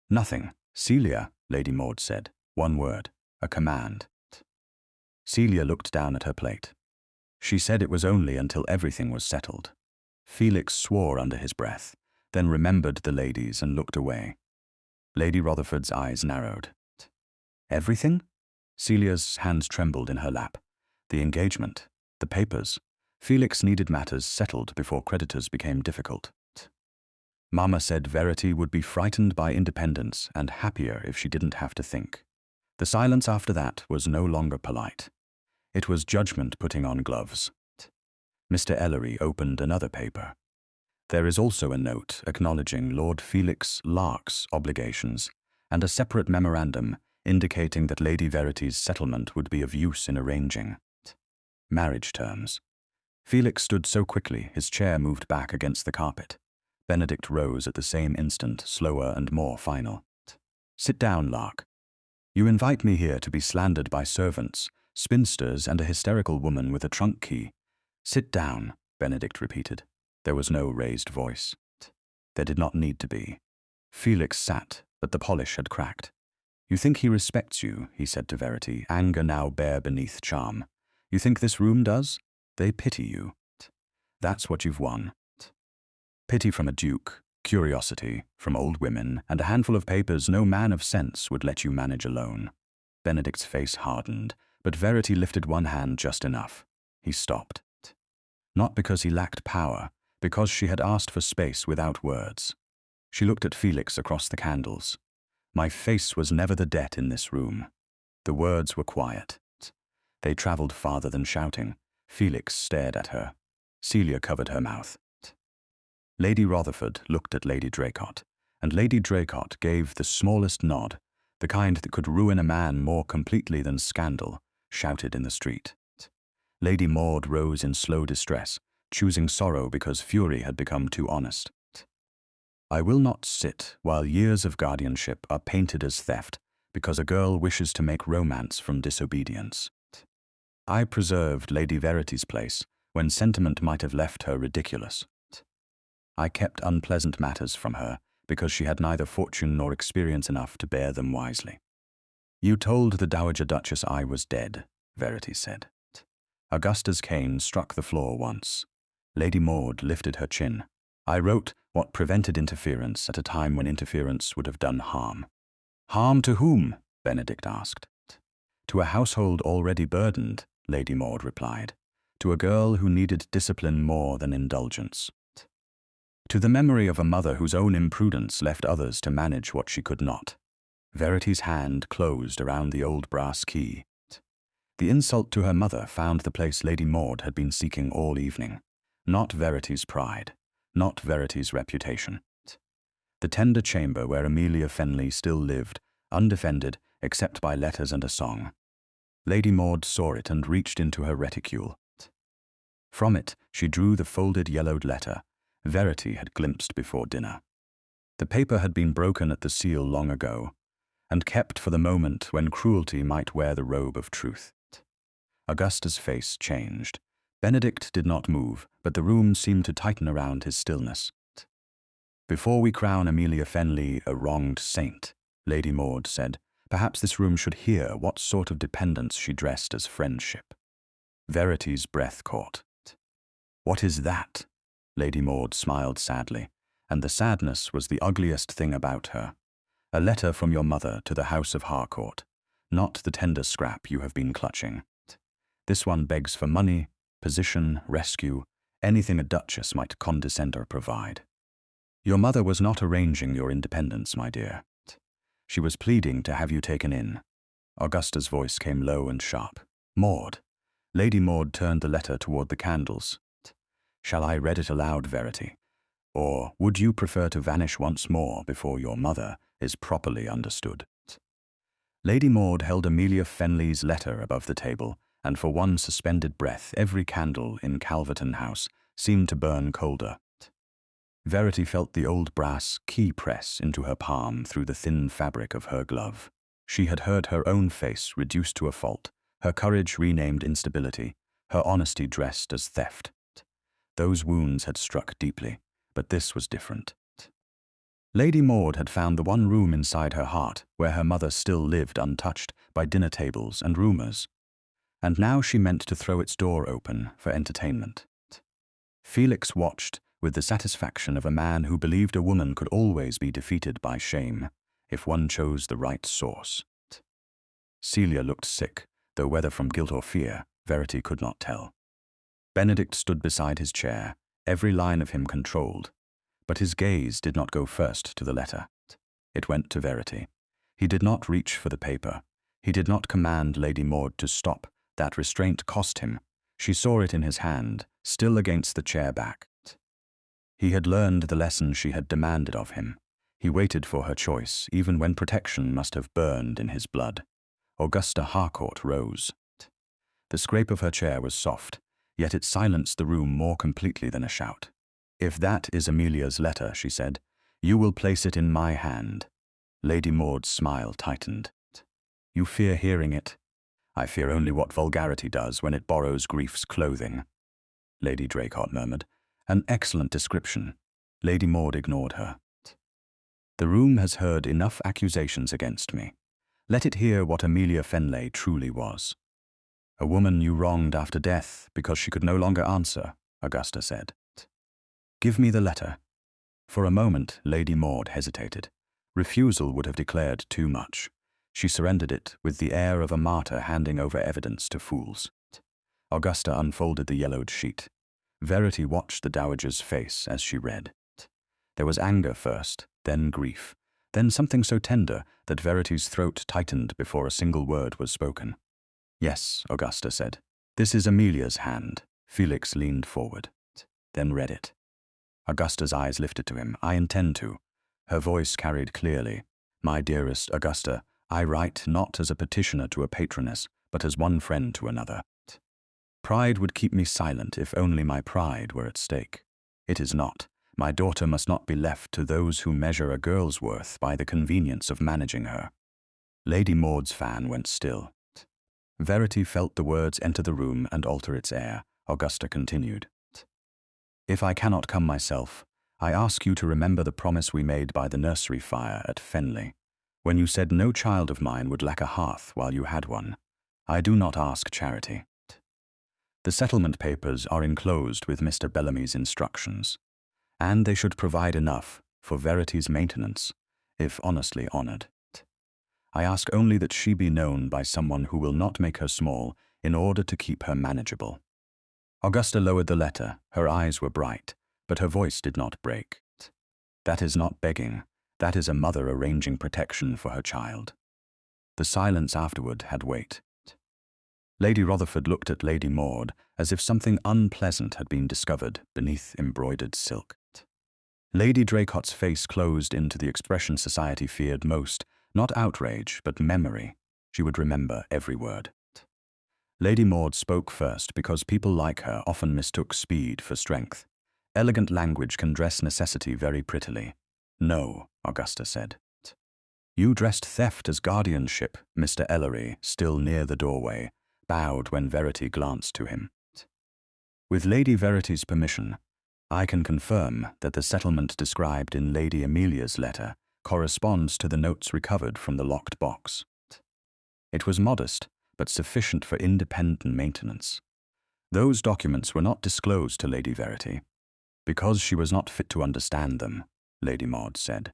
Nothing. Celia, Lady Maud said. One word. A command. Celia looked down at her plate. She said it was only until everything was settled. Felix swore under his breath, then remembered the ladies and looked away. Lady Rutherford's eyes narrowed. Everything? Celia's hands trembled in her lap. The engagement, the papers. Felix needed matters settled before creditors became difficult. Mama said Verity would be frightened by independence and happier if she didn't have to think. The silence after that was no longer polite. It was judgment putting on gloves. Mr. Ellery opened another paper. There is also a note acknowledging Lord Felix Lark's obligations and a separate memorandum indicating that Lady Verity's settlement would be of use in arranging marriage terms. Felix stood so quickly his chair moved back against the carpet. Benedict rose at the same instant, slower and more final. Sit down, Lark. You invite me here to be slandered by servants, spinsters, and a hysterical woman with a trunk key. Sit down, Benedict repeated. There was no raised voice. There did not need to be. Felix sat, but the polish had cracked. You think he respects you, he said to Verity, anger now bare beneath charm. You think this room does? They pity you. That's what you've won. Pity from a duke, curiosity from old women, and a handful of papers no man of sense would let you manage alone. Benedict's face hardened, but Verity lifted one hand just enough. He stopped. Not because he lacked power, because she had asked for space without words. She looked at Felix across the candles. My face was never the debt in this room. The words were quiet. They travelled farther than shouting. Felix stared at her. Celia covered her mouth. Lady Rutherford looked at Lady Draycott, and Lady Draycott gave the smallest nod, the kind that could ruin a man more completely than scandal, shouted in the street. Lady Maud rose in slow distress, choosing sorrow because fury had become too honest. I will not sit while years of guardianship are painted as theft because a girl wishes to make romance from disobedience. I preserved Lady Verity's place when sentiment might have left her ridiculous. I kept unpleasant matters from her because she had neither fortune nor experience enough to bear them wisely. You told the Dowager Duchess I was dead, Verity said. Augusta's cane struck the floor once. Lady Maud lifted her chin. I wrote what prevented interference at a time when interference would have done harm. Harm to whom? Benedict asked. To a household already burdened, Lady Maud replied. To a girl who needed discipline more than indulgence. To the memory of a mother whose own imprudence left others to manage what she could not. Verity's hand closed around the old brass key. The insult to her mother found the place Lady Maud had been seeking all evening. Not Verity's pride, not Verity's reputation. The tender chamber where Amelia Fenleigh still lived, undefended except by letters and a song. Lady Maud saw it and reached into her reticule. From it she drew the folded yellowed letter Verity had glimpsed before dinner. The paper had been broken at the seal long ago, and kept for the moment when cruelty might wear the robe of truth. Augusta's face changed. Benedict did not move, but the room seemed to tighten around his stillness. Before we crown Amelia Fenleigh a wronged saint, Lady Maud said, perhaps this room should hear what sort of dependence she dressed as friendship. Verity's breath caught. What is that? Lady Maud smiled sadly, and the sadness was the ugliest thing about her. A letter from your mother to the House of Harcourt, not the tender scrap you have been clutching. This one begs for money, position, rescue, anything a duchess might condescend or provide. Your mother was not arranging your independence, my dear. She was pleading to have you taken in. Augusta's voice came low and sharp. Maud. Lady Maud turned the letter toward the candles. Shall I read it aloud, Verity? Or would you prefer to vanish once more before your mother is properly understood? Lady Maud held Amelia Fenleigh's letter above the table, and for one suspended breath every candle in Calverton House seemed to burn colder. Verity felt the old brass key press into her palm through the thin fabric of her glove. She had heard her own face reduced to a fault, her courage renamed instability, her honesty dressed as theft. Those wounds had struck deeply, but this was different. Lady Maud had found the one room inside her heart where her mother still lived untouched by dinner tables and rumours, and now she meant to throw its door open for entertainment. Felix watched with the satisfaction of a man who believed a woman could always be defeated by shame if one chose the right source. Celia looked sick, though whether from guilt or fear, Verity could not tell. Benedict stood beside his chair, every line of him controlled, but his gaze did not go first to the letter. It went to Verity. He did not reach for the paper. He did not command Lady Maud to stop. That restraint cost him. She saw it in his hand, still against the chair back. He had learned the lesson she had demanded of him. He waited for her choice, even when protection must have burned in his blood. Augusta Harcourt rose. The scrape of her chair was soft, yet it silenced the room more completely than a shout. "If that is Amelia's letter," she said, "you will place it in my hand." Lady Maud's smile tightened. "You fear hearing it?" "I fear only what vulgarity does when it borrows grief's clothing," Lady Draycott murmured. "An excellent description." Lady Maud ignored her. "The room has heard enough accusations against me. Let it hear what Amelia Fenleigh truly was." "A woman you wronged after death because she could no longer answer," Augusta said. "Give me the letter." For a moment, Lady Maud hesitated. Refusal would have declared too much. She surrendered it with the air of a martyr handing over evidence to fools. Augusta unfolded the yellowed sheet. Verity watched the dowager's face as she read. There was anger first, then grief, then something so tender that Verity's throat tightened before a single word was spoken. "Yes," Augusta said. "This is Amelia's hand." Felix leaned forward, then read it. Augusta's eyes lifted to him. "I intend to." Her voice carried clearly. "My dearest Augusta, I write not as a petitioner to a patroness, but as one friend to another. Pride would keep me silent if only my pride were at stake. It is not. My daughter must not be left to those who measure a girl's worth by the convenience of managing her." Lady Maud's fan went still. Verity felt the words enter the room and alter its air. Augusta continued. "If I cannot come myself, I ask you to remember the promise we made by the nursery fire at Fenleigh, when you said no child of mine would lack a hearth while you had one. I do not ask charity. The settlement papers are enclosed with Mr. Bellamy's instructions, and they should provide enough for Verity's maintenance, if honestly honoured. I ask only that she be known by someone who will not make her small in order to keep her manageable." Augusta lowered the letter. Her eyes were bright, but her voice did not break. "That is not begging. That is a mother arranging protection for her child." The silence afterward had weight. Lady Rotherford looked at Lady Maud as if something unpleasant had been discovered beneath embroidered silk. Lady Draycott's face closed into the expression society feared most, not outrage, but memory. She would remember every word. Lady Maud spoke first because people like her often mistook speed for strength. Elegant language can dress necessity very prettily. "No," Augusta said. "You dressed theft as guardianship." Mr. Ellery, still near the doorway, bowed when Verity glanced to him. "With Lady Verity's permission, I can confirm that the settlement described in Lady Amelia's letter corresponds to the notes recovered from the locked box. It was modest, but sufficient for independent maintenance. Those documents were not disclosed to Lady Verity, because she was not fit to understand them," Lady Maud said.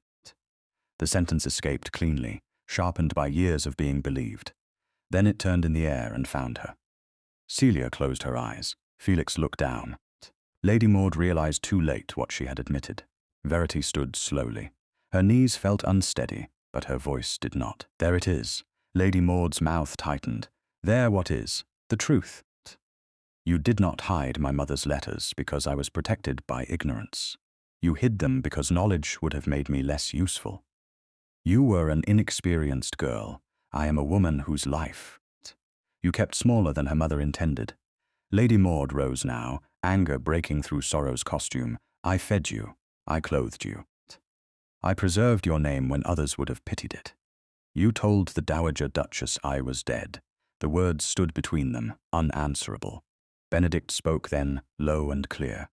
The sentence escaped cleanly, sharpened by years of being believed. Then it turned in the air and found her. Celia closed her eyes. Felix looked down. Lady Maud realized too late what she had admitted. Verity stood slowly. Her knees felt unsteady, but her voice did not. "There it is." Lady Maud's mouth tightened. "There what is? The truth. You did not hide my mother's letters because I was protected by ignorance. You hid them because knowledge would have made me less useful. You were an inexperienced girl. I am a woman whose life. You kept smaller than her mother intended." Lady Maud rose now, anger breaking through sorrow's costume. "I fed you. I clothed you. I preserved your name when others would have pitied it. You told the Dowager Duchess I was dead." The words stood between them, unanswerable. Benedict spoke then, low and clear.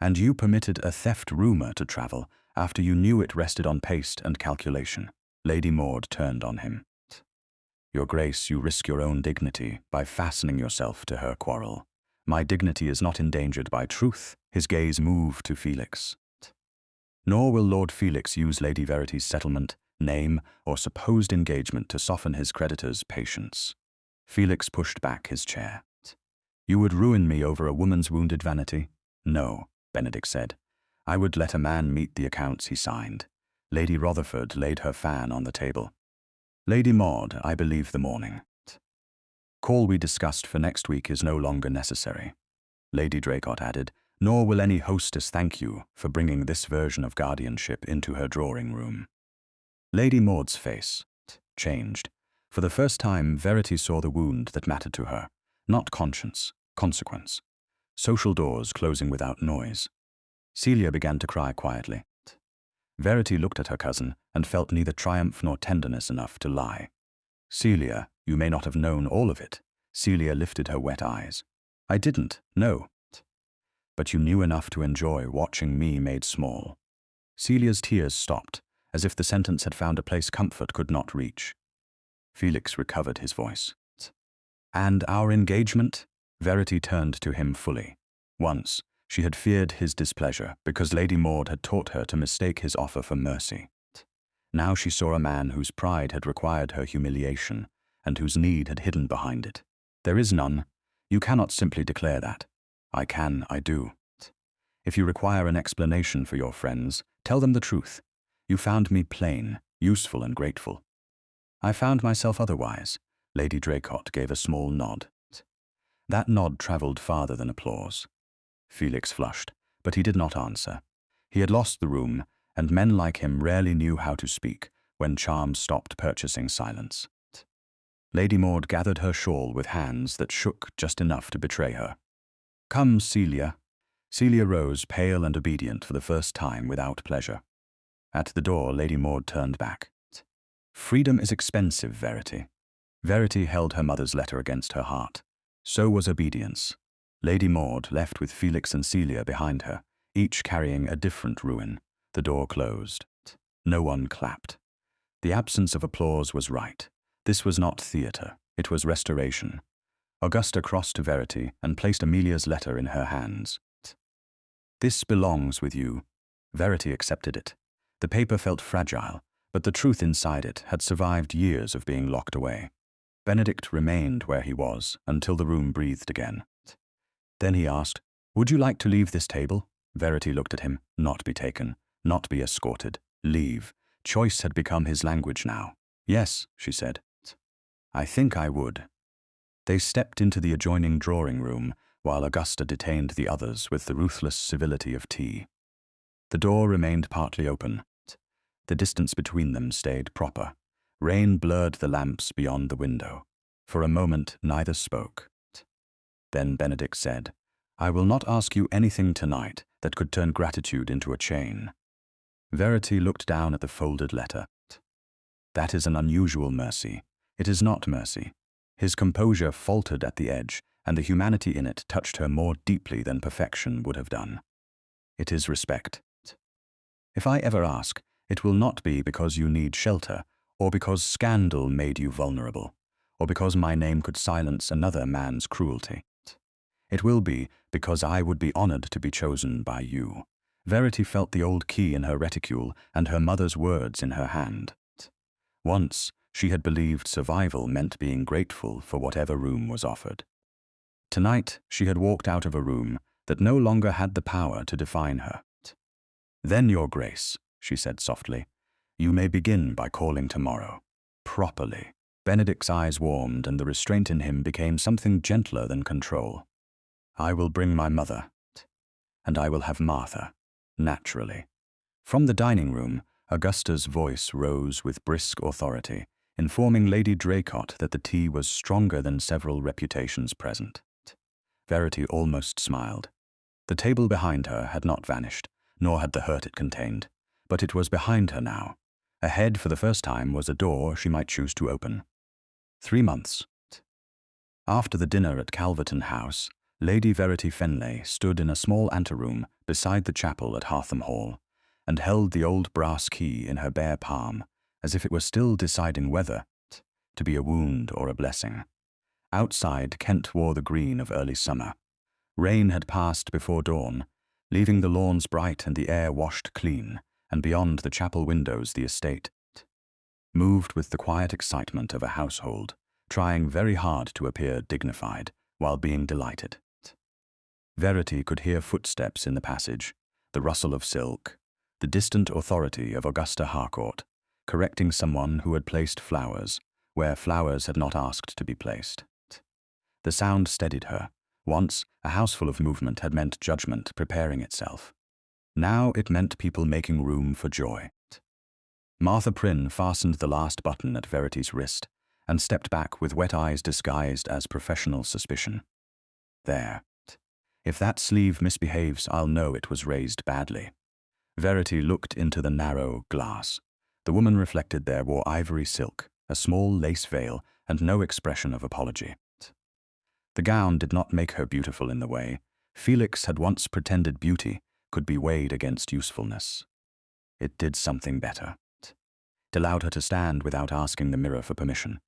And you permitted a theft rumor to travel after you knew it rested on paste and calculation. Lady Maud turned on him. Your Grace, you risk your own dignity by fastening yourself to her quarrel. My dignity is not endangered by truth. His gaze moved to Felix. Nor will Lord Felix use Lady Verity's settlement, name, or supposed engagement to soften his creditor's patience. Felix pushed back his chair. You would ruin me over a woman's wounded vanity? No, Benedict said. I would let a man meet the accounts he signed. Lady Rotherford laid her fan on the table. Lady Maud, I believe the morning. Call we discussed for next week is no longer necessary. Lady Draycott added, nor will any hostess thank you for bringing this version of guardianship into her drawing-room. Lady Maud's face changed. For the first time, Verity saw the wound that mattered to her, not conscience, consequence. Social doors closing without noise. Celia began to cry quietly. Verity looked at her cousin and felt neither triumph nor tenderness enough to lie. Celia, you may not have known all of it. Celia lifted her wet eyes. I didn't, no. But you knew enough to enjoy watching me made small. Celia's tears stopped, as if the sentence had found a place comfort could not reach. Felix recovered his voice. And our engagement? Verity turned to him fully. Once, she had feared his displeasure because Lady Maud had taught her to mistake his offer for mercy. Now she saw a man whose pride had required her humiliation and whose need had hidden behind it. There is none. You cannot simply declare that. I can, I do. If you require an explanation for your friends, tell them the truth. You found me plain, useful and grateful. I found myself otherwise. Lady Draycott gave a small nod. That nod travelled farther than applause. Felix flushed, but he did not answer. He had lost the room, and men like him rarely knew how to speak when charm stopped purchasing silence. Lady Maud gathered her shawl with hands that shook just enough to betray her. Come, Celia. Celia rose, pale and obedient for the first time without pleasure. At the door, Lady Maud turned back. Freedom is expensive, Verity. Verity held her mother's letter against her heart. So was obedience. Lady Maud left with Felix and Celia behind her, each carrying a different ruin. The door closed. No one clapped. The absence of applause was right. This was not theatre, it was restoration. Augusta crossed to Verity and placed Amelia's letter in her hands. This belongs with you. Verity accepted it. The paper felt fragile, but the truth inside it had survived years of being locked away. Benedict remained where he was until the room breathed again. Then he asked, would you like to leave this table? Verity looked at him, not be taken, not be escorted, leave. Choice had become his language now. Yes, she said. I think I would. They stepped into the adjoining drawing-room while Augusta detained the others with the ruthless civility of tea. The door remained partly open. The distance between them stayed proper. Rain blurred the lamps beyond the window. For a moment, neither spoke. Then Benedict said, I will not ask you anything tonight that could turn gratitude into a chain. Verity looked down at the folded letter. That is an unusual mercy. It is not mercy. His composure faltered at the edge, and the humanity in it touched her more deeply than perfection would have done. It is respect. If I ever ask, it will not be because you need shelter, or because scandal made you vulnerable, or because my name could silence another man's cruelty. It will be because I would be honored to be chosen by you. Verity felt the old key in her reticule and her mother's words in her hand. Once, she had believed survival meant being grateful for whatever room was offered. Tonight, she had walked out of a room that no longer had the power to define her. Then, Your Grace, she said softly, you may begin by calling tomorrow. Properly. Benedict's eyes warmed and the restraint in him became something gentler than control. I will bring my mother, and I will have Martha, naturally. From the dining room, Augusta's voice rose with brisk authority, informing Lady Draycott that the tea was stronger than several reputations present. Verity almost smiled. The table behind her had not vanished, nor had the hurt it contained, but it was behind her now. Ahead, for the first time, was a door she might choose to open. 3 months. After the dinner at Calverton House, Lady Verity Fenleigh stood in a small anteroom beside the chapel at Hartham Hall, and held the old brass key in her bare palm, as if it were still deciding whether to be a wound or a blessing. Outside, Kent wore the green of early summer. Rain had passed before dawn, leaving the lawns bright and the air washed clean, and beyond the chapel windows the estate moved with the quiet excitement of a household, trying very hard to appear dignified while being delighted. Verity could hear footsteps in the passage, the rustle of silk, the distant authority of Augusta Harcourt, correcting someone who had placed flowers where flowers had not asked to be placed. The sound steadied her. Once, a houseful of movement had meant judgment preparing itself. Now it meant people making room for joy. Martha Prynne fastened the last button at Verity's wrist and stepped back with wet eyes disguised as professional suspicion. There. If that sleeve misbehaves, I'll know it was raised badly. Verity looked into the narrow glass. The woman reflected there wore ivory silk, a small lace veil, and no expression of apology. The gown did not make her beautiful in the way Felix had once pretended beauty could be weighed against usefulness. It did something better. It allowed her to stand without asking the mirror for permission.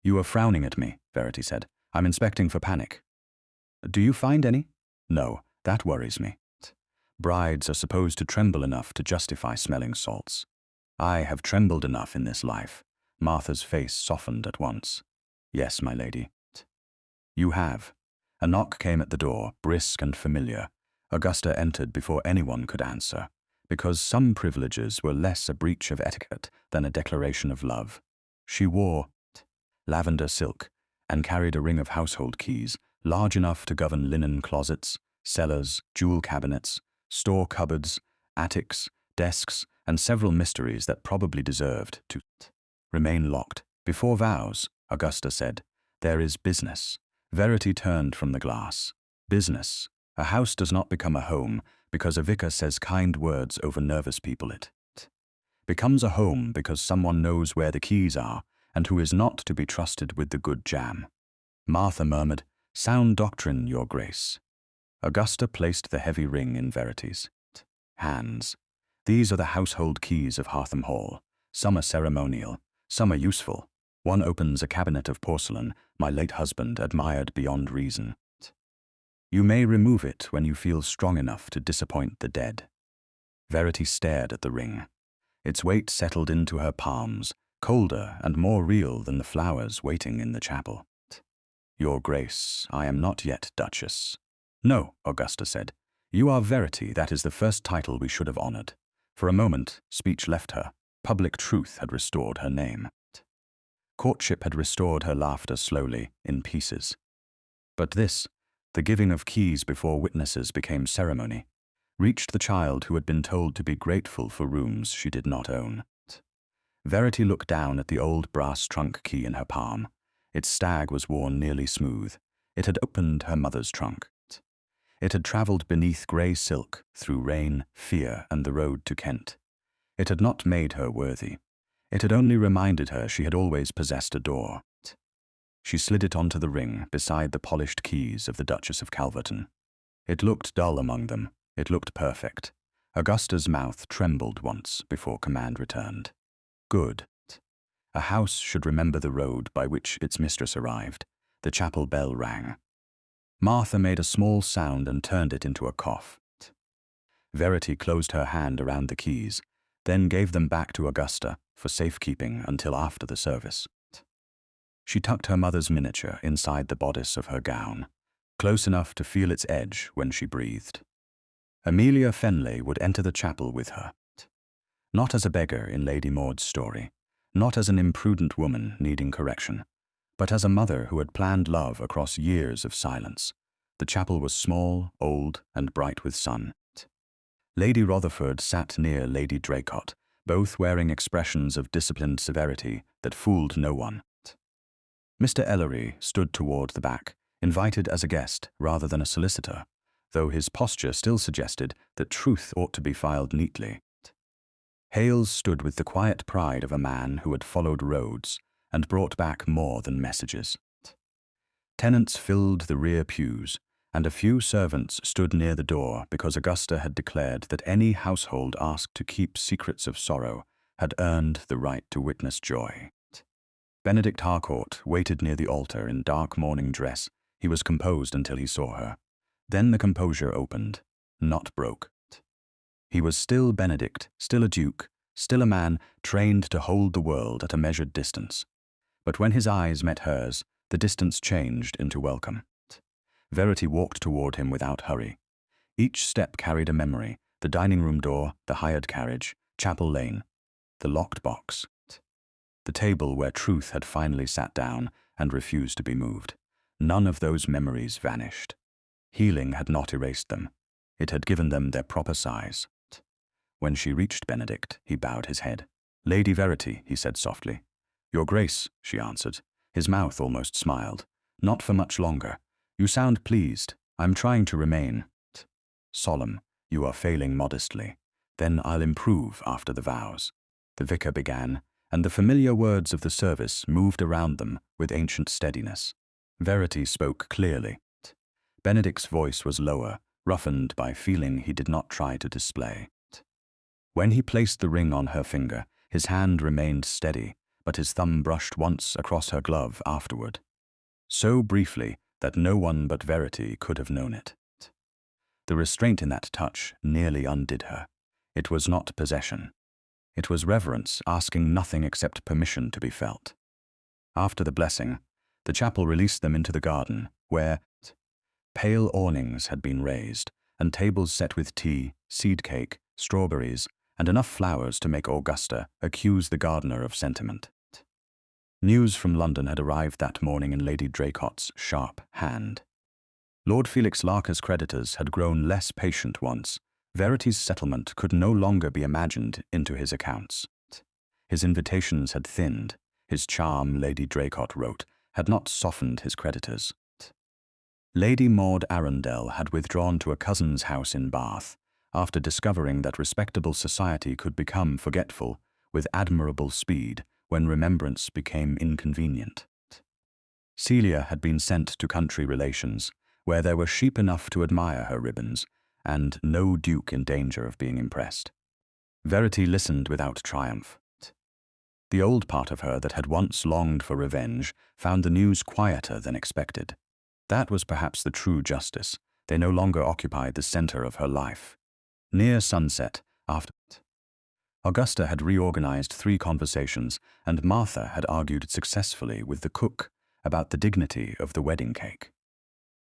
"You are frowning at me," Verity said. "I'm inspecting for panic." "Do you find any?" "No, that worries me. Brides are supposed to tremble enough to justify smelling salts. I have trembled enough in this life." Martha's face softened at once. "Yes, my lady." "You have." A knock came at the door, brisk and familiar. Augusta entered before anyone could answer, because some privileges were less a breach of etiquette than a declaration of love. She wore lavender silk and carried a ring of household keys, large enough to govern linen closets, cellars, jewel cabinets, store cupboards, attics, desks, and several mysteries that probably deserved to remain locked. "Before vows," Augusta said, "there is business." Verity turned from the glass. "Business. A house does not become a home because a vicar says kind words over nervous people. It becomes a home because someone knows where the keys are and who is not to be trusted with the good jam." Martha murmured, "Sound doctrine, Your Grace." Augusta placed the heavy ring in Verity's hands. "These are the household keys of Hartham Hall. Some are ceremonial, some are useful. One opens a cabinet of porcelain my late husband admired beyond reason. You may remove it when you feel strong enough to disappoint the dead." Verity stared at the ring. Its weight settled into her palms, colder and more real than the flowers waiting in the chapel. "Your Grace, I am not yet Duchess." "No," Augusta said. "You are Verity. That is the first title we should have honored." For a moment, speech left her. Public truth had restored her name. Courtship had restored her laughter slowly, in pieces. But this, the giving of keys before witnesses became ceremony, reached the child who had been told to be grateful for rooms she did not own. Verity looked down at the old brass trunk key in her palm. Its stag was worn nearly smooth. It had opened her mother's trunk. It had travelled beneath grey silk, through rain, fear, and the road to Kent. It had not made her worthy. It had only reminded her she had always possessed a door. She slid it onto the ring beside the polished keys of the Duchess of Calverton. It looked dull among them. It looked perfect. Augusta's mouth trembled once before command returned. "Good. A house should remember the road by which its mistress arrived." The chapel bell rang. Martha made a small sound and turned it into a cough. Verity closed her hand around the keys, then gave them back to Augusta for safekeeping until after the service. She tucked her mother's miniature inside the bodice of her gown, close enough to feel its edge when she breathed. Amelia Fenleigh would enter the chapel with her. Not as a beggar in Lady Maud's story, not as an imprudent woman needing correction, but as a mother who had planned love across years of silence. The chapel was small, old, and bright with sun. Lady Rotherford sat near Lady Draycott, both wearing expressions of disciplined severity that fooled no one. Mr. Ellery stood toward the back, invited as a guest rather than a solicitor, though his posture still suggested that truth ought to be filed neatly. Hales stood with the quiet pride of a man who had followed roads and brought back more than messages. Tenants filled the rear pews, and a few servants stood near the door because Augusta had declared that any household asked to keep secrets of sorrow had earned the right to witness joy. Benedict Harcourt waited near the altar in dark mourning dress. He was composed until he saw her. Then the composure opened, not broke. He was still Benedict, still a duke, still a man trained to hold the world at a measured distance. But when his eyes met hers, the distance changed into welcome. Verity walked toward him without hurry. Each step carried a memory: the dining room door, the hired carriage, Chapel Lane, the locked box, the table where truth had finally sat down and refused to be moved. None of those memories vanished. Healing had not erased them. It had given them their proper size. When she reached Benedict, he bowed his head. "Lady Verity," he said softly. "Your Grace," she answered. His mouth almost smiled. "Not for much longer. You sound pleased. I'm trying to remain solemn. You are failing modestly. Then I'll improve after the vows." The vicar began, and the familiar words of the service moved around them with ancient steadiness. Verity spoke clearly. Benedict's voice was lower, roughened by feeling he did not try to display. When he placed the ring on her finger, his hand remained steady, but his thumb brushed once across her glove afterward. So briefly that no one but Verity could have known it. The restraint in that touch nearly undid her. It was not possession. It was reverence asking nothing except permission to be felt. After the blessing, the chapel released them into the garden, where pale awnings had been raised, and tables set with tea, seed cake, strawberries, and enough flowers to make Augusta accuse the gardener of sentiment. News from London had arrived that morning in Lady Draycott's sharp hand. Lord Felix Larker's creditors had grown less patient once. Verity's settlement could no longer be imagined into his accounts. His invitations had thinned. His charm, Lady Draycott wrote, had not softened his creditors. Lady Maud Arundel had withdrawn to a cousin's house in Bath, after discovering that respectable society could become forgetful with admirable speed when remembrance became inconvenient. Celia had been sent to country relations, where there were sheep enough to admire her ribbons, and no duke in danger of being impressed. Verity listened without triumph. The old part of her that had once longed for revenge found the news quieter than expected. That was perhaps the true justice. They no longer occupied the center of her life. Near sunset, after Augusta had reorganized 3 conversations, and Martha had argued successfully with the cook about the dignity of the wedding cake.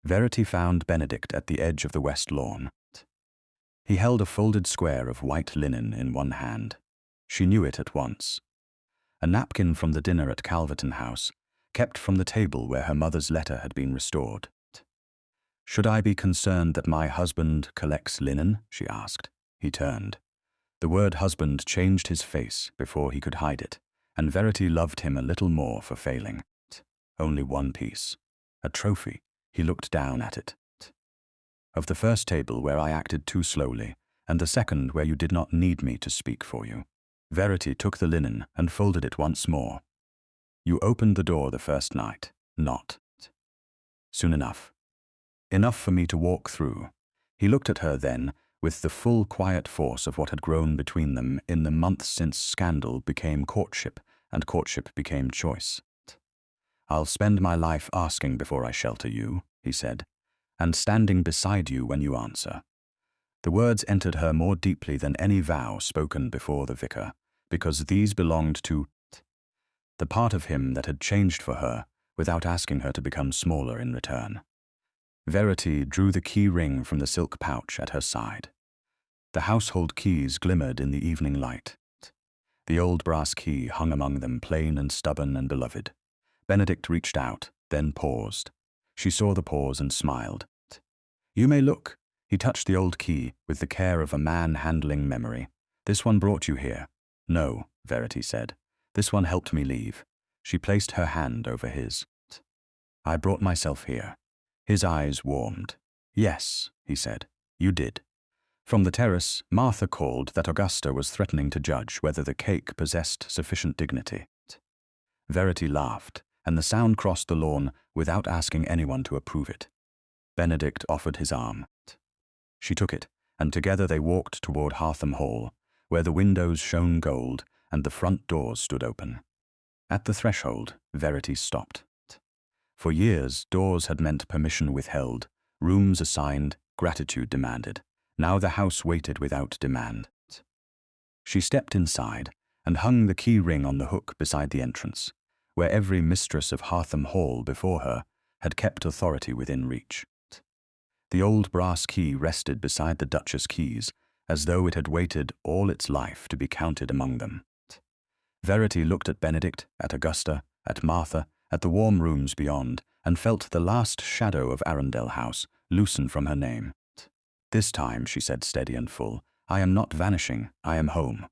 Verity found Benedict at the edge of the west lawn. He held a folded square of white linen in one hand. She knew it at once. A napkin from the dinner at Calverton House, kept from the table where her mother's letter had been restored. "Should I be concerned that my husband collects linen?" she asked. He turned. The word husband changed his face before he could hide it, and Verity loved him a little more for failing. Only one piece. A trophy. He looked down at it. "Of the first table where I acted too slowly, and the second where you did not need me to speak for you." Verity took the linen and folded it once more. "You opened the door the first night, not soon enough. Enough for me to walk through." He looked at her then, with the full quiet force of what had grown between them in the months since scandal became courtship and courtship became choice. "I'll spend my life asking before I shelter you," he said, "and standing beside you when you answer." The words entered her more deeply than any vow spoken before the vicar, because these belonged to the part of him that had changed for her without asking her to become smaller in return. Verity drew the key ring from the silk pouch at her side. The household keys glimmered in the evening light. The old brass key hung among them, plain and stubborn and beloved. Benedict reached out, then paused. She saw the pause and smiled. "You may look." He touched the old key with the care of a man handling memory. "This one brought you here." "No," Verity said. "This one helped me leave." She placed her hand over his. "I brought myself here." His eyes warmed. "Yes," he said, "you did." From the terrace, Martha called that Augusta was threatening to judge whether the cake possessed sufficient dignity. Verity laughed, and the sound crossed the lawn without asking anyone to approve it. Benedict offered his arm. She took it, and together they walked toward Hartham Hall, where the windows shone gold and the front doors stood open. At the threshold, Verity stopped. For years, doors had meant permission withheld, rooms assigned, gratitude demanded. Now the house waited without demand. She stepped inside and hung the key ring on the hook beside the entrance, where every mistress of Hartham Hall before her had kept authority within reach. The old brass key rested beside the Duchess' keys, as though it had waited all its life to be counted among them. Verity looked at Benedict, at Augusta, at Martha, at the warm rooms beyond, and felt the last shadow of Arundel House loosen from her name. "This time," she said steady and full, "I am not vanishing, I am home."